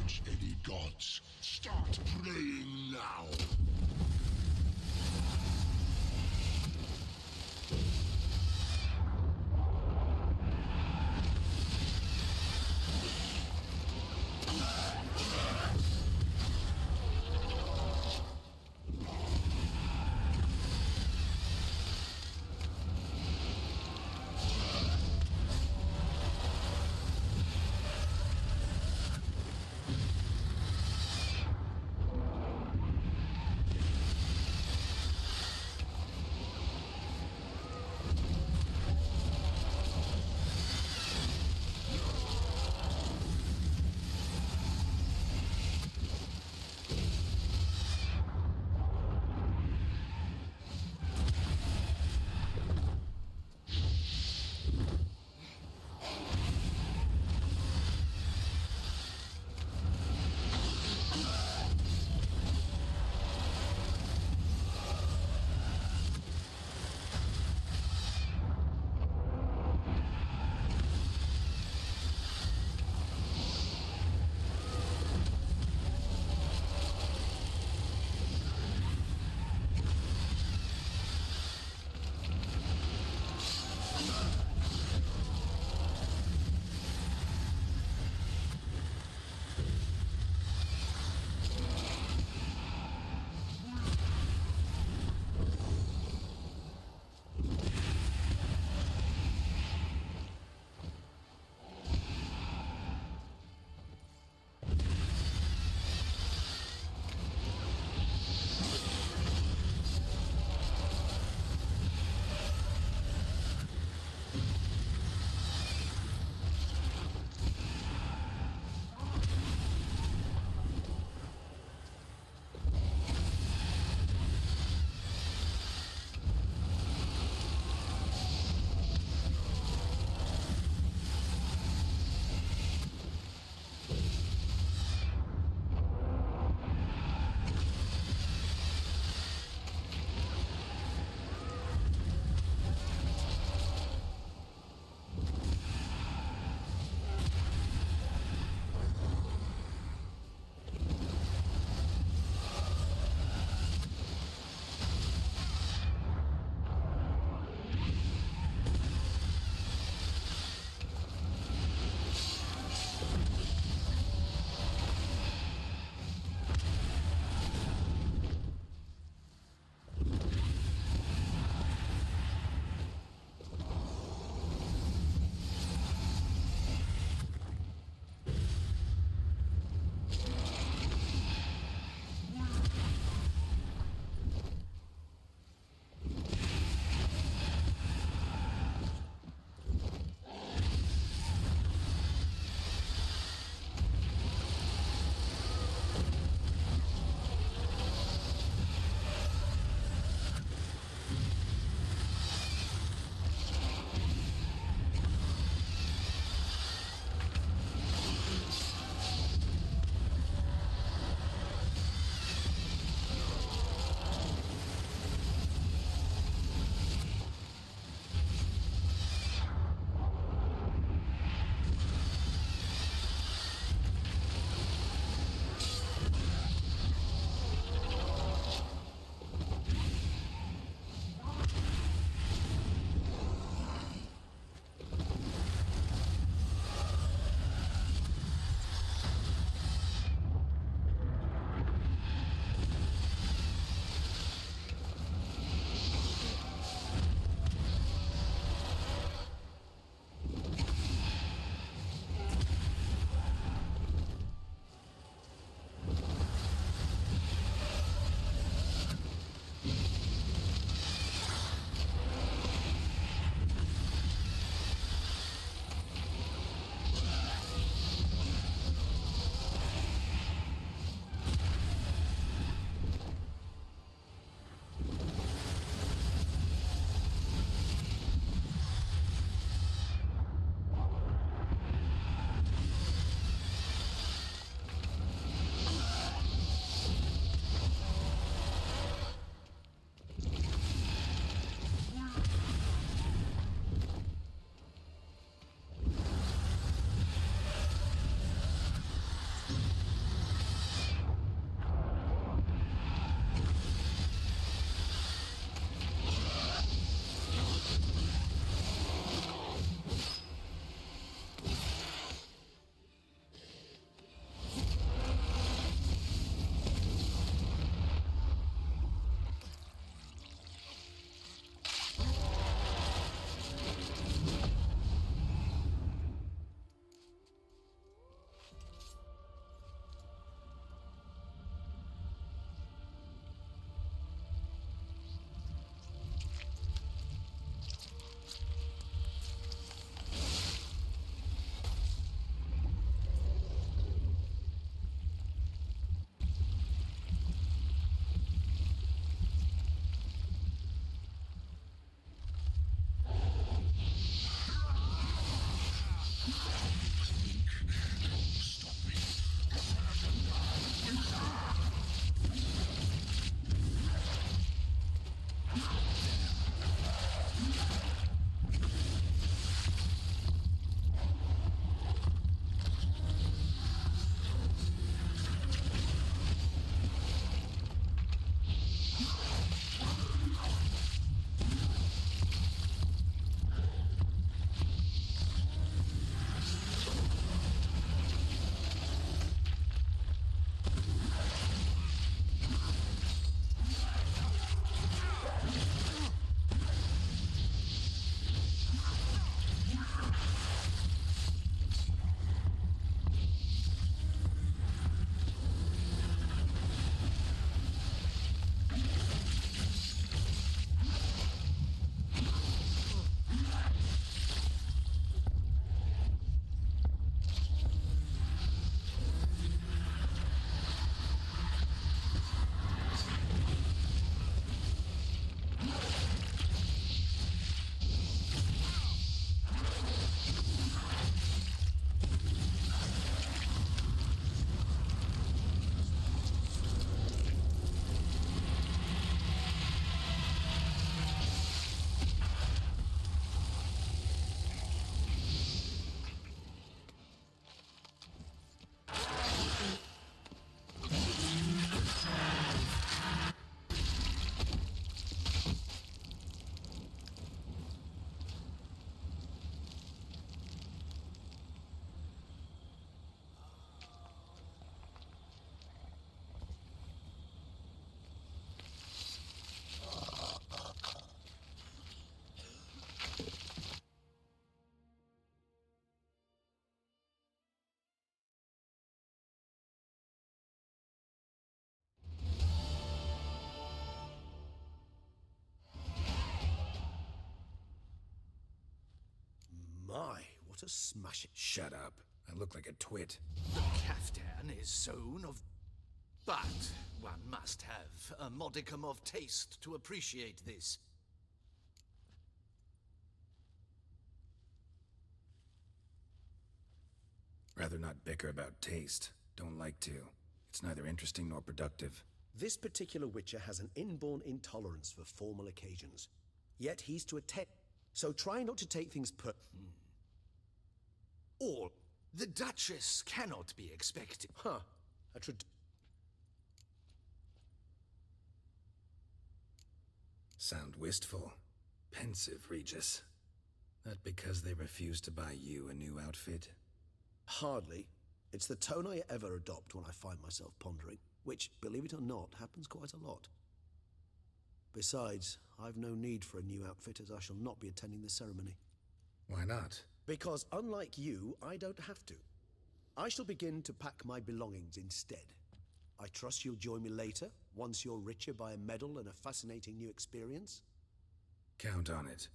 acknowledge any gods. Start praying now. to smash it. Shut up. I look like a twit. The caftan is sewn of... But one must have a modicum of taste to appreciate this. Rather not bicker about taste. Don't like to. It's neither interesting nor productive. This particular Witcher has an inborn intolerance for formal occasions. Yet he's to attend. So try not to take things All. The Duchess cannot be expected. Huh. Sound wistful. Pensive, Regis. That because they refuse to buy you a new outfit? Hardly. It's the tone I ever adopt when I find myself pondering, which, believe it or not, happens quite a lot. Besides, I've no need for a new outfit as I shall not be attending the ceremony. Why not? Because unlike you, I don't have to. I shall begin to pack my belongings instead. I trust you'll join me later, once you're richer by a medal and a fascinating new experience? Count on it.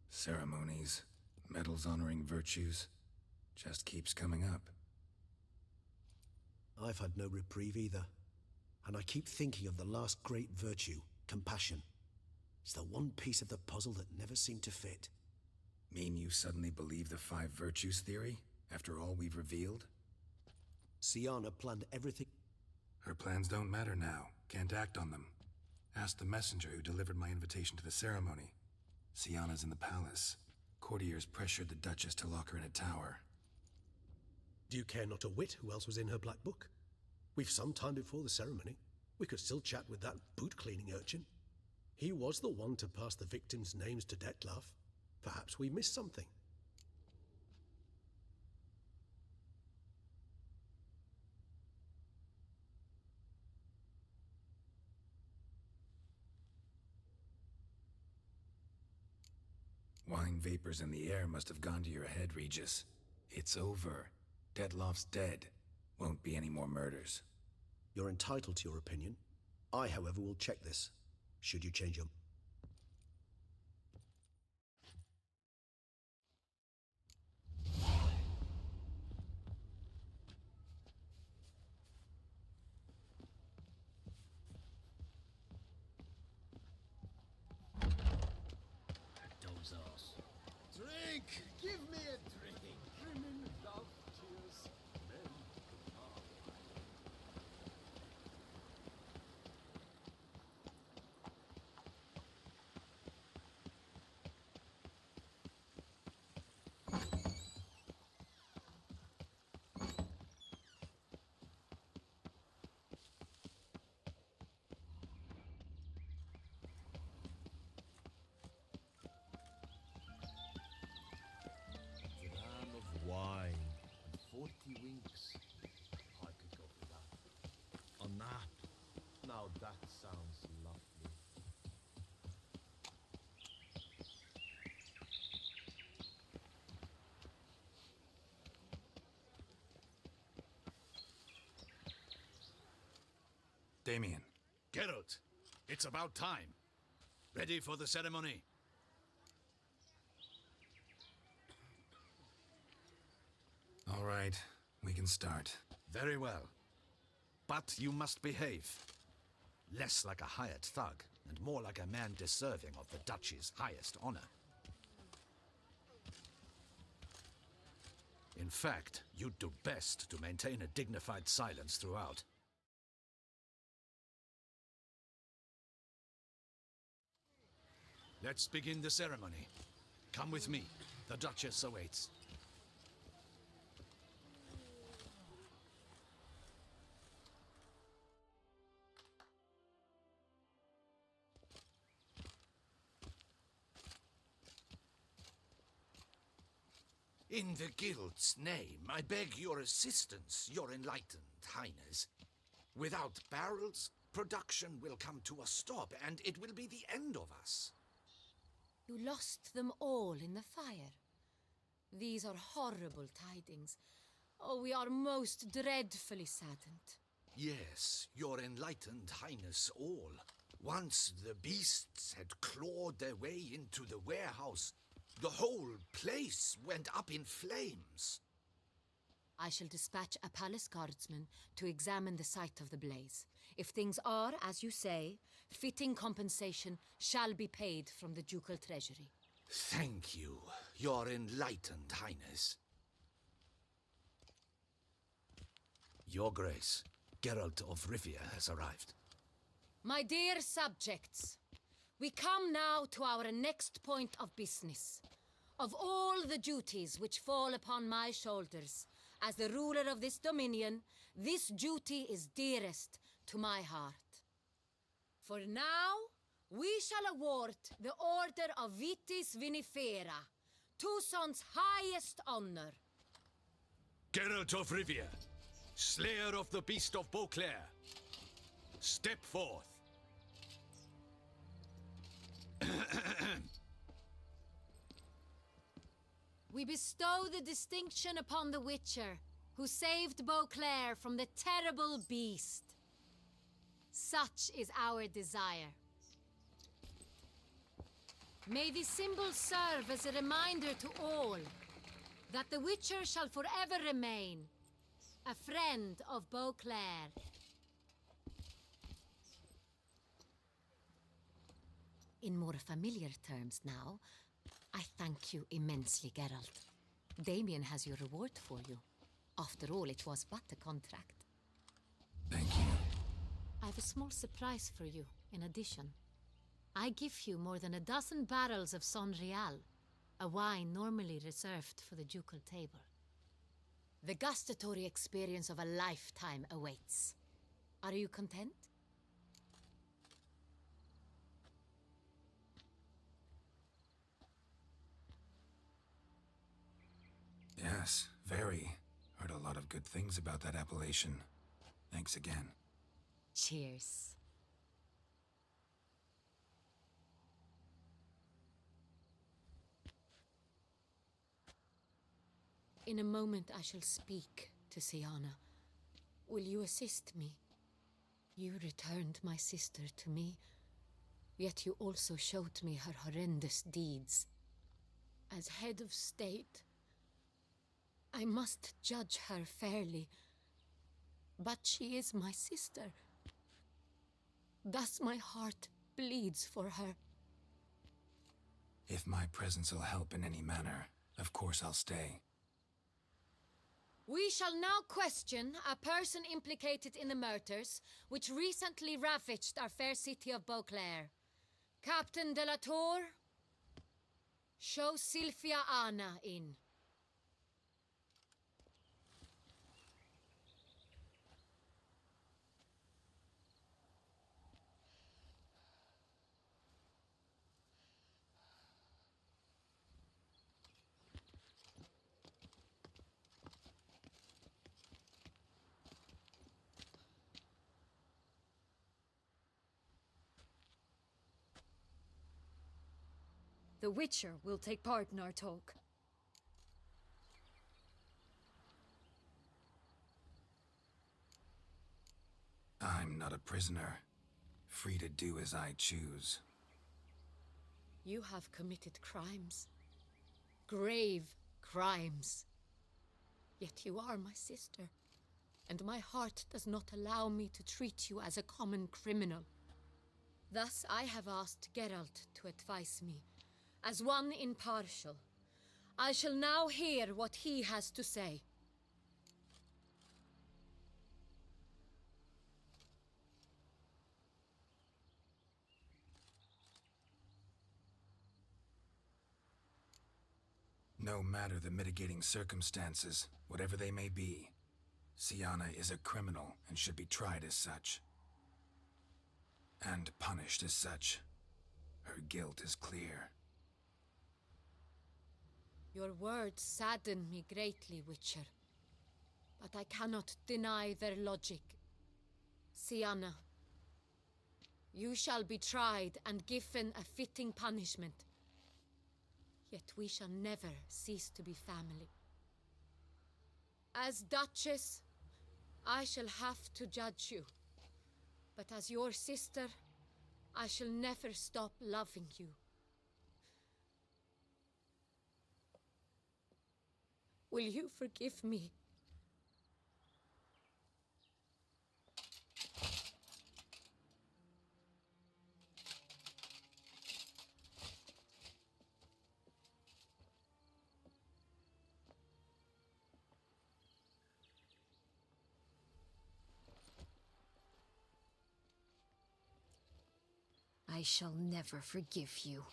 Ceremonies, medals honoring virtues, just keeps coming up. I've had no reprieve either. And I keep thinking of the last great virtue, compassion. It's the one piece of the puzzle that never seemed to fit. Mean you suddenly believe the 5 virtues theory, after all we've revealed? Siana planned everything. Her plans don't matter now. Can't act on them. Ask the messenger who delivered my invitation to the ceremony. Siana's in the palace. Courtiers pressured the Duchess to lock her in a tower. Do you care not a whit who else was in her black book? We've some time before the ceremony. We could still chat with that boot-cleaning urchin. He was the one to pass the victims' names to Dettlaff. Perhaps we missed something. Wine vapors in the air must have gone to your head, Regis. It's over. Detloff's dead. Won't be any more murders. You're entitled to your opinion. I, however, will check this, should you change your... Drink! Give me a drink! Women love tears, men love. Dram of wine and 40 winks. I could go for that. A nap. Now that sounds lovely. Damien. Geralt, it's about time. Ready for the ceremony? All right, we can start. Very well. But you must behave. Less like a hired thug, and more like a man deserving of the Duchy's highest honor. In fact, you'd do best to maintain a dignified silence throughout. Let's begin the ceremony. Come with me. The Duchess awaits. In the Guild's name, I beg your assistance, your enlightened highness. Without barrels, production will come to a stop, and it will be the end of us. You lost them all in the fire. These are horrible tidings. Oh, we are most dreadfully saddened. Yes, your enlightened highness all. Once the beasts had clawed their way into the warehouse, the whole place went up in flames. I shall dispatch a palace guardsman to examine the site of the blaze. If things are, as you say, fitting compensation shall be paid from the ducal treasury. Thank you, Your Enlightened Highness. Your Grace, Geralt of Rivia has arrived. My dear subjects, we come now to our next point of business. Of all the duties which fall upon my shoulders, as the ruler of this dominion, this duty is dearest to my heart. For now, we shall award the Order of Vitis Vinifera, Tucson's highest honor. Geralt of Rivia, Slayer of the Beast of Beauclair, step forth. We bestow the distinction upon the Witcher, who saved Beauclair from the terrible beast. Such is our desire. May the symbol serve as a reminder to all that the Witcher shall forever remain a friend of Beauclair. In more familiar terms now, I thank you immensely, Geralt. Damien has your reward for you. After all, it was but a contract. Thank you. I have a small surprise for you, in addition. I give you more than a dozen barrels of Son Real, a wine normally reserved for the ducal table. The gustatory experience of a lifetime awaits. Are you content? Yes, very. Heard a lot of good things about that appellation. Thanks again. Cheers. In a moment I shall speak to Siana. Will you assist me? You returned my sister to me, yet you also showed me her horrendous deeds. As head of state, I must judge her fairly, but she is my sister. Thus my heart bleeds for her. If my presence will help in any manner, of course I'll stay. We shall now question a person implicated in the murders which recently ravaged our fair city of Beauclair. Captain de la Tour, show Sylvia Anna in. The Witcher will take part in our talk. I'm not a prisoner, free to do as I choose. You have committed crimes. Grave crimes. Yet you are my sister, and my heart does not allow me to treat you as a common criminal. Thus I have asked Geralt to advise me, as one impartial. I shall now hear what he has to say. No matter the mitigating circumstances, whatever they may be, Siana is a criminal and should be tried as such. And punished as such. Her guilt is clear. Your words sadden me greatly, Witcher. But I cannot deny their logic. Siana, you shall be tried and given a fitting punishment. Yet we shall never cease to be family. As Duchess, I shall have to judge you. But as your sister, I shall never stop loving you. Will you forgive me? I shall never forgive you.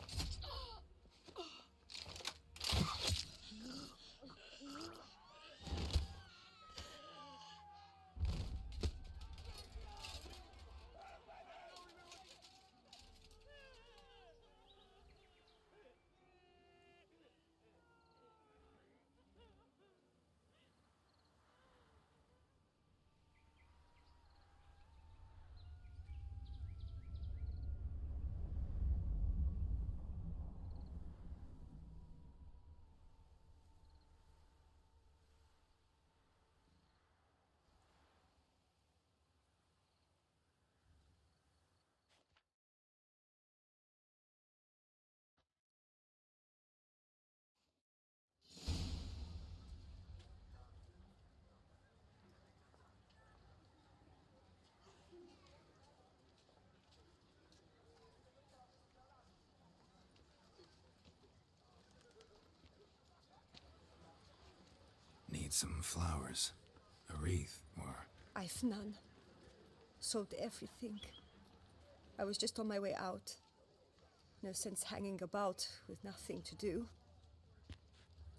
Need some flowers, a wreath, or... I've none. Sold everything. I was just on my way out. No sense hanging about with nothing to do.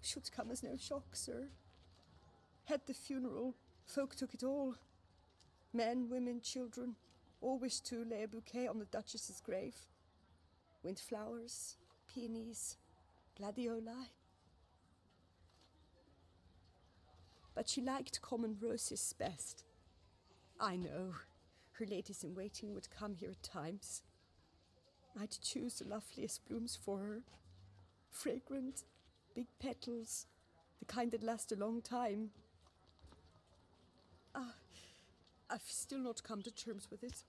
Should come as no shock, sir. Had the funeral. Folk took it all. Men, women, children, all wished to lay a bouquet on the Duchess's grave. Windflowers, peonies, gladioli. But she liked common roses best. I know, her ladies-in-waiting would come here at times. I'd choose the loveliest blooms for her. Fragrant, big petals, the kind that last a long time. I've still not come to terms with it.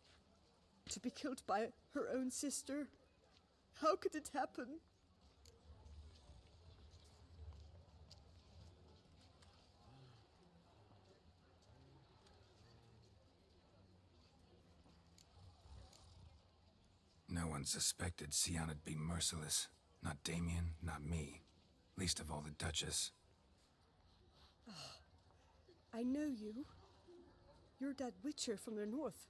To be killed by her own sister. How could it happen? No one suspected Sianna'd be merciless. Not Damien, not me. Least of all the Duchess. I know you. You're that witcher from the north.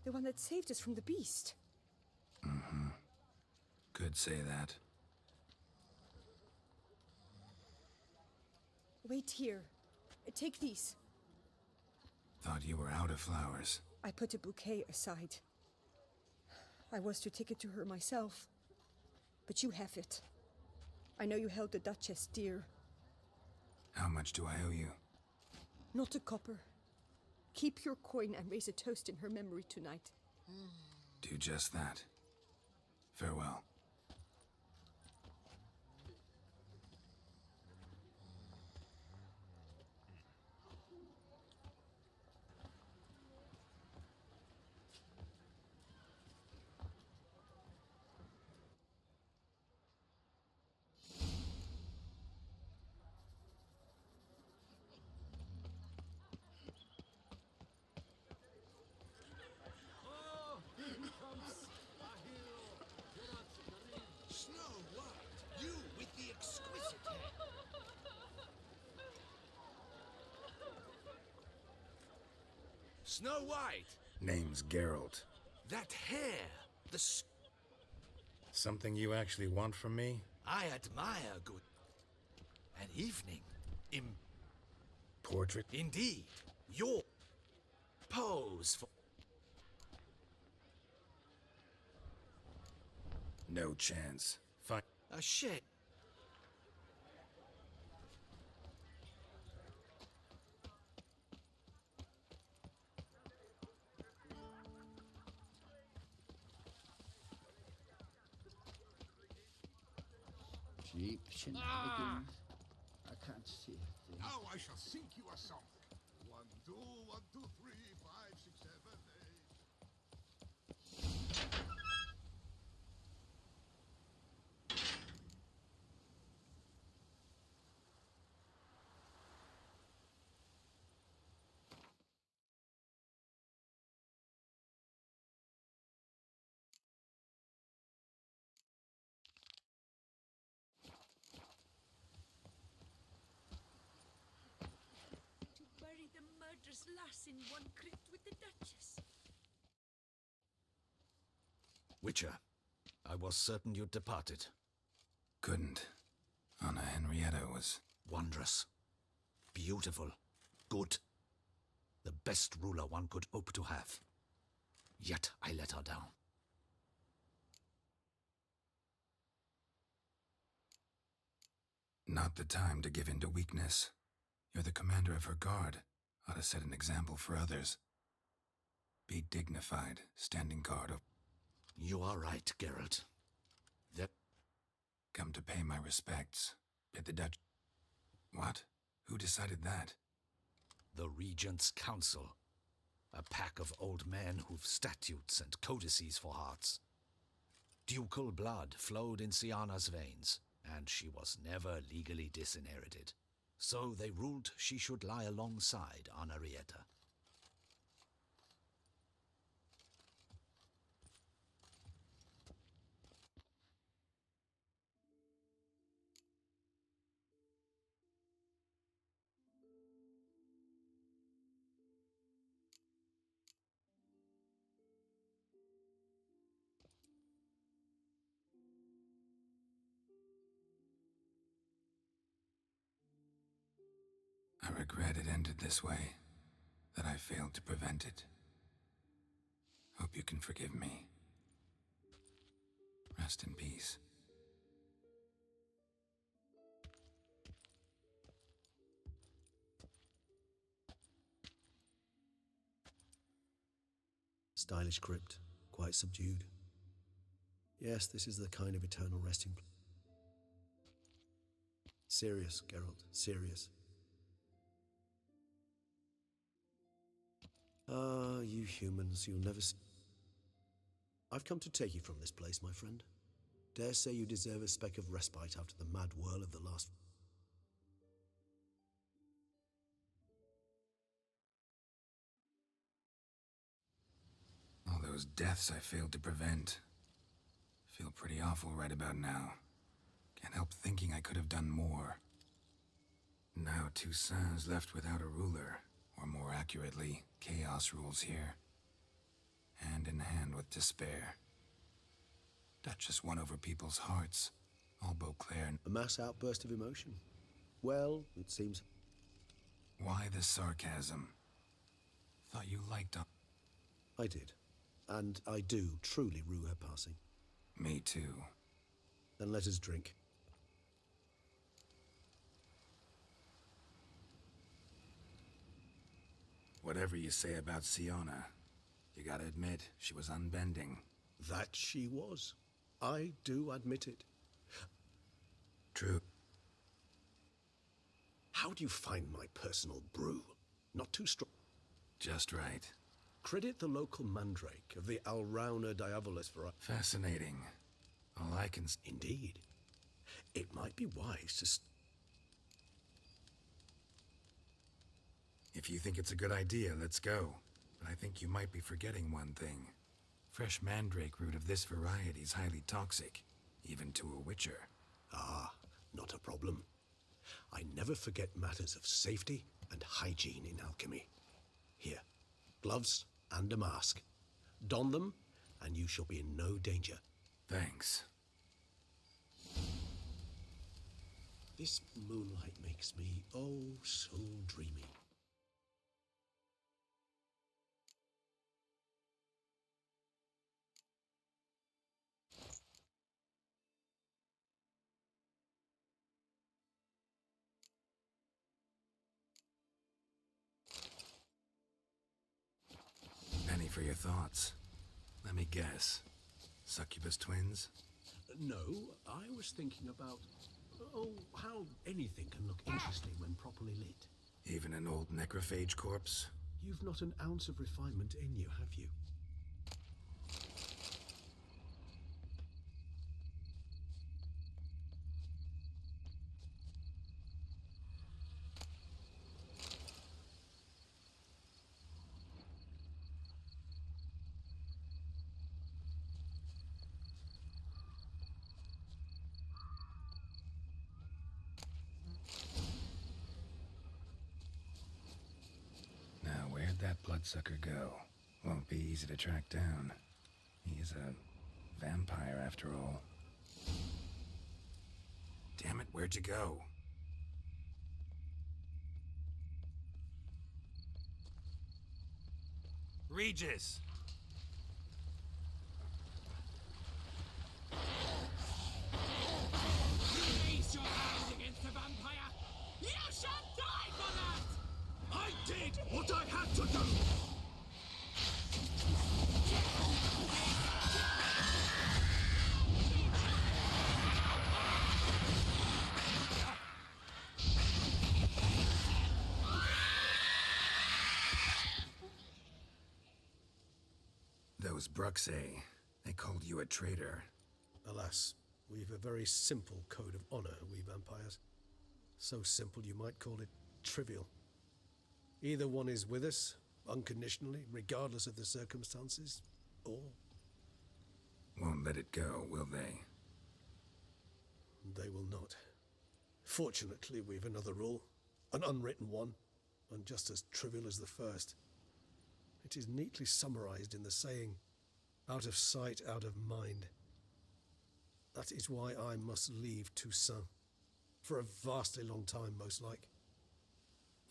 The one that saved us from the beast. Mm-hmm. Could say that. Wait here. Take these. Thought you were out of flowers. I put a bouquet aside. I was to take it to her myself. But you have it. I know you held the Duchess dear. How much do I owe you? Not a copper. Keep your coin and raise a toast in her memory tonight. Do just that. Farewell. Snow White! Name's Geralt. That hair! Something you actually want from me? I admire good... An evening. Portrait? Indeed. Your... pose for... No chance. Fine. A shit. Cheap shenanigans. I can't see a thing. Now I shall sing you a song. 1, 2, 1, 2, 3, 5, 6, 7, 8. lass in one crypt with the Duchess. Witcher, I was certain you'd departed. Couldn't. Anna Henrietta was... wondrous. Beautiful. Good. The best ruler one could hope to have. Yet I let her down. Not the time to give in to weakness. You're the commander of her guard. Ought to set an example for others. Be dignified, standing guard of... You are right, Geralt. Come to pay my respects. Bid the Dutch... What? Who decided that? The Regent's Council. A pack of old men who've statutes and codices for hearts. Ducal blood flowed in Syanna's veins, and she was never legally disinherited. So they ruled she should lie alongside Anarietta. I regret it ended this way, that I failed to prevent it. Hope you can forgive me. Rest in peace. Stylish crypt, quite subdued. Yes, this is the kind of eternal resting place. Serious, Geralt, serious. Ah, you humans, you'll never see... I've come to take you from this place, my friend. Dare say you deserve a speck of respite after the mad whirl of the last... All those deaths I failed to prevent. Feel pretty awful right about now. Can't help thinking I could have done more. Now Toussaint's left without a ruler. Or more accurately, chaos rules here. Hand in hand with despair. Duchess won over people's hearts. All Beauclair and... A mass outburst of emotion. Well, it seems... Why the sarcasm? Thought you liked... I did. And I do truly rue her passing. Me too. Then let us drink. Whatever you say about Syanna, you gotta admit, she was unbending. That she was. I do admit it. True. How do you find my personal brew? Not too strong. Just right. Credit the local mandrake of the Alrauna diabolus for... Fascinating. All I can... Indeed. It might be wise to... If you think it's a good idea, let's go. But I think you might be forgetting one thing. Fresh mandrake root of this variety is highly toxic, even to a witcher. Ah, not a problem. I never forget matters of safety and hygiene in alchemy. Here, gloves and a mask. Don them, and you shall be in no danger. Thanks. This moonlight makes me, oh, so dreamy. Penny for your thoughts. Let me guess. Succubus twins? No, I was thinking about... Oh, how anything can look interesting when properly lit. Even an old necrophage corpse? You've not an ounce of refinement in you, have you? that bloodsucker go? Won't be easy to track down. He is a vampire after all. Damn it, where'd you go? Regis! Raise your hand against the vampire! You shall die for that! I did what I had to do! Those Bruxae, they called you a traitor. Alas, we've a very simple code of honor, we vampires. So simple you might call it trivial. Either one is with us, unconditionally, regardless of the circumstances, or... Won't let it go, will they? They will not. Fortunately, we've another rule, an unwritten one, and just as trivial as the first. It is neatly summarized in the saying, out of sight, out of mind. That is why I must leave Toussaint. For a vastly long time, most like.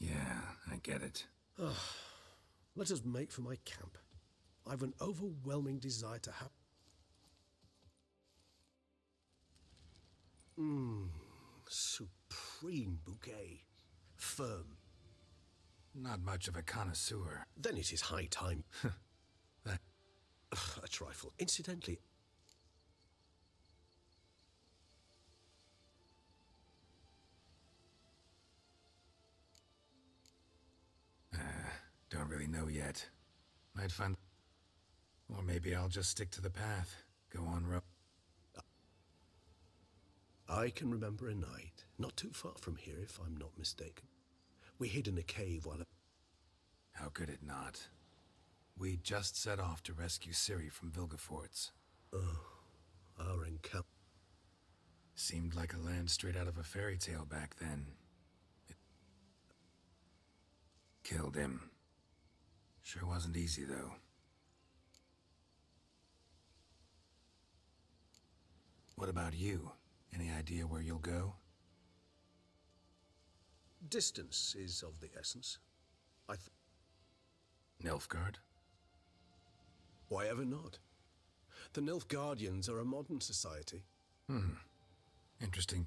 Yeah, I get it. Let us make for my camp. I've an overwhelming desire to have... Supreme bouquet. Firm. Not much of a connoisseur. Then it is high time. That... a trifle. Incidentally... Don't really know yet. Might find... Or maybe I'll just stick to the path. Go on I can remember a night, not too far from here if I'm not mistaken. We hid in a cave while... How could it not? We just set off to rescue Ciri from Vilgefortz. Oh, our encounter... Seemed like a land straight out of a fairy tale back then. It... Killed him. Sure wasn't easy, though. What about you? Any idea where you'll go? Distance is of the essence. Nilfgaard? Why ever not? The Nilfgaardians are a modern society. Interesting.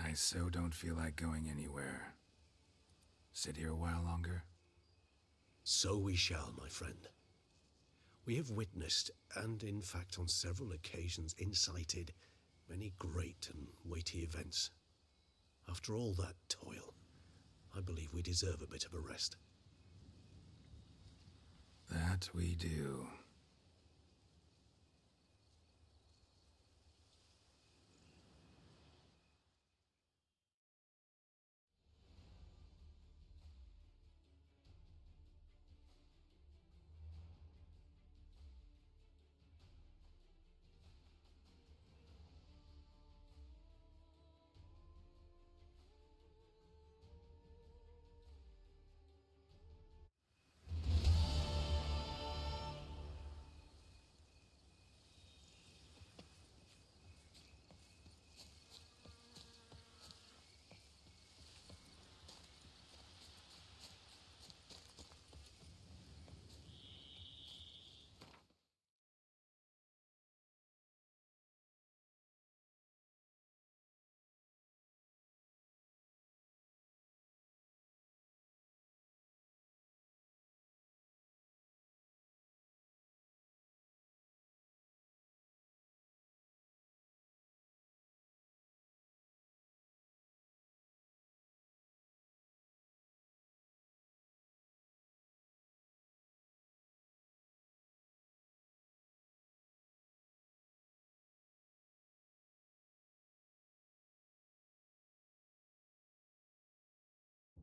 I so don't feel like going anywhere. Sit here a while longer? So we shall, my friend. We have witnessed, and in fact on several occasions incited, many great and weighty events. After all that toil, I believe we deserve a bit of a rest. That we do.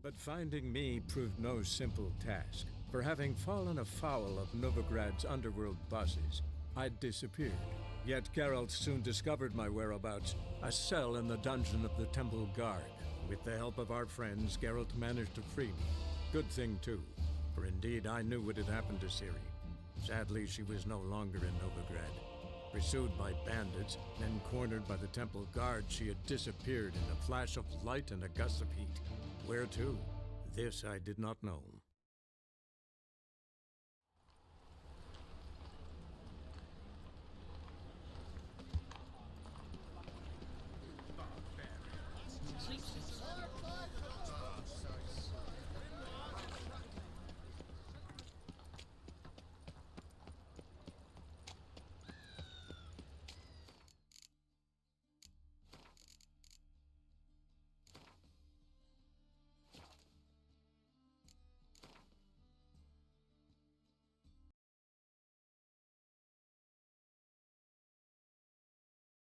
But finding me proved no simple task. For having fallen afoul of Novigrad's underworld bosses, I'd disappeared. Yet Geralt soon discovered my whereabouts, a cell in the dungeon of the Temple Guard. With the help of our friends, Geralt managed to free me. Good thing, too, for indeed I knew what had happened to Ciri. Sadly, she was no longer in Novigrad. Pursued by bandits, then cornered by the temple guard, she had disappeared in a flash of light and a gust of heat. Where to? This I did not know.